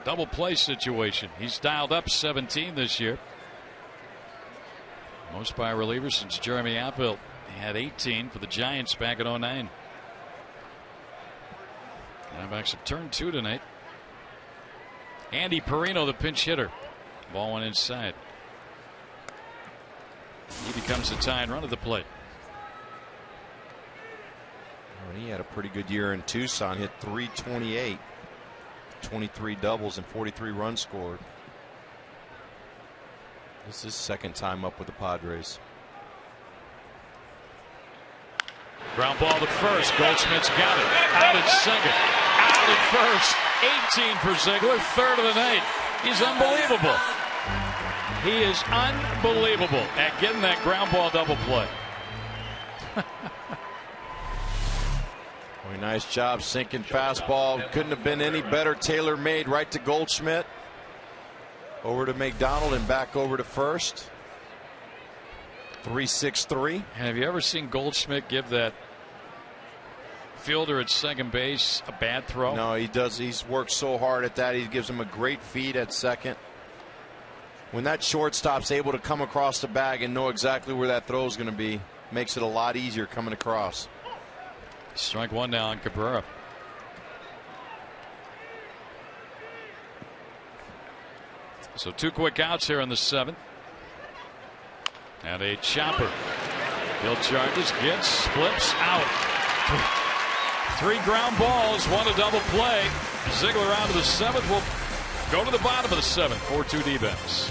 Double play situation. He's dialed up 17 this year. Most by a reliever since Jeremy Appel had 18 for the Giants back in 09. Diamondbacks have turned 2 tonight. Andy Perino, the pinch hitter. Ball went inside. He becomes the tying run at the plate. Well, he had a pretty good year in Tucson. Hit .328. 23 doubles and 43 runs scored. This is his second time up with the Padres. Ground ball to first. Goldschmidt's got it. Out at second. Out at first. 18 for Ziegler. Third of the night. He's unbelievable. He is unbelievable at getting that ground ball double play. Very nice job sinking fastball. Couldn't have been any better. Taylor made right to Goldschmidt. Over to McDonald and back over to first. 3-6-3. Have you ever seen Goldschmidt give that fielder at second base a bad throw? No, he does. He's worked so hard at that. He gives him a great feed at second. When that shortstop's able to come across the bag and know exactly where that throw is going to be, makes it a lot easier coming across. Strike one now on Cabrera. So 2 quick outs here in the 7th. And a chopper. Hill charges, gets, flips, out. 3 ground balls, 1 a double play. Ziegler out of the 7th. Will go to the bottom of the 7th. 4-2 D-backs.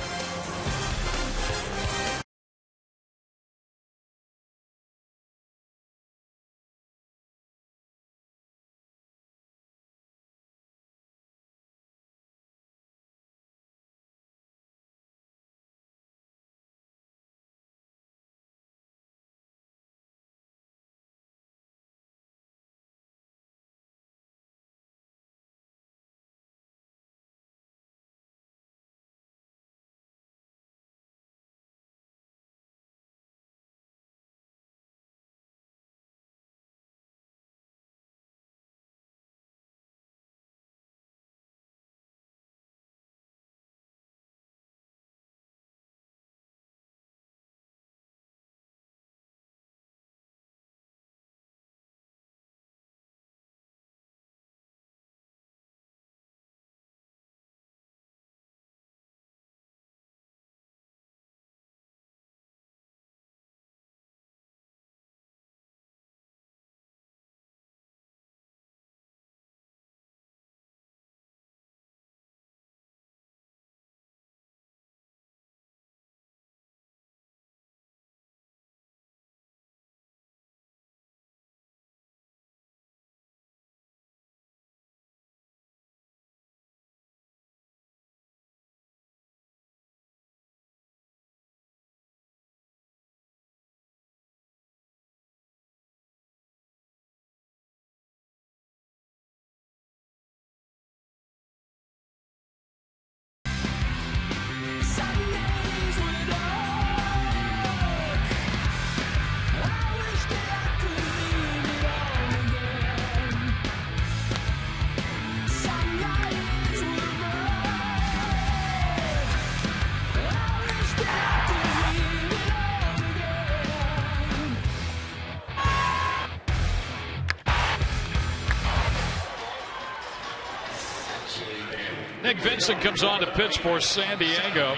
Nick Vincent comes on to pitch for San Diego.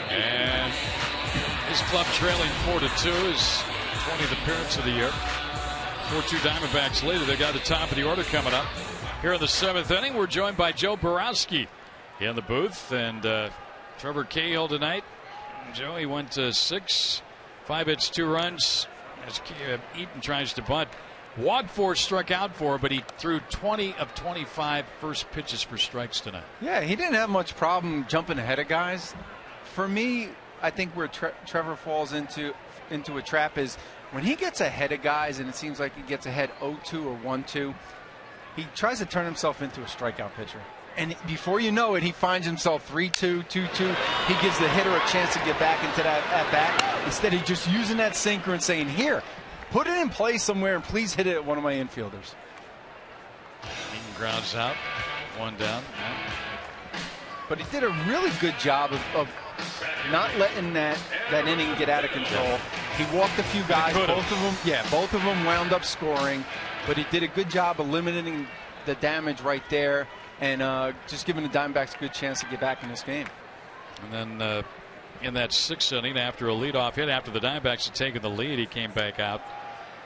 And his club trailing 4-2 is 20th appearance of the year. 4-2 Diamondbacks later. They got the top of the order coming up. Here in the 7th inning, we're joined by Joe Borowski in the booth. And Trevor Cahill tonight. Joe, he went 6, 5 hits, 2 runs. As Eaton tries to bunt. Walked 4, struck out 4, but he threw 20 of 25 first pitches for strikes tonight. Yeah, he didn't have much problem jumping ahead of guys. For me, I think where Trevor falls into a trap is when he gets ahead of guys, and it seems like he gets ahead 0-2 or 1-2, he tries to turn himself into a strikeout pitcher. And before you know it, he finds himself 3-2, 2-2. He gives the hitter a chance to get back into that at bat. Instead of just using that sinker and saying, here, put it in play somewhere and please hit it at one of my infielders. Eaton grounds out, 1 down. But he did a really good job of not letting that inning get out of control. He walked a few guys. Both of them wound up scoring. But he did a good job of limiting the damage right there and just giving the Diamondbacks a good chance to get back in this game. And then in that 6th inning, after a leadoff hit, after the Diamondbacks had taken the lead, he came back out,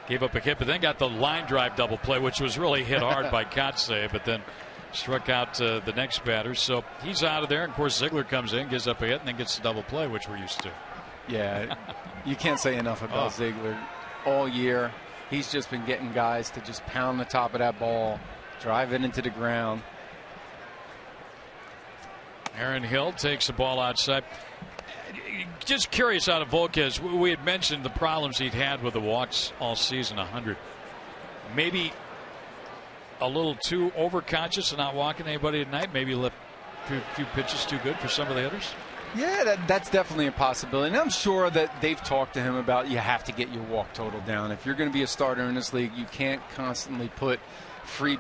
gave up a hit, but then got the line drive double play, which was really hit hard by Kotsay, but then struck out the next batter. So he's out of there. And of course, Ziegler comes in, gives up a hit, and then gets the double play, which we're used to. Yeah, you can't say enough about Ziegler all year. He's just been getting guys to just pound the top of that ball, drive it into the ground. Aaron Hill takes the ball outside. Just curious out of Volquez, we had mentioned the problems he'd had with the walks all season, 100. Maybe a little too overconscious and not walking anybody tonight. Maybe left a few pitches too good for some of the hitters. Yeah, that's definitely a possibility. And I'm sure that they've talked to him about you have to get your walk total down. If you're going to be a starter in this league, you can't constantly put free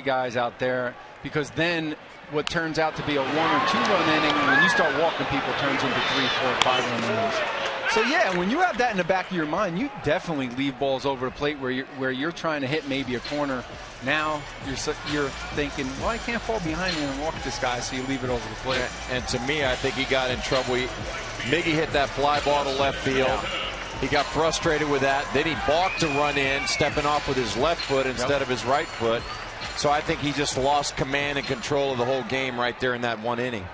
guys out there, because then what turns out to be a 1 or 2 run inning, when you start walking people, turns into 3, 4, 5 run innings. So yeah, when you have that in the back of your mind, you definitely leave balls over the plate where you're trying to hit maybe a corner. Now you're thinking, well, I can't fall behind him and walk this guy, so you leave it over the plate. And to me, I think he got in trouble. Miggy hit that fly ball to left field. He got frustrated with that. Then he balked to run in, stepping off with his left foot instead of his right foot. So I think he just lost command and control of the whole game right there in that 1 inning.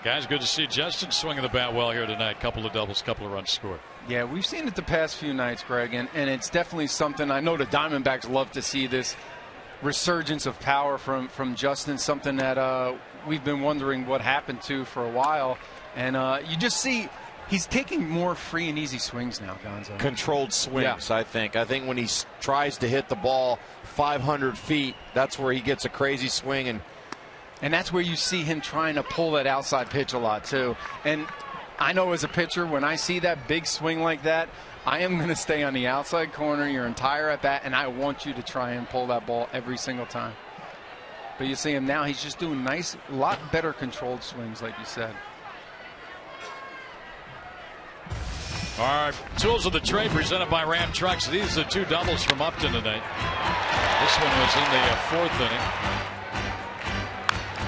Guys, good to see Justin swinging the bat well here tonight. Couple of doubles, couple of runs scored. Yeah, we've seen it the past few nights, Greg, and it's definitely something. I know the Diamondbacks love to see this resurgence of power from Justin, something that we've been wondering what happened to for a while. And you just see he's taking more free and easy swings now, Gonzo. Controlled swings, yeah. I think when he tries to hit the ball 500 feet, that's where he gets a crazy swing. And that's where you see him trying to pull that outside pitch a lot, too. And I know as a pitcher, when I see that big swing like that, I am going to stay on the outside corner your entire at-bat, and I want you to try and pull that ball every single time. But you see him now, he's just doing nice, a lot better controlled swings, like you said. All right, tools of the trade presented by Ram Trucks. These are 2 doubles from Upton tonight. This one was in the 4th inning.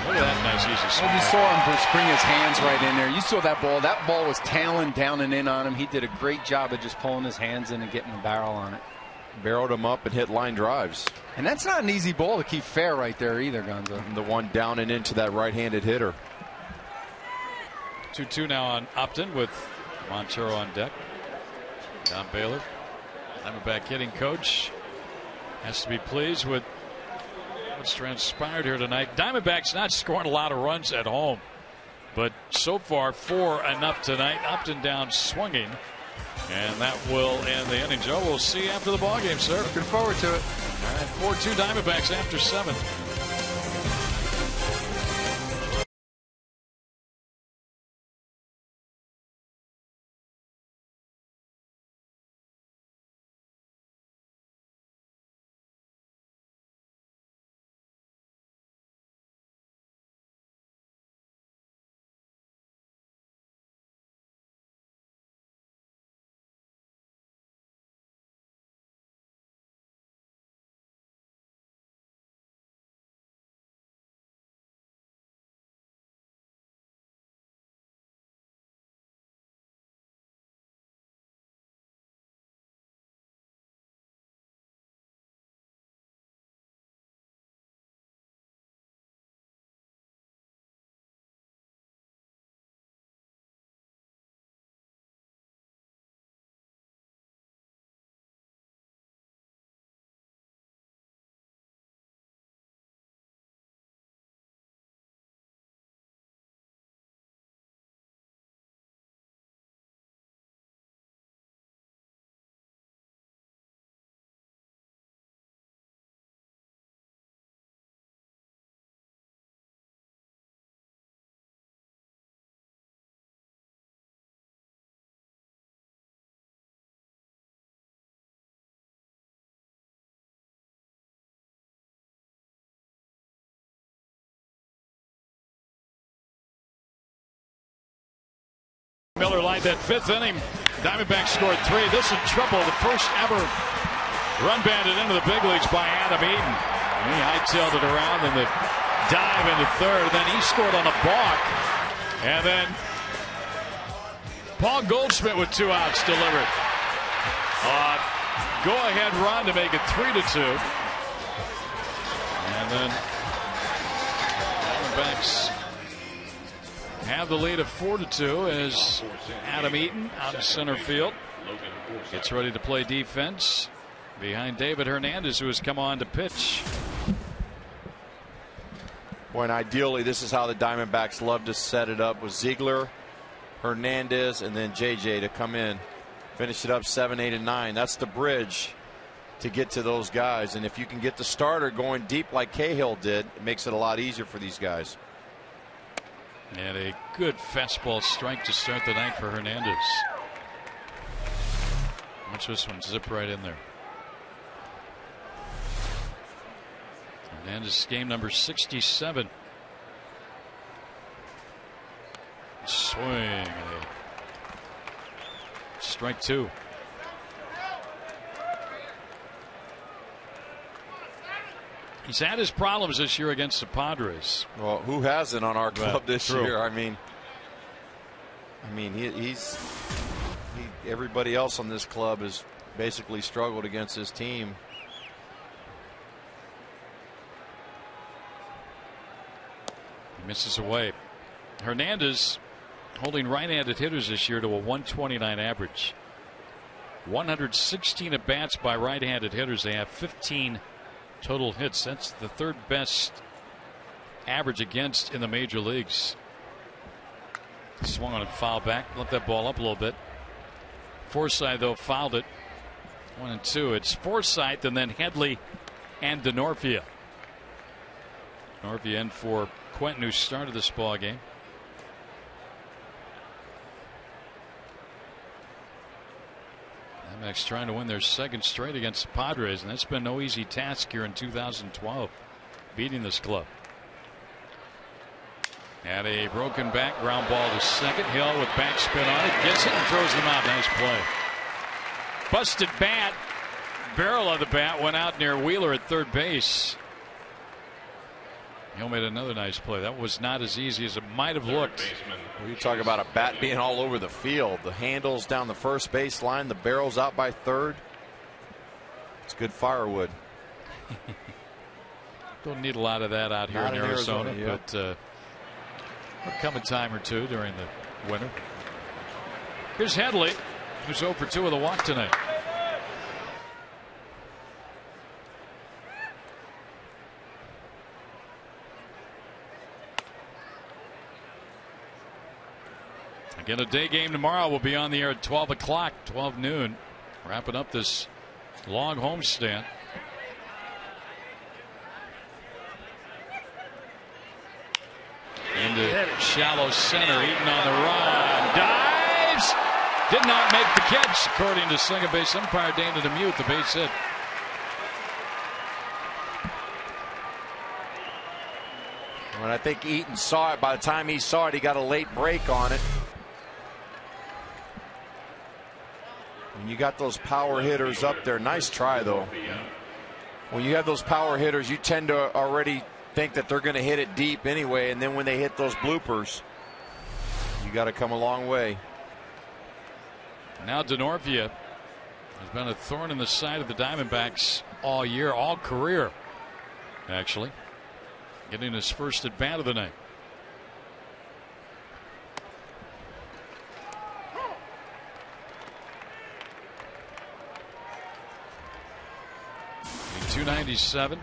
Look at that nice easy swing. Well, you saw him bring his hands right in there. You saw that ball. That ball was tailing down and in on him. He did a great job of just pulling his hands in and getting the barrel on it. Barreled him up and hit line drives. And that's not an easy ball to keep fair right there either, Gonzo. And the one down and into that right-handed hitter. 2-2 now on Upton with Montero on deck. Don Baylor, Diamondback hitting coach, has to be pleased with what's transpired here tonight. Diamondbacks not scoring a lot of runs at home, but so far 4 enough tonight. Upton down swinging, and that will end the inning. Joe, we'll see you after the ballgame, sir. Looking forward to it. All right, 4-2 Diamondbacks after 7. Miller Lite. That 5th inning, Diamondbacks scored 3. This is triple, the first ever run banded into the big leagues by Adam Eaton. He hightailed it around in the dive into third. Then he scored on a balk. And then Paul Goldschmidt with 2 outs delivered. Go-ahead run to make it 3-2. And then Diamondbacks have the lead of 4-2 as Adam Eaton out in center field gets ready to play defense behind David Hernandez, who has come on to pitch. Boy, and ideally, this is how the Diamondbacks love to set it up, with Ziegler, Hernandez, and then JJ to come in, finish it up 7, 8, and 9. That's the bridge to get to those guys. And if you can get the starter going deep like Cahill did, it makes it a lot easier for these guys. And a good fastball strike to start the night for Hernandez. Watch this one zip right in there. Hernandez, game number 67. Swing. Strike 2. He's had his problems this year against the Padres. Well, who hasn't on our club this true. year? I mean, everybody else on this club has basically struggled against this team. He misses away. Hernandez holding right-handed hitters this year to a 129 average. 116 at bats by right-handed hitters. They have 15 total hits. That's the 3rd best average against in the major leagues. Swung on and fouled back. Let that ball up a little bit. Forsythe, though, fouled it. 1-2. It's Forsythe and then Headley and DeNorfia. DeNorfia in for Quentin, who started this ball game. Diamondbacks trying to win their 2nd straight against the Padres, and that's been no easy task here in 2012, beating this club. And a broken back, ground ball to second. Hill with backspin on it, gets it and throws him out. Nice play. Busted bat, barrel of the bat went out near Wheeler at third base. Hill made another nice play. That was not as easy as it might have looked. Well, you talk about a bat being all over the field. The handles down the first base line, the barrels out by third. It's good firewood. Don't need a lot of that out here in Arizona, yeah. but there'll come a time or two during the winter. Here's Headley, who's 0 for 2 with a walk tonight. Again, a day game tomorrow. We'll be on the air at 12 o'clock, 12 noon, wrapping up this long homestand. Into shallow center, Eaton on the run, dives, did not make the catch, according to second base umpire Dana DeMute. The base hit. When I think Eaton saw it, by the time he saw it, he got a late break on it. When you got those power hitters up there, nice try though. When you have those power hitters, you tend to already think that they're going to hit it deep anyway, and then when they hit those bloopers, you got to come a long way. Now DeNorfia has been a thorn in the side of the Diamondbacks all year, all career, actually. Getting his first at bat of the night. .297.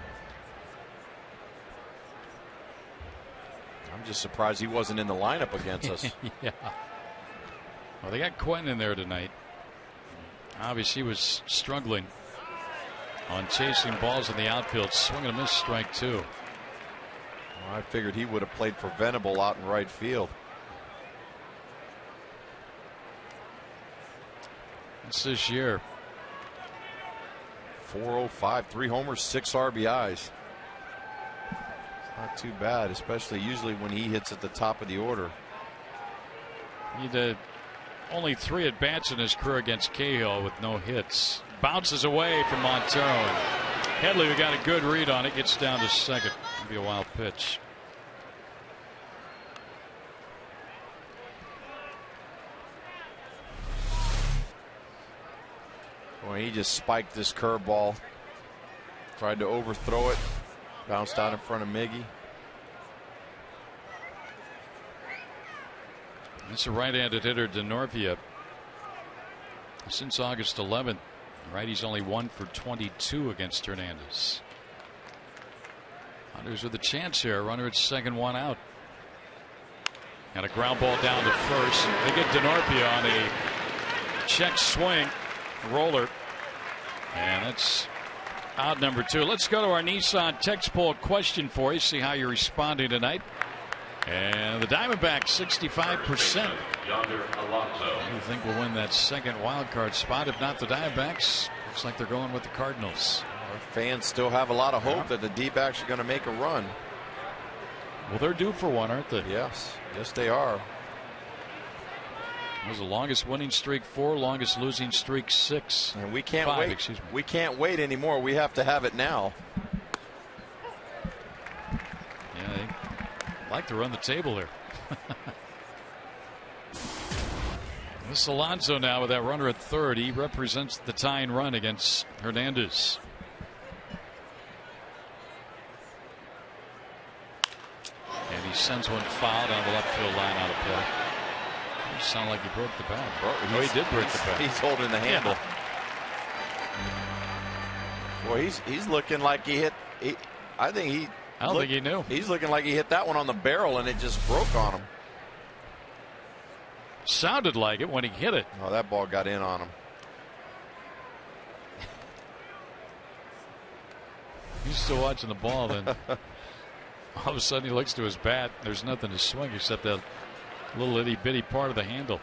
I'm just surprised he wasn't in the lineup against us. Yeah. Well, they got Quentin in there tonight. Obviously, he was struggling on chasing balls in the outfield. Swing and a miss, strike 2. Well, I figured he would have played for Venable out in right field. It's this year. 405, 3 homers, 6 RBIs. Not too bad, especially usually when he hits at the top of the order. Need to only 3 at-bats in his career against Cahill with no hits. Bounces away from Montero. And Headley, we got a good read on it, gets down to second. It'll be a wild pitch. Well, he just spiked this curveball. Tried to overthrow it. Bounced out in front of Miggy. It's a right-handed hitter, DeNorvia. Since August 11th, righty's only 1 for 22 against Hernandez. Hunters with a chance here. Runner at second, 1 out. And a ground ball down to first. They get DeNorvia on a check swing roller. And that's out number 2. Let's go to our Nissan text poll question for you. See how you're responding tonight. And the Diamondbacks 65%. Who you think will win that second wild card spot? If not the Diamondbacks, looks like they're going with the Cardinals. Our fans still have a lot of hope that the D-backs are going to make a run. Well, they're due for one, aren't they? Yes, yes they are. It was the longest winning streak 4, longest losing streak 6. And we can't 5, wait. excuse me. We can't wait anymore. We have to have it now. Yeah, they like to run the table there. This Alonso now with that runner at third. He represents the tying run against Hernandez. And he sends one foul down the left field line out of play. It sounded like he broke the bat. Oh, he did break the bat. He's holding the handle. Yeah. Well, he's looking like he hit. I don't think he knew. He's looking like he hit that one on the barrel and it just broke on him. Sounded like it when he hit it. Oh, that ball got in on him. He's still watching the ball. Then all of a sudden he looks to his bat. There's nothing to swing except that little itty bitty part of the handle.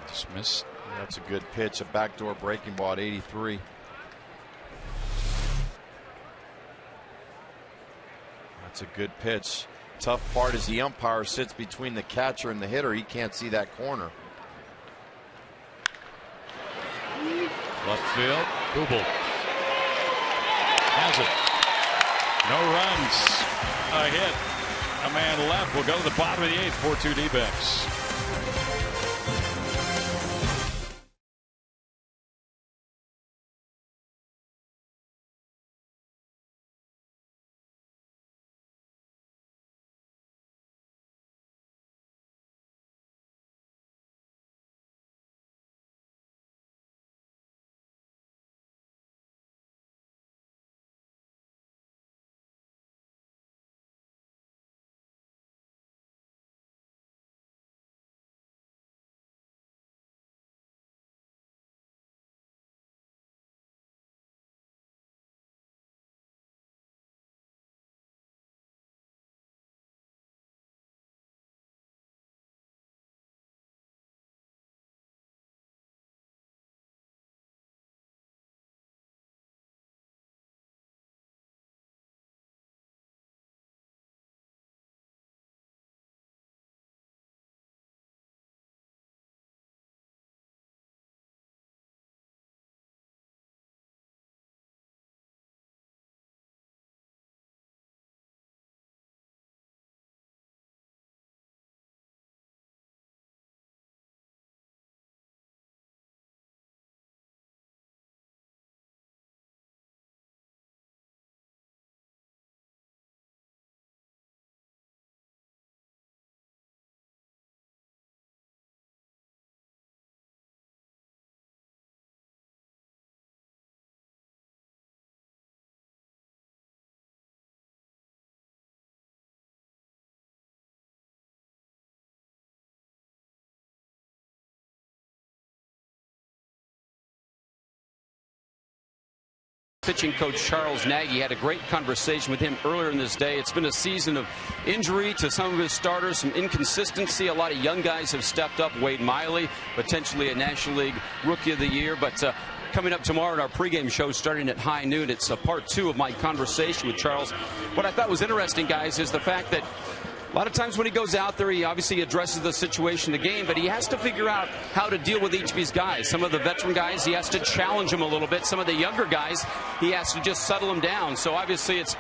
Dismissed. That's a good pitch. A backdoor breaking ball at 83. That's a good pitch. Tough part is the umpire sits between the catcher and the hitter. He can't see that corner. Left field. Kubel has it. No runs. A hit. A man left. We'll go to the bottom of the 8th. 4-2 D-backs. Pitching coach Charles Nagy had a great conversation with him earlier in this day. It's been a season of injury to some of his starters, some inconsistency. A lot of young guys have stepped up. Wade Miley, potentially a National League Rookie of the Year. But coming up tomorrow in our pregame show starting at high noon. It's part 2 of my conversation with Charles. What I thought was interesting, guys, is the fact that a lot of times when he goes out there, he obviously addresses the situation of the game, but he has to figure out how to deal with each of these guys. Some of the veteran guys, he has to challenge them a little bit. Some of the younger guys, he has to just settle them down. So obviously it's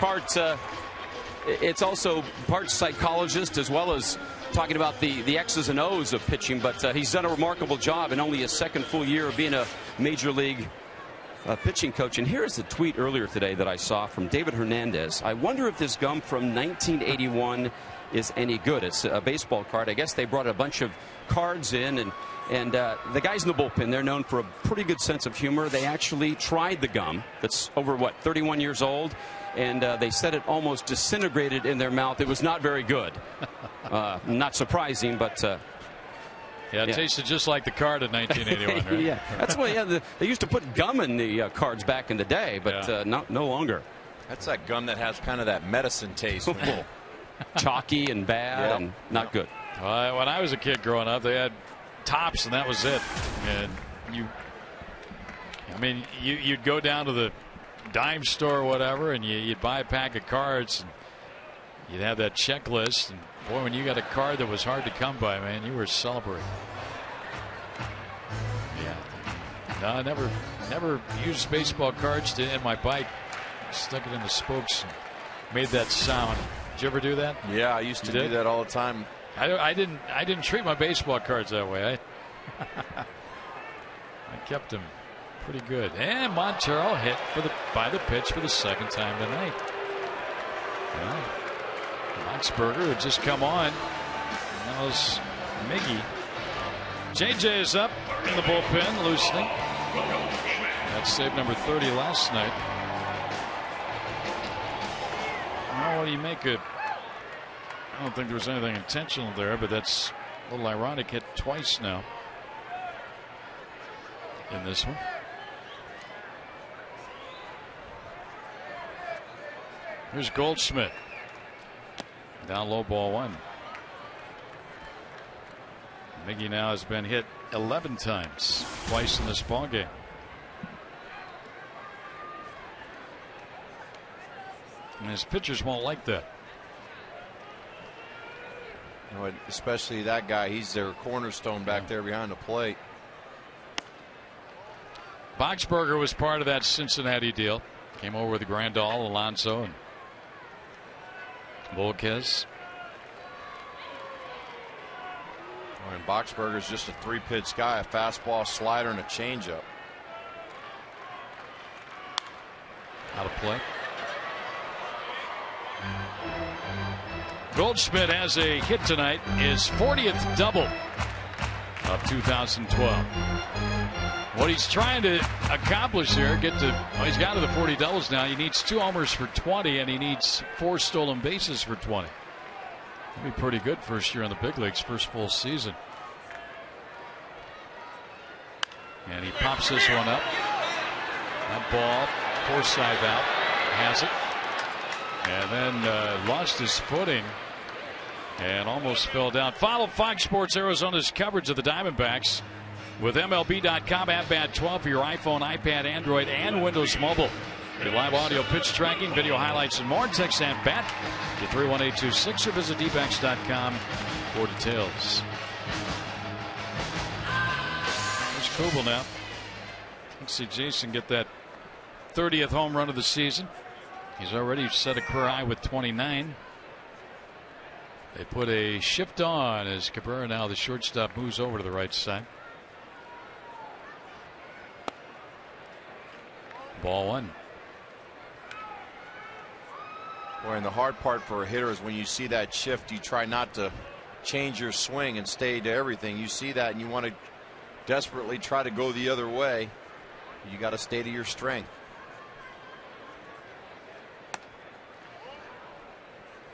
it's also part psychologist as well as talking about the X's and O's of pitching. But he's done a remarkable job in only his second full year of being a major league pitching coach. And here's the tweet earlier today that I saw from David Hernandez. I wonder if this gum from 1981 is any good. It's a baseball card. I guess they brought a bunch of cards in, and the guys in the bullpen, they're known for a pretty good sense of humor. They actually tried the gum that's over, 31 years old, and they said it almost disintegrated in their mouth. It was not very good. Not surprising, but yeah, it tasted just like the card in 1981, right? Yeah, that's why. Yeah, they used to put gum in the cards back in the day, but no longer. That's that gum that has kind of that medicine taste. Chalky and bad and not good. When I was a kid growing up, they had tops and that was it. And you'd go down to the dime store or whatever, and you'd buy a pack of cards, and you'd have that checklist. And boy, when you got a card that was hard to come by, man, you were celebrating. Yeah. No, I never used baseball cards to end my bike. Stuck it in the spokes and made that sound. Did you ever do that? Yeah, I used to do that all the time. I didn't treat my baseball cards that way. I kept them pretty good. And Montero hit by the pitch for the second time tonight. Boxberger had just come on. And that was Miggy. JJ is up in the bullpen, loosening. That's save number 30 last night. Well, what do you make of? I don't think there was anything intentional there, but that's a little ironic. Hit twice now in this one. Here's Goldschmidt. Down low, ball 1. Miggy now has been hit 11 times, twice in this ball game. And his pitchers won't like that. You know, especially that guy. He's their cornerstone back there behind the plate. Boxberger was part of that Cincinnati deal. Came over with Grandal, Alonso, and Volquez. And Boxberger's just a 3-pitch guy, a fastball, slider, and a changeup. Out of play. Goldschmidt has a hit tonight, his 40th double of 2012. What he's trying to accomplish here, he's got to the 40 doubles now. He needs 2 homers for 20, and he needs 4 stolen bases for 20. That'd be pretty good first year in the big leagues, first full season. And he pops this one up. That ball, Forsythe out, has it. And then lost his footing and almost fell down. Follow Fox Sports Arizona's coverage of the Diamondbacks with MLB.com at 12 for your iPhone, iPad, Android, and Windows Mobile. Your live audio pitch tracking, video highlights, and more. Text at bat to 31826 or visit dbacks.com for details. There's Kubel now. Let's see Jason get that 30th home run of the season. He's already set a career high with 29. They put a shift on as Cabrera, now the shortstop, moves over to the right side. Ball 1. Boy, and the hard part for a hitter is when you see that shift, you try not to change your swing and stay to everything. You see that and you want to desperately try to go the other way. You got to stay to your strength.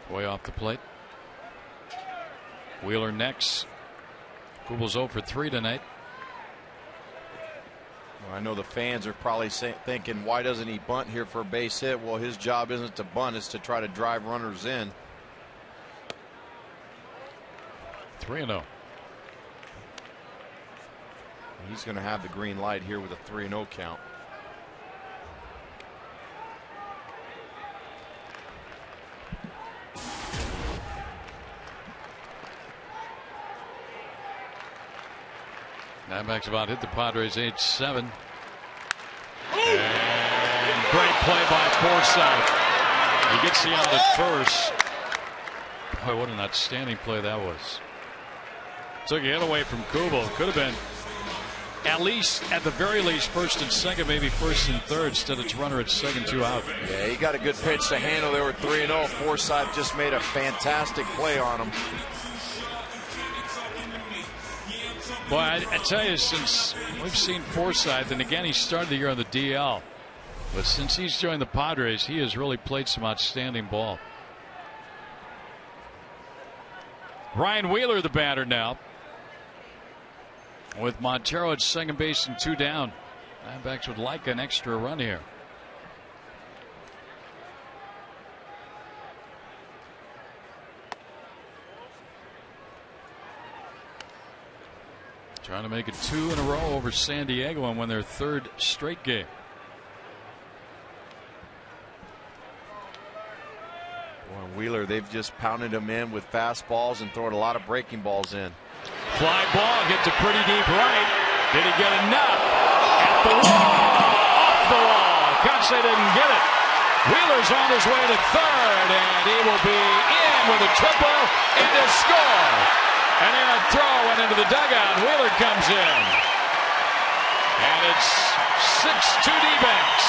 Way off the plate. Wheeler next. Kubel's 0 for 3 tonight. Well, I know the fans are probably thinking, why doesn't he bunt here for a base hit? Well, his job isn't to bunt, it's to try to drive runners in. 3-0. He's going to have the green light here with a 3-0 count. Diamondbacks about hit the Padres 8-7. And great play by Forsythe. He gets the out at first. Boy, what an outstanding play that was. Took a hit away from Kubel. Could have been at the very least, first and second, maybe first and third. Instead, it's runner at second, 2 out. Yeah, he got a good pitch to handle. They were 3-0. Forsythe just made a fantastic play on him. Boy, I tell you, since we've seen Forsythe, and again, he started the year on the DL, but since he's joined the Padres, he has really played some outstanding ball. Ryan Wheeler, the batter now, with Montero at second base and 2 down. Diamondbacks would like an extra run here. Trying to make it 2 in a row over San Diego and win their 3rd straight game. Wheeler, they've just pounded him in with fastballs and throwing a lot of breaking balls in. Fly ball hit to pretty deep right. Did he get enough? At the wall. Off the wall. Kotsay didn't get it. Wheeler's on his way to third, and he will be in with a triple and a score. An errant throw went into the dugout. Wheeler comes in. And it's 6-2 D-backs.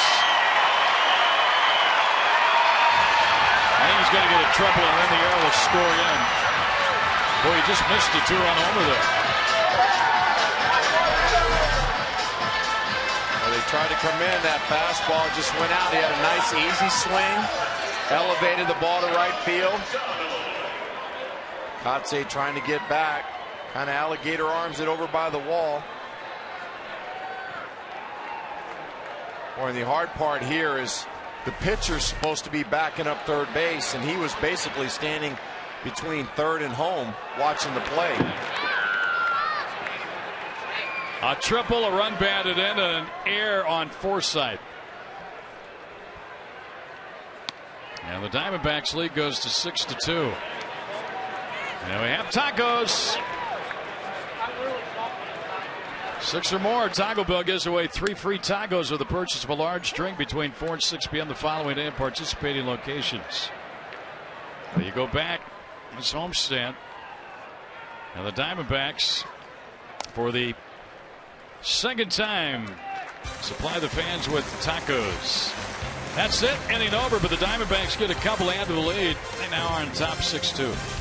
I think he's going to get a triple, and then the error will score in. Boy, he just missed a 2-run homer there. Well, they tried to come in. That fastball just went out. He had a nice, easy swing. Elevated the ball to right field. Kotsay trying to get back. Kind of alligator arms it over by the wall. Or the hard part here is the pitcher's supposed to be backing up third base, and he was basically standing between third and home watching the play. A triple, a run batted in, and an error on Forsythe. And the Diamondbacks lead goes to 6-2. And we have tacos. 6 or more. Taco Bell gives away 3 free tacos with the purchase of a large drink between 4 and 6 p.m. the following day in participating locations. Well, you go back this homestand, and the Diamondbacks, for the second time, supply the fans with tacos. That's it. Inning over, but the Diamondbacks get a couple, add to the lead. They now are on top 6-2.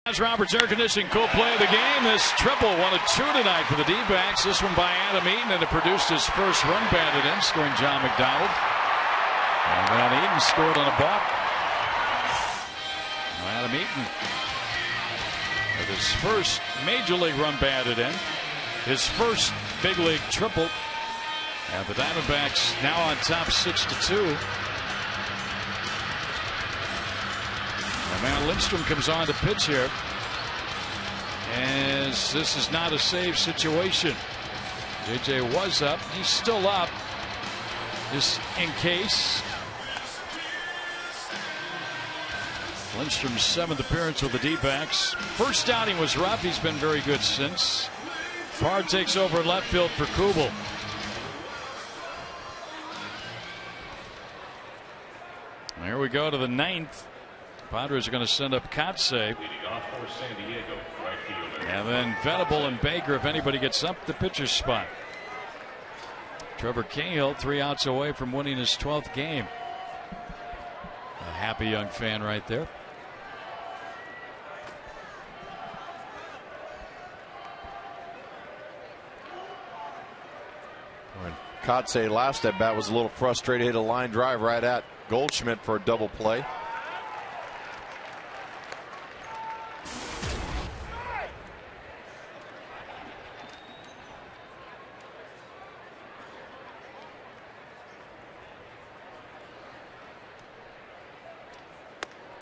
Roberts air conditioning, cool play of the game. This triple, 1-2 tonight for the D-backs. This one by Adam Eaton, and it produced his first run batted in, scoring John McDonald. And then Eaton scored on a balk. Adam Eaton with his first major league run batted in, his first big league triple, and the Diamondbacks now on top 6-2. Man, Lindstrom comes on to pitch here, as this is not a save situation. JJ was up. He's still up, just in case. Lindstrom's 7th appearance with the D-backs. First outing was rough. He's been very good since. Pard takes over in left field for Kubel. Here we go to the 9th. Padres are going to send up Kotsay. And then Venable and Baker, if anybody gets up the pitcher's spot. Trevor Cahill 3 outs away from winning his 12th game. A happy young fan right there. Kotsay last at bat was a little frustrated, hit a line drive right at Goldschmidt for a double play.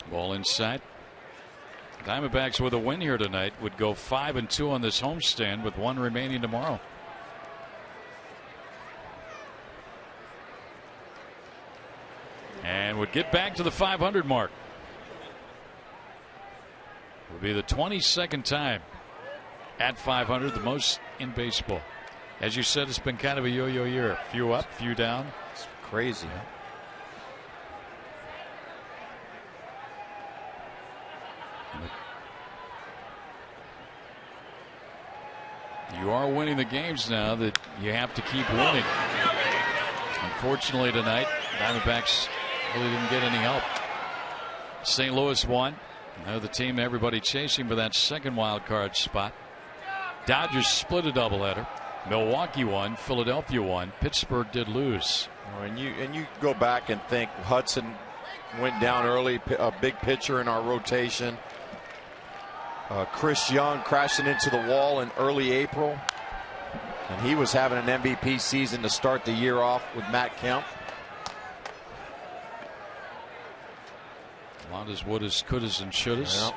Ball inside. Diamondbacks with a win here tonight would go 5-2 on this homestand with 1 remaining tomorrow. And would get back to the 500 mark. It would be the 22nd time at 500, the most in baseball. As you said, it's been kind of a yo-yo year. Few up, few down. It's crazy. You are winning the games now that you have to keep winning. Unfortunately tonight, Diamondbacks really didn't get any help. St. Louis won. They're the team everybody chasing for that second wild card spot. Dodgers split a doubleheader. Milwaukee won. Philadelphia won. Pittsburgh did lose. And you go back and think Hudson went down early, a big pitcher in our rotation. Chris Young crashing into the wall in early April, and he was having an MVP season to start the year off with Matt Kemp. Londas, wouldas, couldas, and shouldas. Yep.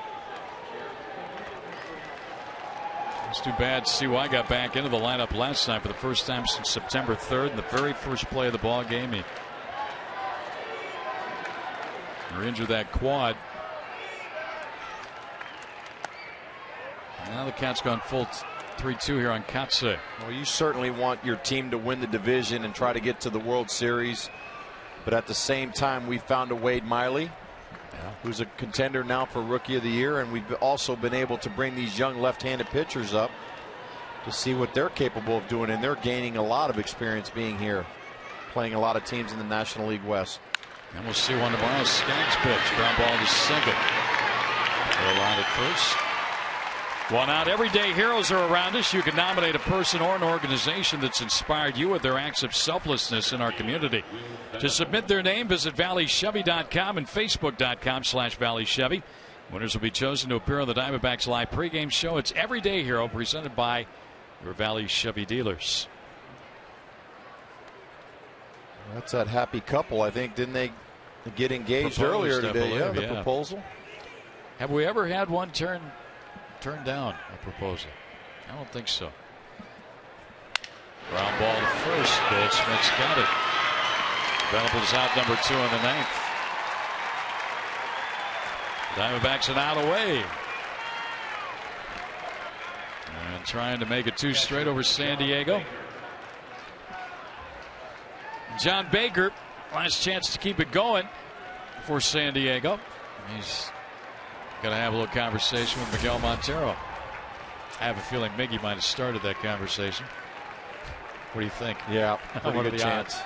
It's too bad CY got back into the lineup last night for the first time since September 3rd. In the very first play of the ball game, he injured that quad. Now the Cats gone full 3-2 here on Kotsay. Well, you certainly want your team to win the division and try to get to the World Series, but at the same time, we found a Wade Miley, who's a contender now for Rookie of the Year, and we've also been able to bring these young left-handed pitchers up to see what they're capable of doing, and they're gaining a lot of experience being here, playing a lot of teams in the National League West. And we'll see one tomorrow. Skaggs pitch, ground ball to second. They're line at first. One out. Everyday heroes are around us. You can nominate a person or an organization that's inspired you with their acts of selflessness in our community. To submit their name, visit valleychevy.com and facebook.com/valleychevy. Winners will be chosen to appear on the Diamondbacks Live pregame show. It's Everyday Hero, presented by your Valley Chevy dealers. That's that happy couple. I think, didn't they get engaged earlier today? Believe, the proposal. Have we ever had one turn down a proposal? I don't think so. Ground ball to first. Goldschmidt's got it. Venable's out number 2 in the 9th. Diamondbacks an out away. And trying to make it 2 straight over San Diego. John Baker, last chance to keep it going for San Diego. He's going to have a little conversation with Miguel Montero. I have a feeling Miggy might have started that conversation. What do you think? Yeah, what are the chance. odds?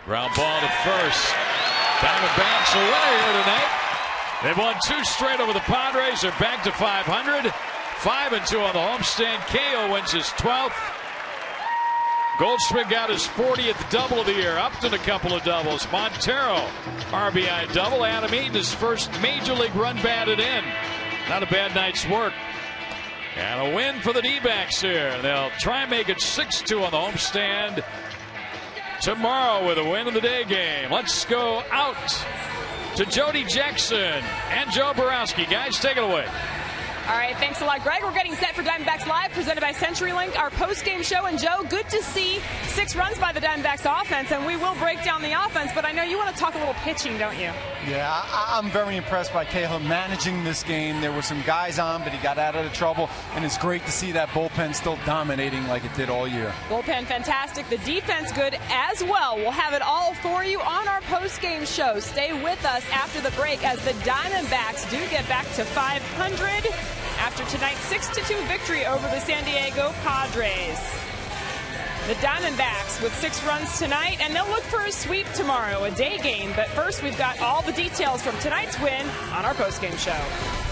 Ground ball to first. Diamondbacks a winner here tonight. They've won 2 straight over the Padres. They're back to 500. 5-2 on the homestand. Cahill wins his 12th. Goldschmidt got his 40th double of the year. Upton a couple of doubles. Montero RBI double. Adam Eaton his first major league run batted in. Not a bad night's work. And a win for the D-backs here. They'll try and make it 6-2 on the homestand. tomorrow with a win in the day game. Let's go out to Jody Jackson and Joe Borowski. Guys, take it away. All right, thanks a lot, Greg. We're getting set for Diamondbacks Live, presented by CenturyLink, our post-game show. And, Joe, good to see 6 runs by the Diamondbacks offense, and we will break down the offense, but I know you want to talk a little pitching, don't you? Yeah, I'm very impressed by Cahill managing this game. There were some guys on, but he got out of the trouble, and it's great to see that bullpen still dominating like it did all year. Bullpen fantastic. The defense good as well. We'll have it all for you on our post-game show. Stay with us after the break as the Diamondbacks do get back to 500 after tonight's 6-2 victory over the San Diego Padres. The Diamondbacks with 6 runs tonight, and they'll look for a sweep tomorrow, a day game. But first, we've got all the details from tonight's win on our postgame show.